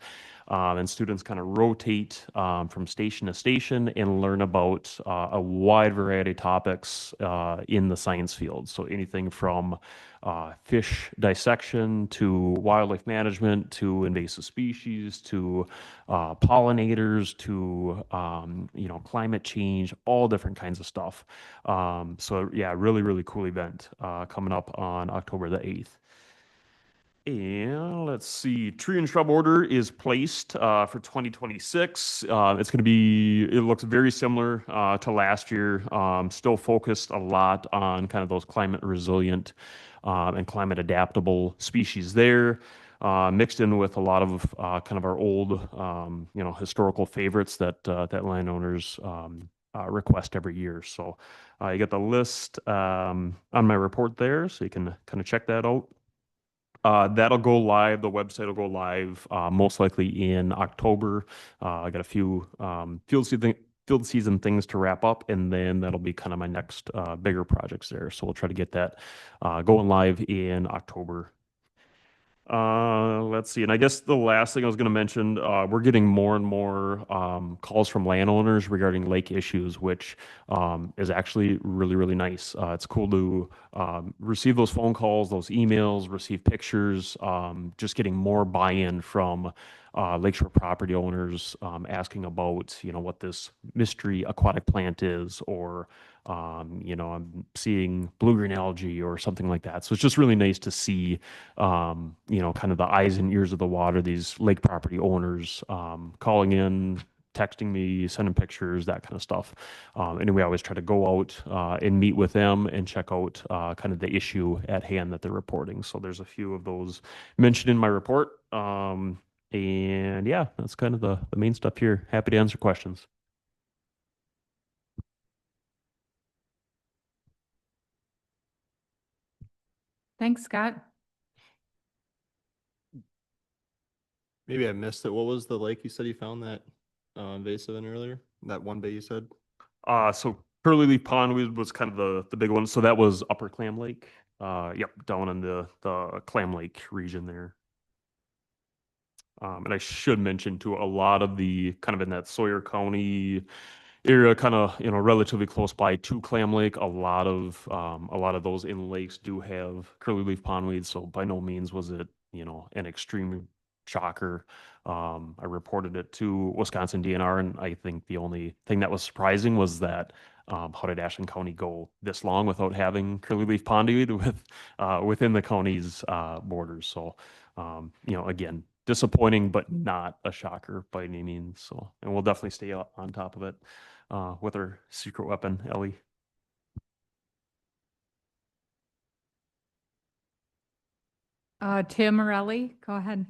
And students kind of rotate from station to station and learn about a wide variety of topics in the science field. So anything from fish dissection to wildlife management to invasive species to pollinators to you know, climate change, all different kinds of stuff. So yeah, really cool event coming up on October the 8th. And let's see, tree and shrub order is placed for 2026. It's going to be, it looks very similar to last year. Still focused a lot on kind of those climate resilient and climate adaptable species there. Mixed in with a lot of kind of our old, you know, historical favorites that that landowners request every year. So you get the list on my report there, so you can kind of check that out. That'll go live. The website will go live most likely in October. I got a few field season things to wrap up, and then that'll be kind of my next bigger projects there. So we'll try to get that going live in October. Let's see. And I guess the last thing I was going to mention, we're getting more and more calls from landowners regarding lake issues, which is actually really nice. It's cool to receive those phone calls, those emails, receive pictures, just getting more buy-in from lakeshore property owners asking about, you know, what this mystery aquatic plant is, or you know, I'm seeing blue-green algae or something like that. So it's just really nice to see, you know, kind of the eyes and ears of the water, these lake property owners calling in, texting me, sending pictures, that kind of stuff. Anyway, I always try to go out and meet with them and check out kind of the issue at hand that they're reporting. So there's a few of those mentioned in my report. And yeah, that's kind of the main stuff here. Happy to answer questions. Thanks, Scott. Maybe I missed it. What was the lake you said you found that invasive in earlier? That one bay you said? So curly leaf pondweed was kind of the big one. So that was Upper Clam Lake. Yep, down in the Clam Lake region there. And I should mention too, a lot of the kind of in that Sawyer County area, kind of, you know, relatively close by to Clam Lake, a lot of those inland lakes do have curly leaf pondweed. So by no means was it, you know, an extreme shocker. I reported it to Wisconsin DNR, and I think the only thing that was surprising was that how did Ashland County go this long without having curly leaf pondweed within the county's borders? So, you know, again, disappointing, but not a shocker by any means. So, and we'll definitely stay on top of it with our secret weapon, Ellie. Tim or Ellie, go ahead.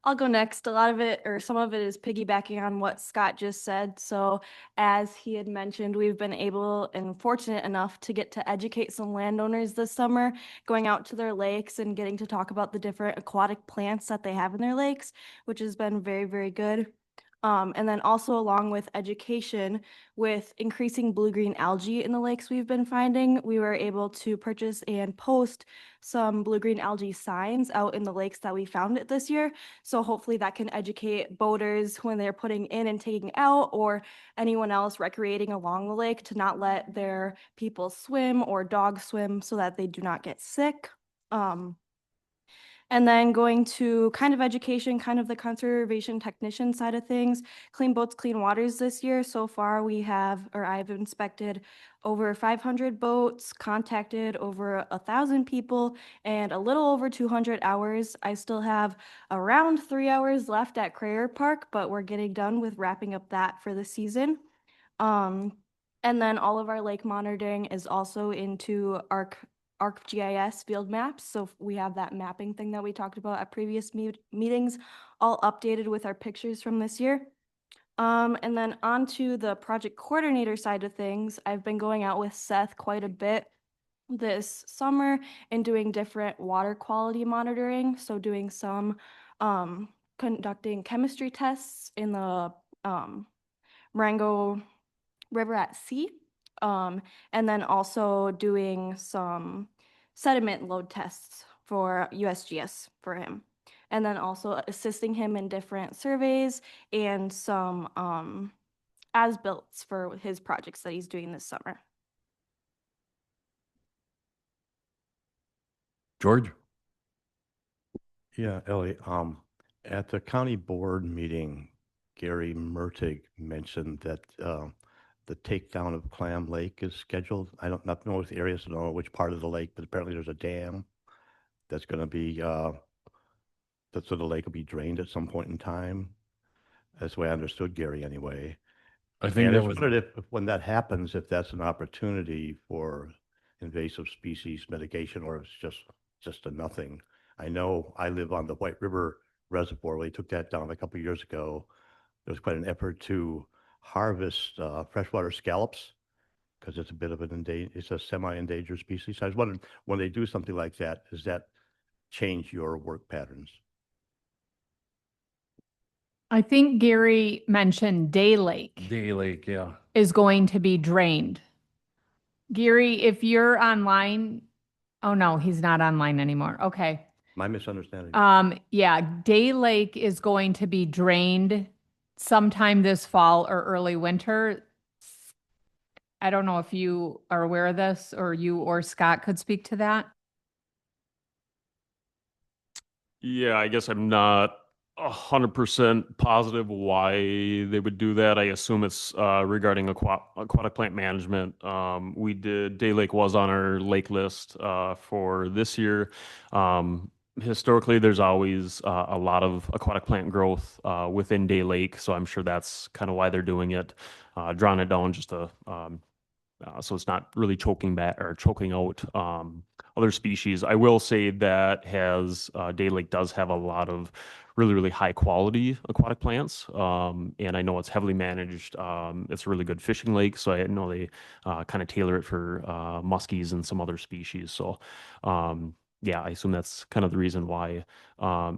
I'll go next. A lot of it, or some of it, is piggybacking on what Scott just said. So as he had mentioned, we've been able and fortunate enough to get to educate some landowners this summer, going out to their lakes and getting to talk about the different aquatic plants that they have in their lakes, which has been very good. And then also along with education, with increasing blue-green algae in the lakes we've been finding, we were able to purchase and post some blue-green algae signs out in the lakes that we found it this year. So hopefully that can educate boaters when they're putting in and taking out, or anyone else recreating along the lake, to not let their people swim or dogs swim so that they do not get sick. And then going to kind of education, kind of the conservation technician side of things, Clean Boats, Clean Waters this year. So far, we have, or I've inspected over 500 boats, contacted over 1,000 people, and a little over 200 hours. I still have around 3 hours left at Crayer Park, but we're getting done with wrapping up that for the season. And then all of our lake monitoring is also into ArcGIS field maps. So we have that mapping thing that we talked about at previous meetings, all updated with our pictures from this year. And then on to the project coordinator side of things, I've been going out with Seth quite a bit this summer and doing different water quality monitoring. So doing some conducting chemistry tests in the Marengo River at sea. And then also doing some sediment load tests for USGS for him. And then also assisting him in different surveys and some as-builts for his projects that he's doing this summer. George? Yeah, Ellie, at the county board meeting, Gary Mertig mentioned that, the takedown of Clam Lake is scheduled. I don't not know the areas, I don't know which part of the lake, but apparently there's a dam that's gonna be, that so the lake will be drained at some point in time. That's the way I understood Gary anyway. I think And I that just was, wondered if, when that happens, if that's an opportunity for invasive species mitigation, or if it's just a nothing. I know I live on the White River Reservoir. We took that down a couple of years ago. There was quite an effort to harvest freshwater scallops, because it's a bit of it's a semi-endangered species. I was wondering, when they do something like that, does that change your work patterns? I think Gary mentioned Day Lake Day Lake, yeah. is going to be drained. Gary, if you're online, oh no, he's not online anymore. Okay. My misunderstanding. Yeah, Day Lake is going to be drained sometime this fall or early winter. I don't know if you are aware of this, or you or Scott could speak to that. Yeah, I guess I'm not 100% positive why they would do that. I assume it's regarding aquatic plant management. Day Lake was on our lake list for this year. Historically, there's always a lot of aquatic plant growth within Day Lake, so I'm sure that's kind of why they're doing it, drawing it down just to so it's not really choking back or choking out other species. I will say that Day Lake does have a lot of really, really high quality aquatic plants. And I know it's heavily managed. It's a really good fishing lake. So I know they kind of tailor it for muskies and some other species. So yeah, I assume that's kind of the reason why.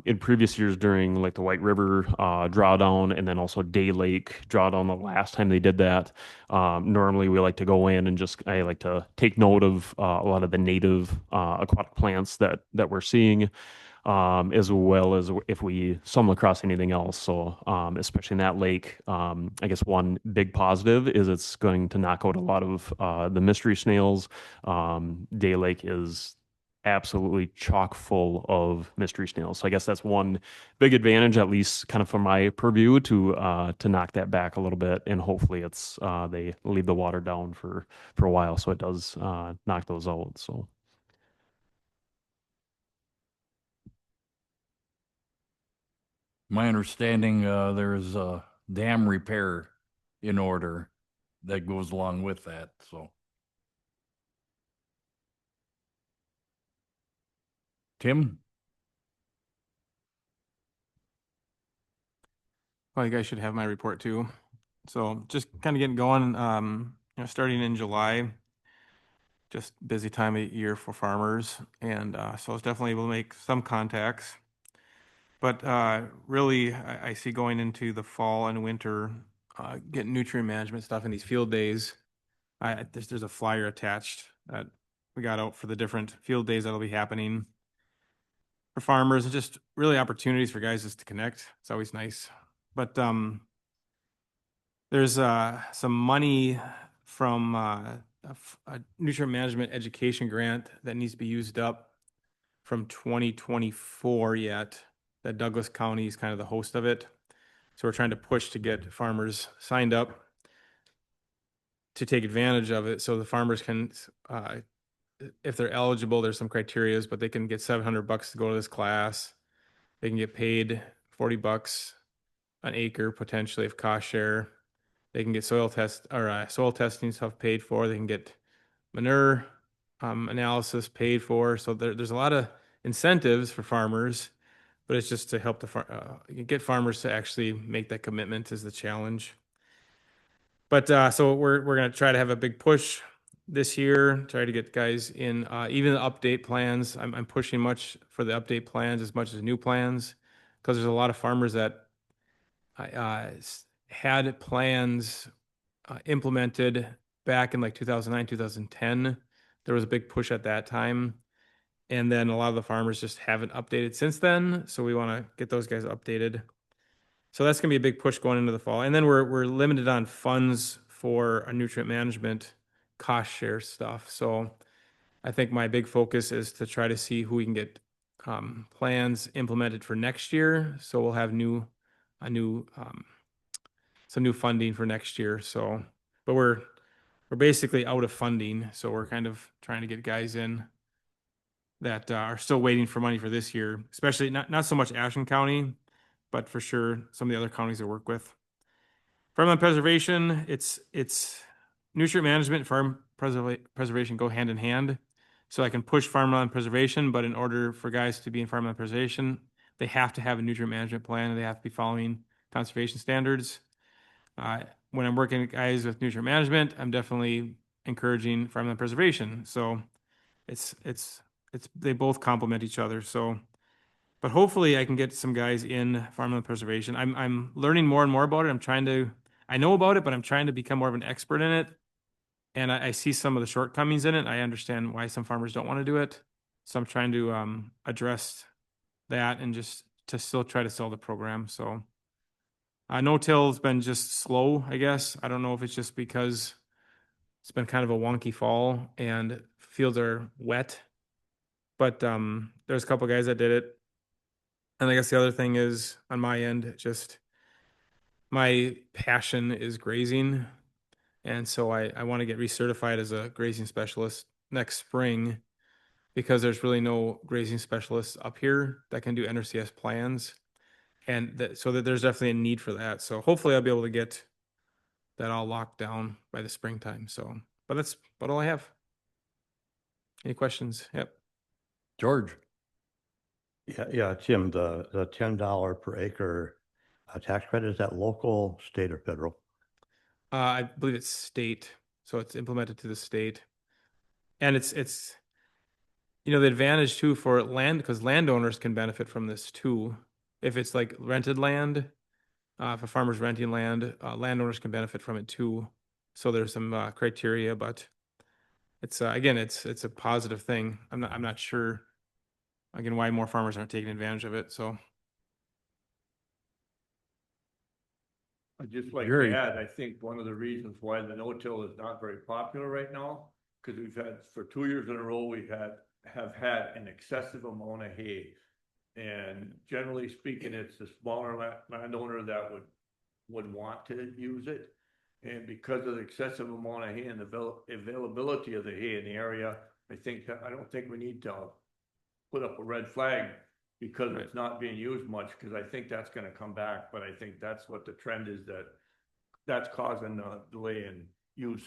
In previous years during like the White River drawdown, and then also Day Lake drawdown, the last time they did that, normally we like to go in and I like to take note of a lot of the native aquatic plants that we're seeing, as well as if we stumble across anything else. So especially in that lake, I guess one big positive is it's going to knock out a lot of the mystery snails. Day Lake is absolutely chock full of mystery snails. So I guess that's one big advantage, at least kind of from my purview, to knock that back a little bit. And hopefully it's they leave the water down for a while, so it does knock those out. So My understanding, there's a dam repair in order that goes along with that, so. Tim? Well, you guys should have my report too. So just kind of getting going, starting in July, just busy time of year for farmers. And so I was definitely able to make some contacts. But really, I see going into the fall and winter, getting nutrient management stuff in these field days. There's a flyer attached that we got out for the different field days that'll be happening for farmers, and just really opportunities for guys just to connect. It's always nice. But there's some money from a nutrient management education grant that needs to be used up from 2024 yet, that Douglas County is kind of the host of it. So we're trying to push to get farmers signed up to take advantage of it. So the farmers can, if they're eligible, there's some criterias, but they can get $700 to go to this class. They can get paid $40 an acre potentially if cost share. They can get soil testing stuff paid for. They can get manure analysis paid for. So there's a lot of incentives for farmers, but it's just to help get farmers to actually make that commitment is the challenge. But so we're going to try to have a big push this year, try to get guys in, even the update plans. I'm pushing much for the update plans as much as new plans, because there's a lot of farmers that had plans implemented back in like 2009, 2010. There was a big push at that time. And then a lot of the farmers just haven't updated since then. So we want to get those guys updated. So that's going to be a big push going into the fall. And then we're limited on funds for a nutrient management cost share stuff. So I think my big focus is to try to see who we can get plans implemented for next year. So we'll have some new funding for next year. So, but we're basically out of funding. So we're kind of trying to get guys in that are still waiting for money for this year, especially not so much Ashland County, but for sure some of the other counties I work with. Farmland preservation, it's nutrient management and farm preservation go hand in hand. So I can push farmland preservation, but in order for guys to be in farmland preservation, they have to have a nutrient management plan and they have to be following conservation standards. When I'm working with guys with nutrient management, I'm definitely encouraging farmland preservation. So they both complement each other. So, but hopefully I can get some guys in farmland preservation. I'm learning more and more about it. I know about it, but I'm trying to become more of an expert in it. And I see some of the shortcomings in it. I understand why some farmers don't want to do it. So I'm trying to address that and just to still try to sell the program. So no-till's been just slow, I guess. I don't know if it's just because it's been kind of a wonky fall and fields are wet. But there's a couple guys that did it. And I guess the other thing is on my end, just my passion is grazing. And so I want to get recertified as a grazing specialist next spring, because there's really no grazing specialists up here that can do NRCS plans. And so that there's definitely a need for that. So hopefully I'll be able to get that all locked down by the springtime. So, but that's about all I have. Any questions? Yep. George? Yeah, Jim, the $10 per acre tax credit, is that local, state, or federal? I believe it's state, so it's implemented to the state, and it's the advantage too for land, because landowners can benefit from this too. If it's like rented land, for farmers renting land, landowners can benefit from it too. So there's some criteria, but it's again, it's a positive thing. I'm not sure again why more farmers aren't taking advantage of it. So. I'd just like Very- to add, I think one of the reasons why the no-till is not very popular right now, because we've had, for 2 years in a row, have had an excessive amount of hay. And generally speaking, it's the smaller landowner that would want to use it. And because of the excessive amount of hay and the availability of the hay in the area, I don't think we need to put up a red flag because it's not being used much, because I think that's going to come back. But I think that's what the trend is, that's causing the delay in use.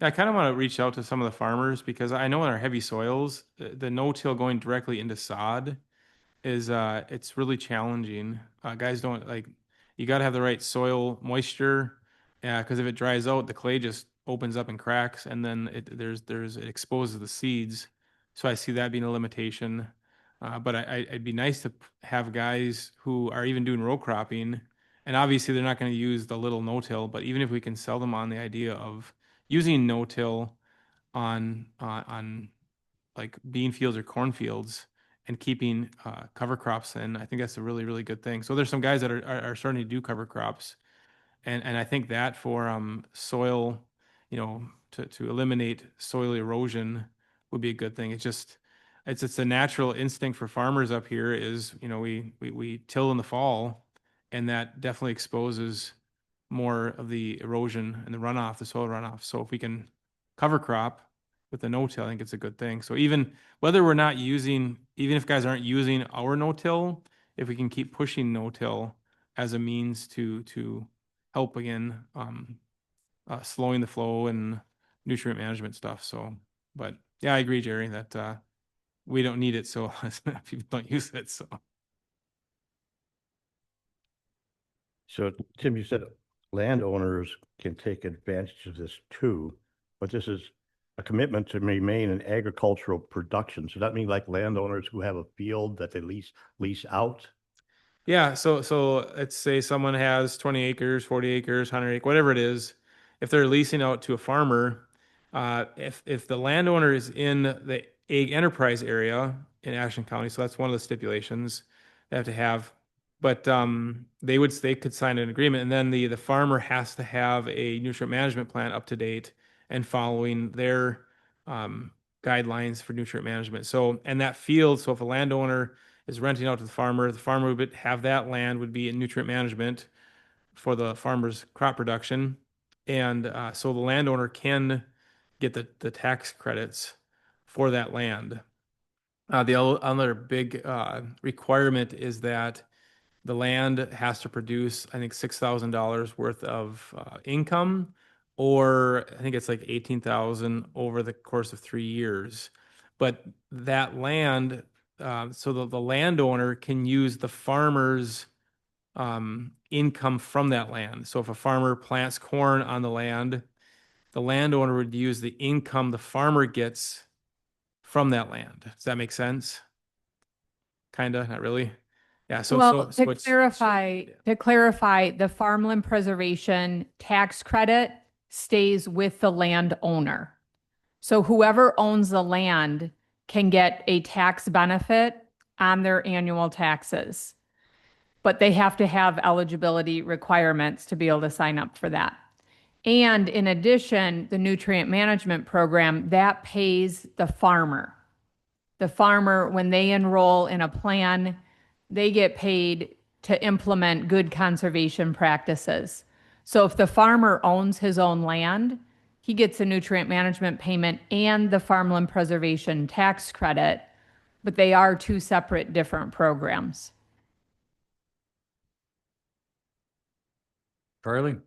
I kind of want to reach out to some of the farmers, because I know in our heavy soils, the no-till going directly into sod is it's really challenging. Guys don't you got to have the right soil moisture, because if it dries out, the clay just opens up and cracks, and then it exposes the seeds. So I see that being a limitation. But it'd be nice to have guys who are even doing row cropping, and obviously they're not going to use the little no-till, but even if we can sell them on the idea of using no-till on like bean fields or cornfields and keeping cover crops in, I think that's a really, really good thing. So there's some guys that are starting to do cover crops. And I think that for soil, to eliminate soil erosion would be a good thing. It's a natural instinct for farmers up here is, we till in the fall, and that definitely exposes more of the erosion and the runoff, the soil runoff. So if we can cover crop with the no-till, I think it's a good thing. So even if guys aren't using our no-till, if we can keep pushing no-till as a means to help again, slowing the flow and nutrient management stuff. So, but yeah, I agree, Jerry, that we don't need it, so people don't use it. So Tim, you said landowners can take advantage of this too, but this is a commitment to remain in agricultural production. So that means like landowners who have a field that they lease out? Yeah, so let's say someone has 20 acres, 40 acres, 100 acres, whatever it is. If they're leasing out to a farmer, if the landowner is in the ag enterprise area in Ashland County, so that's one of the stipulations they have to have. But they could sign an agreement, and then the farmer has to have a nutrient management plan up to date and following their guidelines for nutrient management. So, and that field, so if a landowner is renting out to the farmer would have that land would be in nutrient management for the farmer's crop production. And so the landowner can get the tax credits for that land. The other big requirement is that the land has to produce, I think, $6,000 worth of income, or I think it's like 18,000 over the course of 3 years. But that land, so the landowner can use the farmer's income from that land. So if a farmer plants corn on the land, the landowner would use the income the farmer gets from that land. Does that make sense? Kinda, not really. Yeah. Well, to clarify, the farmland preservation tax credit stays with the landowner. So whoever owns the land can get a tax benefit on their annual taxes, but they have to have eligibility requirements to be able to sign up for that. And in addition, the nutrient management program, that pays the farmer. The farmer, when they enroll in a plan, they get paid to implement good conservation practices. So if the farmer owns his own land, he gets a nutrient management payment and the farmland preservation tax credit, but they are two separate different programs. Charlie?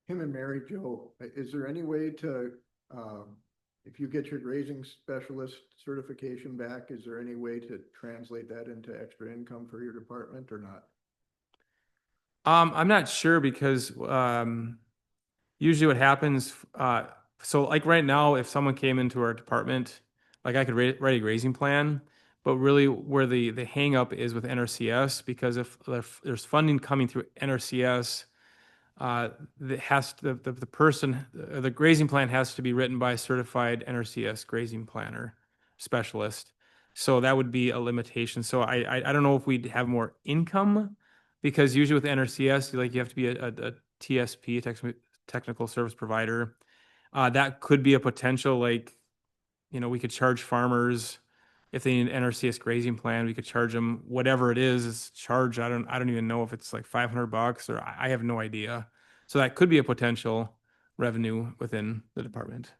Him and Mary Jo, is there any way to, if you get your grazing specialist certification back, is there any way to translate that into extra income for your department or not? I'm not sure because usually what happens, so like right now, if someone came into our department, like I could write a grazing plan, but really where the hang up is with NRCS, because if there's funding coming through NRCS, the grazing plan has to be written by a certified NRCS grazing planner specialist. So that would be a limitation. So I don't know if we'd have more income, because usually with NRCS, like you have to be a TSP, technical service provider. That could be a potential, like, we could charge farmers if they need an NRCS grazing plan, we could charge them whatever it is charged. I don't even know if it's like $500 or I have no idea. So that could be a potential revenue within the department.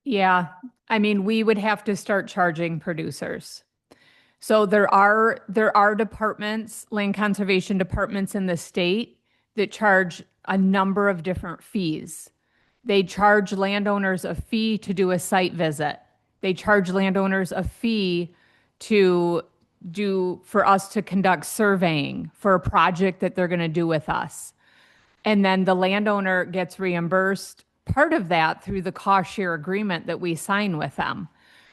Yeah, I mean, we would have to start charging producers. So there are departments, land conservation departments in the state that charge a number of different fees. They charge landowners a fee to do a site visit. They charge landowners a fee for us to conduct surveying for a project that they're going to do with us. And then the landowner gets reimbursed part of that through the cost share agreement that we sign with them.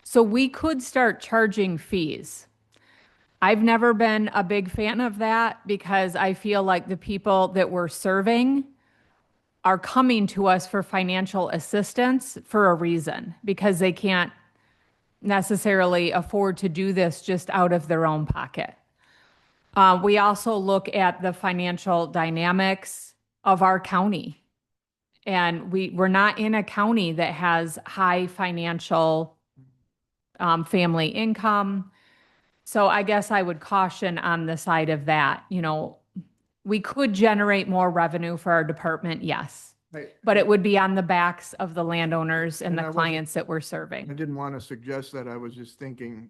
So we could start charging fees. I've never been a big fan of that because I feel like the people that we're serving are coming to us for financial assistance for a reason, because they can't necessarily afford to do this just out of their own pocket. We also look at the financial dynamics of our county. And we're not in a county that has high financial family income. So I guess I would caution on the side of that. You know, we could generate more revenue for our department, yes. Right. But it would be on the backs of the landowners and And the I wasn't- clients that we're I serving. didn't want to suggest that. I was just thinking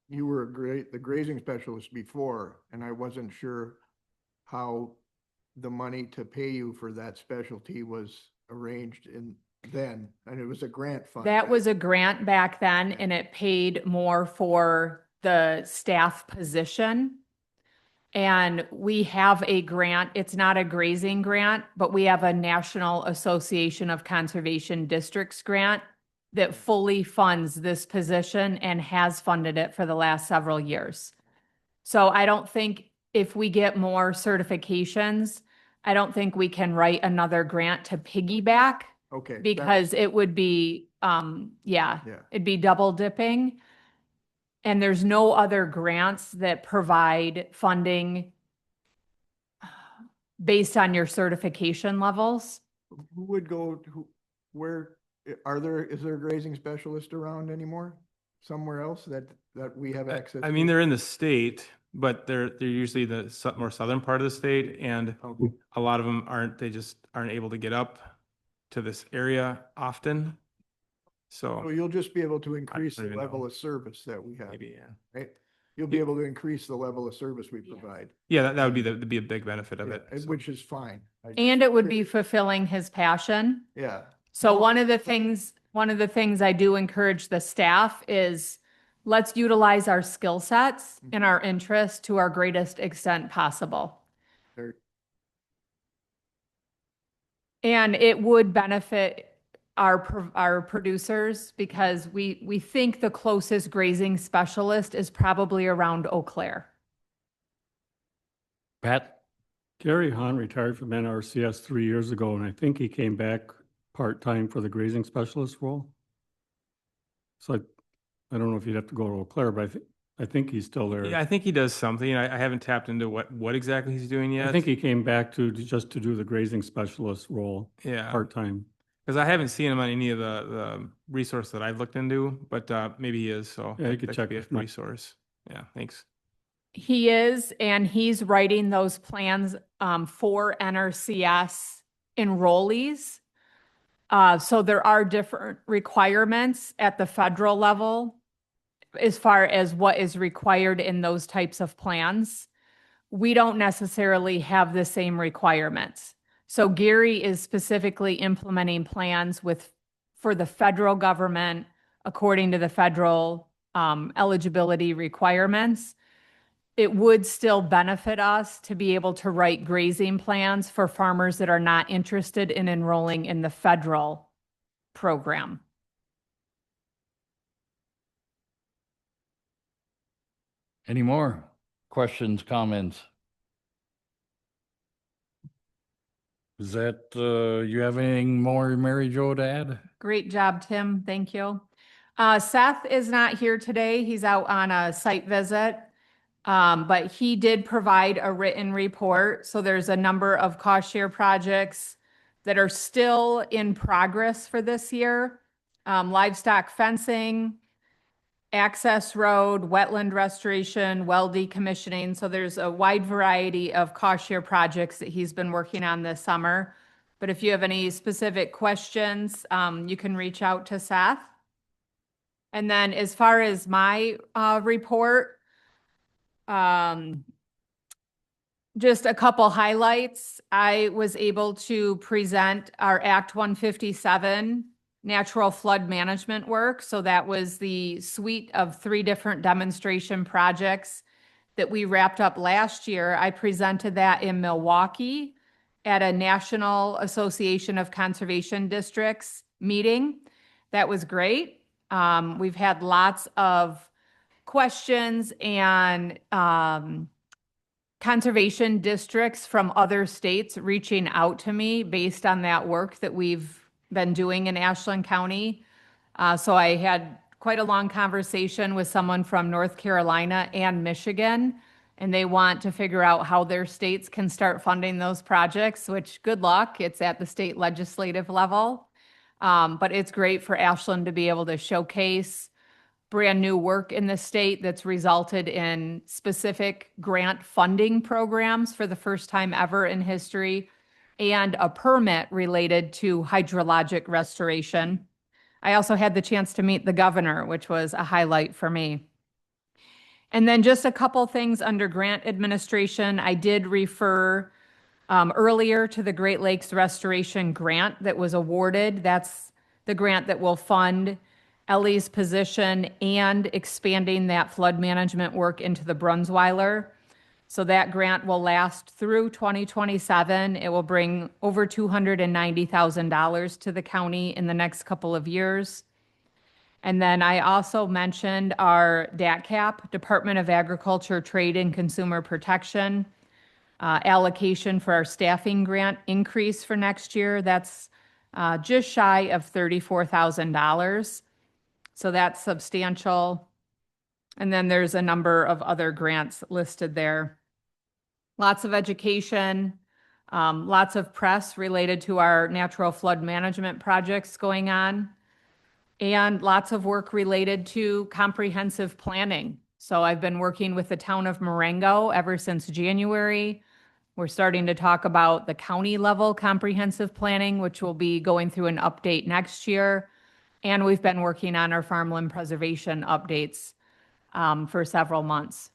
you were the grazing specialist before, and I wasn't sure how the money to pay you for that specialty was arranged then, and it was a grant fund. That right? was a grant back then, and it paid more for the staff position. And we have a grant, it's not a grazing grant, but we have a National Association of Conservation Districts grant that fully funds this position and has funded it for the last several years. So I don't think if we get more certifications, I don't think we can write another grant to piggyback Okay. that- because it would be, Yeah. it'd be double dipping. And there's no other grants that provide funding based on your certification levels. Who would go, where, is there a grazing specialist around anymore? Somewhere else that we have access? I mean, to? they're in the state, but they're usually the more southern part of the state, and a lot of them they just aren't able to get up to this area often. So So you'll just be able to increase don't the even level know. of service that we have, maybe, yeah. right? You'll be able to increase the level of service we provide. Yeah, that would be a big benefit of Yeah, it. so. Which is fine. And it would be fulfilling his passion. Yeah, So one of the things I do encourage the staff is let's utilize our skill sets and our interests to our greatest extent possible. There- And it would benefit our producers because we think the closest grazing specialist is probably around Eau Claire. Pat? Gary Hahn retired from NRCS 3 years ago, and I think he came back part-time for the grazing specialist role. So I don't know if you'd have to go to Eau Claire, but I think he's still there. Yeah, I think he does something. I haven't tapped into what exactly he's doing yet. I think he came back just to do the grazing specialist role, Yeah, part-time. because I haven't seen him on any of the resource that I've looked into, but maybe he is. So Yeah, you could that check be a with Mike. resource. Yeah, thanks. He is, and he's writing those plans for NRCS enrollees. So there are different requirements at the federal level as far as what is required in those types of plans. We don't necessarily have the same requirements. So Gary is specifically implementing plans for the federal government according to the federal eligibility requirements. It would still benefit us to be able to write grazing plans for farmers that are not interested in enrolling in the federal program. Any more questions, comments? Is that, you have anything more, Mary Jo, to add? Great job, Tim. Thank you. Seth is not here today. He's out on a site visit. But he did provide a written report. So there's a number of cost share projects that are still in progress for this year. Livestock fencing, access road, wetland restoration, well decommissioning. So there's a wide variety of cost share projects that he's been working on this summer. But if you have any specific questions, you can reach out to Seth. And then as far as my report, just a couple highlights. I was able to present our Act 157 natural flood management work. So that was the suite of 3 different demonstration projects that we wrapped up last year. I presented that in Milwaukee at a National Association of Conservation Districts meeting. That was great. We've had lots of questions and conservation districts from other states reaching out to me based on that work that we've been doing in Ashland County. So I had quite a long conversation with someone from North Carolina and Michigan, and they want to figure out how their states can start funding those projects, which good luck. It's at the state legislative level. But it's great for Ashland to be able to showcase brand new work in the state that's resulted in specific grant funding programs for the first time ever in history and a permit related to hydrologic restoration. I also had the chance to meet the governor, which was a highlight for me. And then just a couple things under grant administration. I did refer earlier to the Great Lakes Restoration Grant that was awarded. That's the grant that will fund Ellie's position and expanding that flood management work into the Brunsweiler. So that grant will last through 2027. It will bring over $290,000 to the county in the next couple of years. And then I also mentioned our DATCAP, Department of Agriculture, Trade and Consumer Protection, allocation for our staffing grant increase for next year. That's just shy of $34,000. So that's substantial. And then there's a number of other grants listed there. Lots of education, lots of press related to our natural flood management projects going on, and lots of work related to comprehensive planning. So I've been working with the town of Marengo ever since January. We're starting to talk about the county level comprehensive planning, which will be going through an update next year. And we've been working on our farmland preservation updates for several months.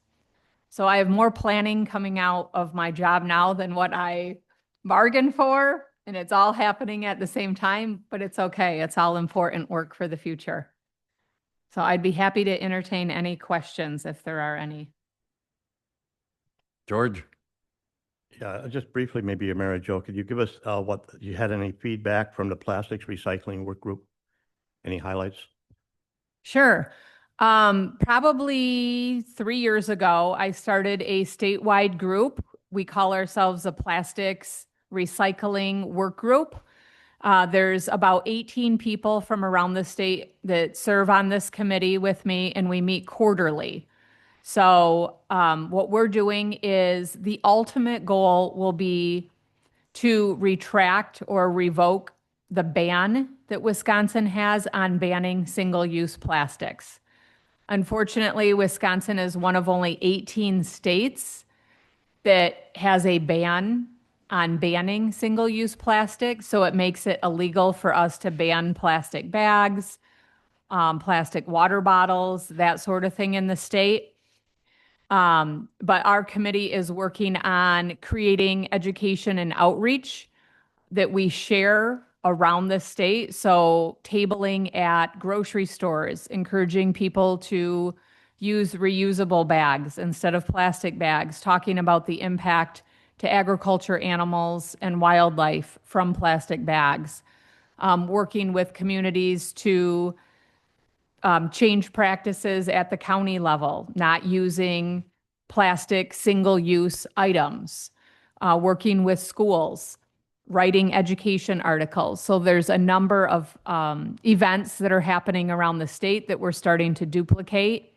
So I have more planning coming out of my job now than what I bargained for, and it's all happening at the same time, but it's okay. It's all important work for the future. So I'd be happy to entertain any questions if there are any. George? Yeah, just briefly, maybe Mary Jo, could you give us what you had any feedback from the plastics recycling work group? Any highlights? Sure. Probably 3 years ago, I started a statewide group. We call ourselves a plastics recycling work group. There's about 18 people from around the state that serve on this committee with me, and we meet quarterly. So what we're doing is the ultimate goal will be to retract or revoke the ban that Wisconsin has on banning single-use plastics. Unfortunately, Wisconsin is one of only 18 states that has a ban on banning single-use plastic, so it makes it illegal for us to ban plastic bags, plastic water bottles, that sort of thing in the state. But our committee is working on creating education and outreach that we share around the state. So tabling at grocery stores, encouraging people to use reusable bags instead of plastic bags, talking about the impact to agriculture, animals, and wildlife from plastic bags, working with communities to change practices at the county level, not using plastic single-use items, working with schools, writing education articles. So there's a number of events that are happening around the state that we're starting to duplicate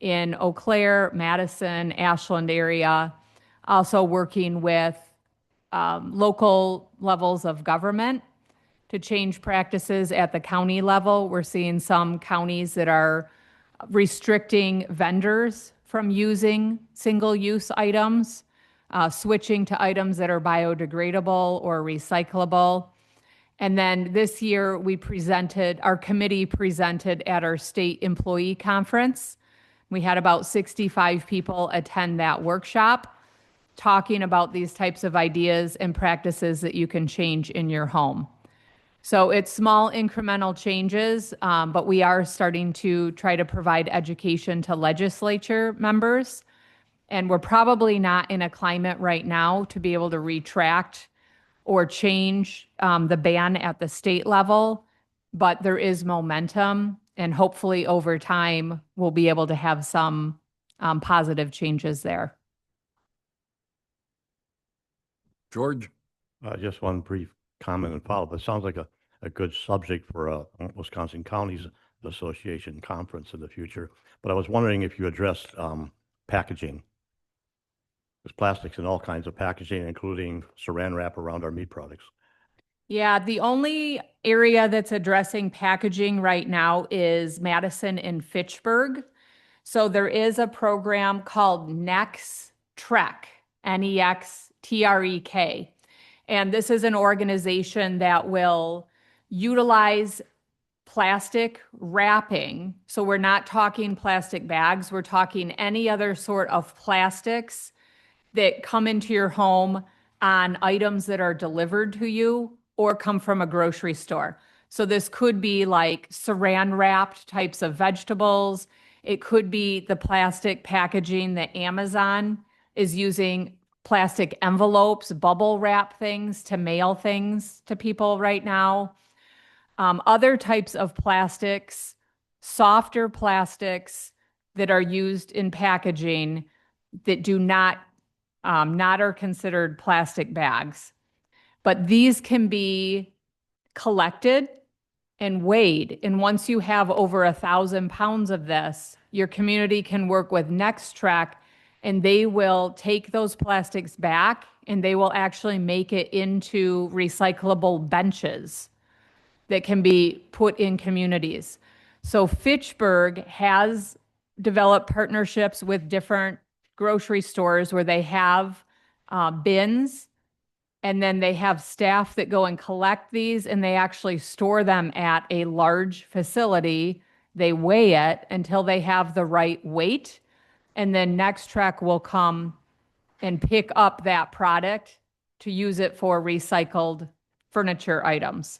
in Eau Claire, Madison, Ashland area, also working with local levels of government to change practices at the county level. We're seeing some counties that are restricting vendors from using single-use items, switching to items that are biodegradable or recyclable. And then this year our committee presented at our state employee conference. We had about 65 people attend that workshop, talking about these types of ideas and practices that you can change in your home. So it's small incremental changes, but we are starting to try to provide education to legislature members. And we're probably not in a climate right now to be able to retract or change the ban at the state level, but there is momentum And hopefully over time, we'll be able to have some positive changes there. George? Just one brief comment and follow-up. It sounds like a good subject for a Wisconsin Counties Association conference in the future. But I was wondering if you addressed packaging. There's plastics in all kinds of packaging, including saran wrap around our meat products. Yeah, the only area that's addressing packaging right now is Madison and Fitchburg. So there is a program called Nex Trek, Nextrek. And this is an organization that will utilize plastic wrapping. So we're not talking plastic bags, we're talking any other sort of plastics that come into your home on items that are delivered to you or come from a grocery store. So this could be like saran wrapped types of vegetables. It could be the plastic packaging that Amazon is using, plastic envelopes, bubble wrap things to mail things to people right now. Other types of plastics, softer plastics that are used in packaging that do not are considered plastic bags. But these can be collected and weighed. And once you have over 1,000 pounds of this, your community can work with Nextrek, and they will take those plastics back and they will actually make it into recyclable benches that can be put in communities. So Fitchburg has developed partnerships with different grocery stores where they have bins, and then they have staff that go and collect these, and they actually store them at a large facility. They weigh it until they have the right weight, and then Nextrek will come and pick up that product to use it for recycled furniture items.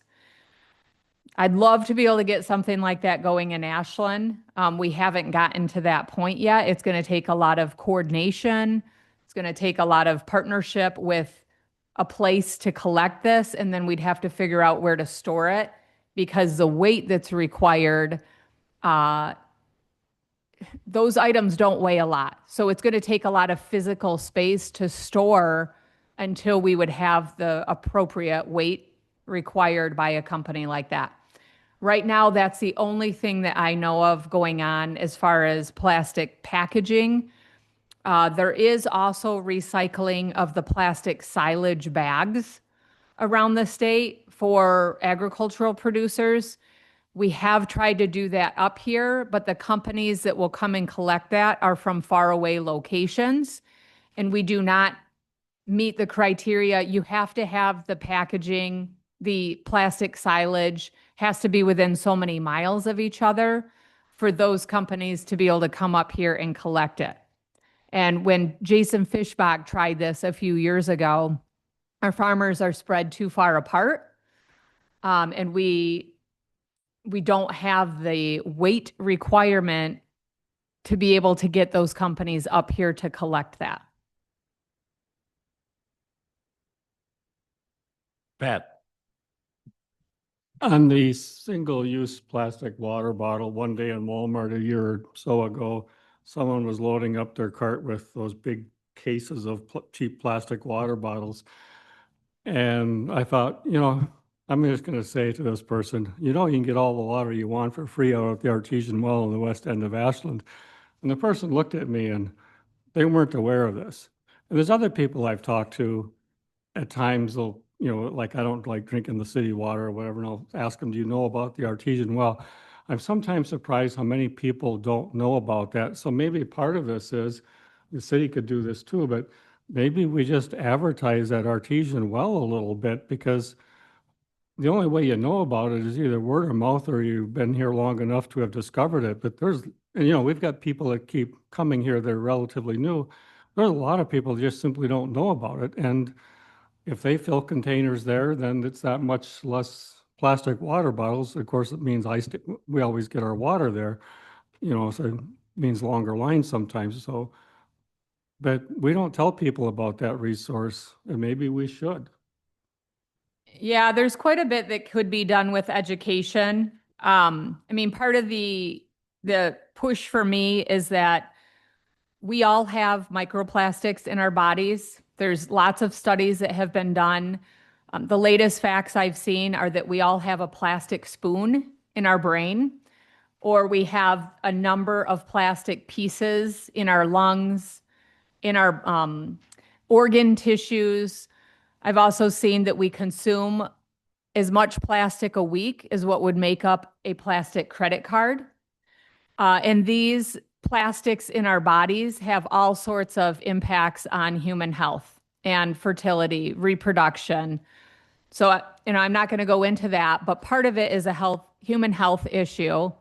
I'd love to be able to get something like that going in Ashland. We haven't gotten to that point yet. It's going to take a lot of coordination. It's going to take a lot of partnership with a place to collect this, and then we'd have to figure out where to store it because the weight that's required, those items don't weigh a lot. So it's going to take a lot of physical space to store until we would have the appropriate weight required by a company like that. Right now, that's the only thing that I know of going on as far as plastic packaging. There is also recycling of the plastic silage bags around the state for agricultural producers. We have tried to do that up here, but the companies that will come and collect that are from faraway locations, and we do not meet the criteria. You have to have the packaging, the plastic silage has to be within so many miles of each other for those companies to be able to come up here and collect it. And when Jason Fischbach tried this a few years ago, our farmers are spread too far apart, and we don't have the weight requirement to be able to get those companies up here to collect that. Pat? On the single-use plastic water bottle, one day in Walmart a year or so ago, someone was loading up their cart with those big cases of cheap plastic water bottles. And I thought, I'm just going to say to this person, you can get all the water you want for free out at the Artesian Well in the west end of Ashland. And the person looked at me and they weren't aware of this. And there's other people I've talked to at times, they'll, like I don't like drinking the city water or whatever, and I'll ask them, do you know about the Artesian Well? I'm sometimes surprised how many people don't know about that. So maybe part of this is, the city could do this too, but maybe we just advertise that Artesian Well a little bit, because the only way you know about it is either word of mouth or you've been here long enough to have discovered it. But we've got people that keep coming here that are relatively new. There's a lot of people that just simply don't know about it. And if they fill containers there, then it's that much less plastic water bottles. Of course, it means we always get our water there, so it means longer lines sometimes. So, but we don't tell people about that resource, and maybe we should. Yeah, there's quite a bit that could be done with education. I mean, part of the push for me is that we all have microplastics in our bodies. There's lots of studies that have been done. The latest facts I've seen are that we all have a plastic spoon in our brain, or we have a number of plastic pieces in our lungs, in our organ tissues. I've also seen that we consume as much plastic a week as what would make up a plastic credit card. And these plastics in our bodies have all sorts of impacts on human health and fertility, reproduction. So, I'm not going to go into that, but part of it is a human health issue.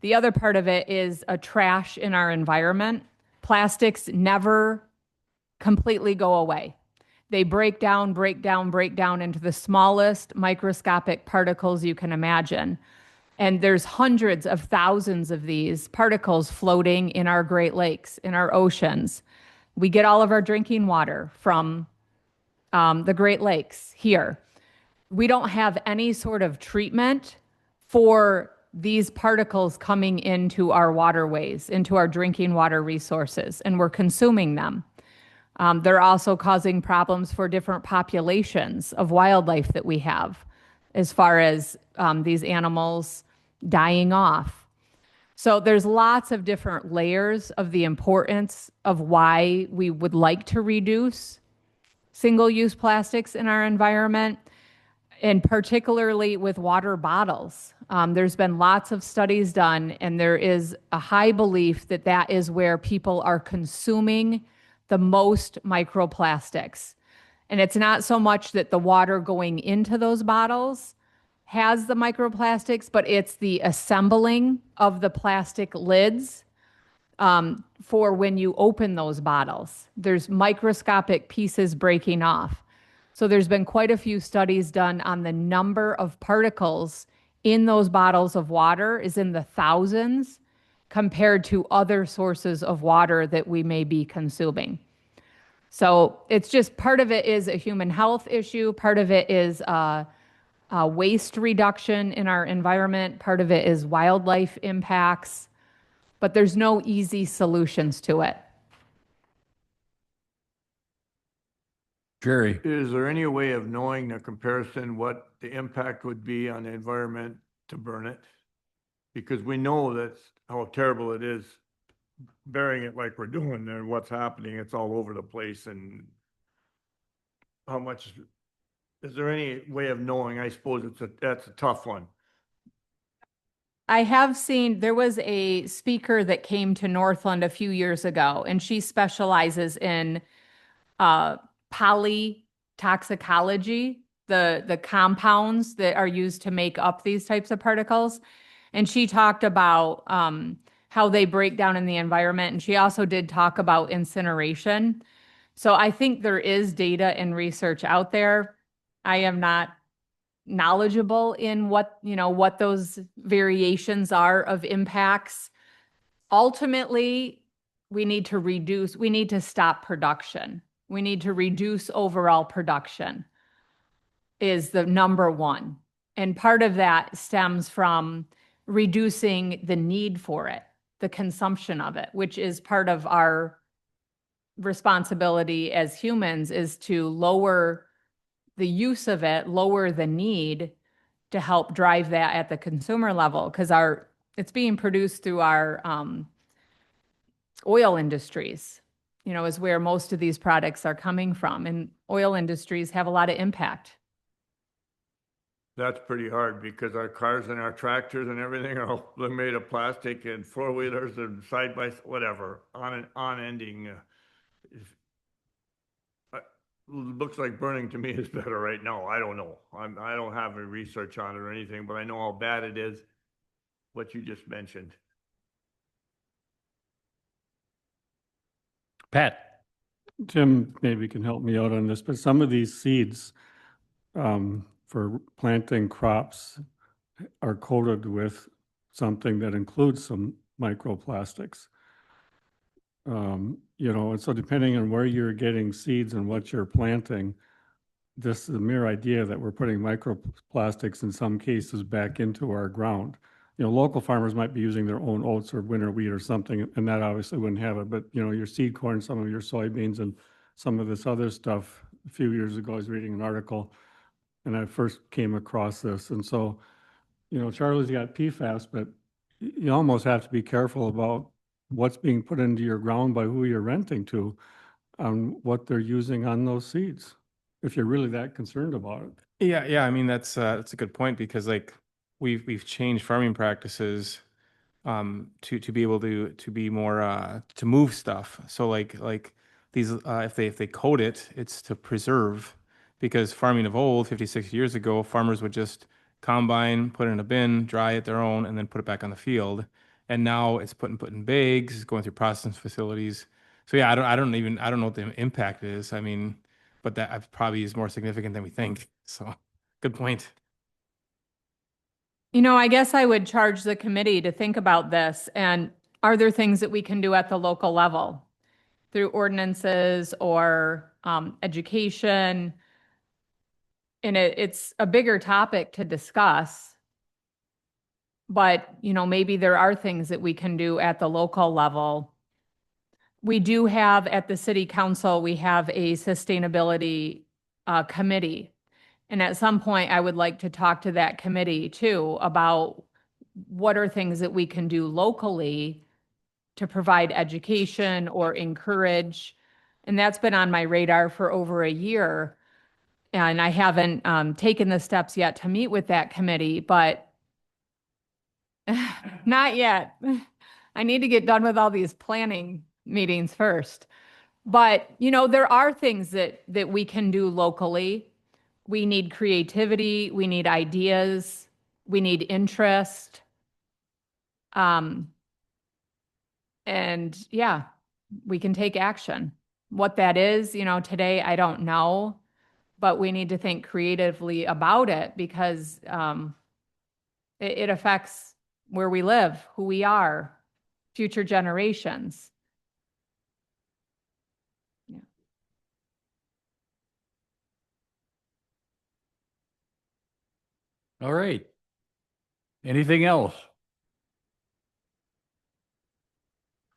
The other part of it is a trash in our environment. Plastics never completely go away. They break down into the smallest microscopic particles you can imagine. And there's hundreds of thousands of these particles floating in our Great Lakes, in our oceans. We get all of our drinking water from the Great Lakes here. We don't have any sort of treatment for these particles coming into our waterways, into our drinking water resources, and we're consuming them. They're also causing problems for different populations of wildlife that we have, as far as these animals dying off. So there's lots of different layers of the importance of why we would like to reduce single-use plastics in our environment, and particularly with water bottles. There's been lots of studies done, and there is a high belief that that is where people are consuming the most microplastics. And it's not so much that the water going into those bottles has the microplastics, but it's the assembling of the plastic lids for when you open those bottles. There's microscopic pieces breaking off. So there's been quite a few studies done on the number of particles in those bottles of water is in the thousands compared to other sources of water that we may be consuming. So it's just, part of it is a human health issue, part of it is waste reduction in our environment, part of it is wildlife impacts, but there's no easy solutions to it. Jerry? Is there any way of knowing the comparison, what the impact would be on the environment to burn it? Because we know that's how terrible it is burying it like we're doing there, what's happening, it's all over the place, and how much, is there any way of knowing? I suppose that's a tough one. I have seen, there was a speaker that came to Northland a few years ago, and she specializes in polytoxicology, the compounds that are used to make up these types of particles. And she talked about how they break down in the environment. And she also did talk about incineration. So I think there is data and research out there. I am not knowledgeable in what those variations are of impacts. Ultimately, we need to stop production. We need to reduce overall production is the number one. And part of that stems from reducing the need for it, the consumption of it, which is part of our responsibility as humans, is to lower the use of it, lower the need, to help drive that at the consumer level, because it's being produced through our oil industries, is where most of these products are coming from. And oil industries have a lot of impact. That's pretty hard because our cars and our tractors and everything are all made of plastic, and four-wheelers and whatever, on-ending. Looks like burning to me is better right now. I don't know. I don't have any research on it or anything, but I know how bad it is, what you just mentioned. Pat? Jim maybe can help me out on this, but some of these seeds for planting crops are coated with something that includes some microplastics. And so depending on where you're getting seeds and what you're planting, this is the mere idea that we're putting microplastics in some cases back into our ground. local farmers might be using their own oats or winter wheat or something, and that obviously wouldn't have it, but, your seed corn, some of your soybeans and some of this other stuff. A few years ago, I was reading an article and I first came across this. And so, Charlie's got PFAS, but you almost have to be careful about what's being put into your ground by who you're renting to, on what they're using on those seeds, if you're really that concerned about it. Yeah. I mean, that's a good point because like we've changed farming practices to be able to be more to move stuff. So like these if they coat it, it's to preserve, because farming of old, 56 years ago, farmers would just combine, put it in a bin, dry it their own, and then put it back on the field. And now it's put in bags, going through processing facilities. So yeah, I don't know what the impact is. I mean, but that probably is more significant than we think. So good point. I guess I would charge the committee to think about this, and are there things that we can do at the local level through ordinances or education? And it's a bigger topic to discuss, but, maybe there are things that we can do at the local level. We do have at the city council, we have a sustainability committee. And at some point, I would like to talk to that committee too about what are things that we can do locally to provide education or encourage. And that's been on my radar for over a year. And I haven't taken the steps yet to meet with that committee, but not yet. I need to get done with all these planning meetings first. But, there are things that we can do locally. We need creativity, we need ideas, we need interest. And yeah, we can take action. What that is, today, I don't know, but we need to think creatively about it because it affects where we live, who we are, future generations. All right. Anything else?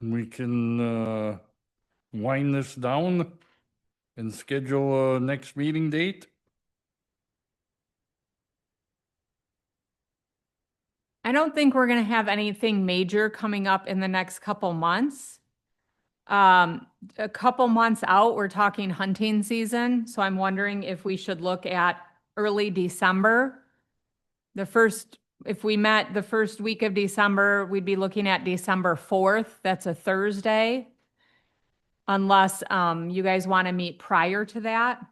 We can wind this down and schedule a next meeting date. I don't think we're going to have anything major coming up in the next couple months. A couple months out, we're talking hunting season. So I'm wondering if we should look at early December. If we met the first week of December, we'd be looking at December 4th. That's a Thursday. Unless you guys want to meet prior to that.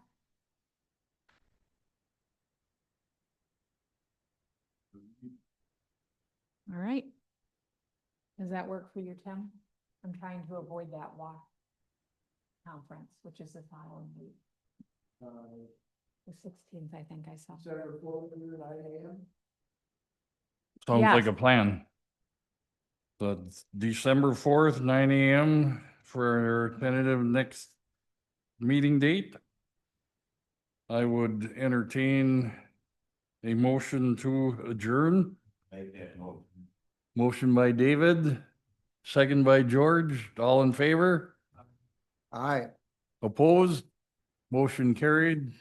All right. Does that work for you, Tim? I'm trying to avoid that walk conference, which is the following week. The 16th, I think I saw. Sounds Yes. like a plan. So it's December 4th, 9 a.m. for our tentative next meeting date. I would entertain a motion to adjourn. Motion by David, second by George. All in favor? Aye. Opposed? Motion carried.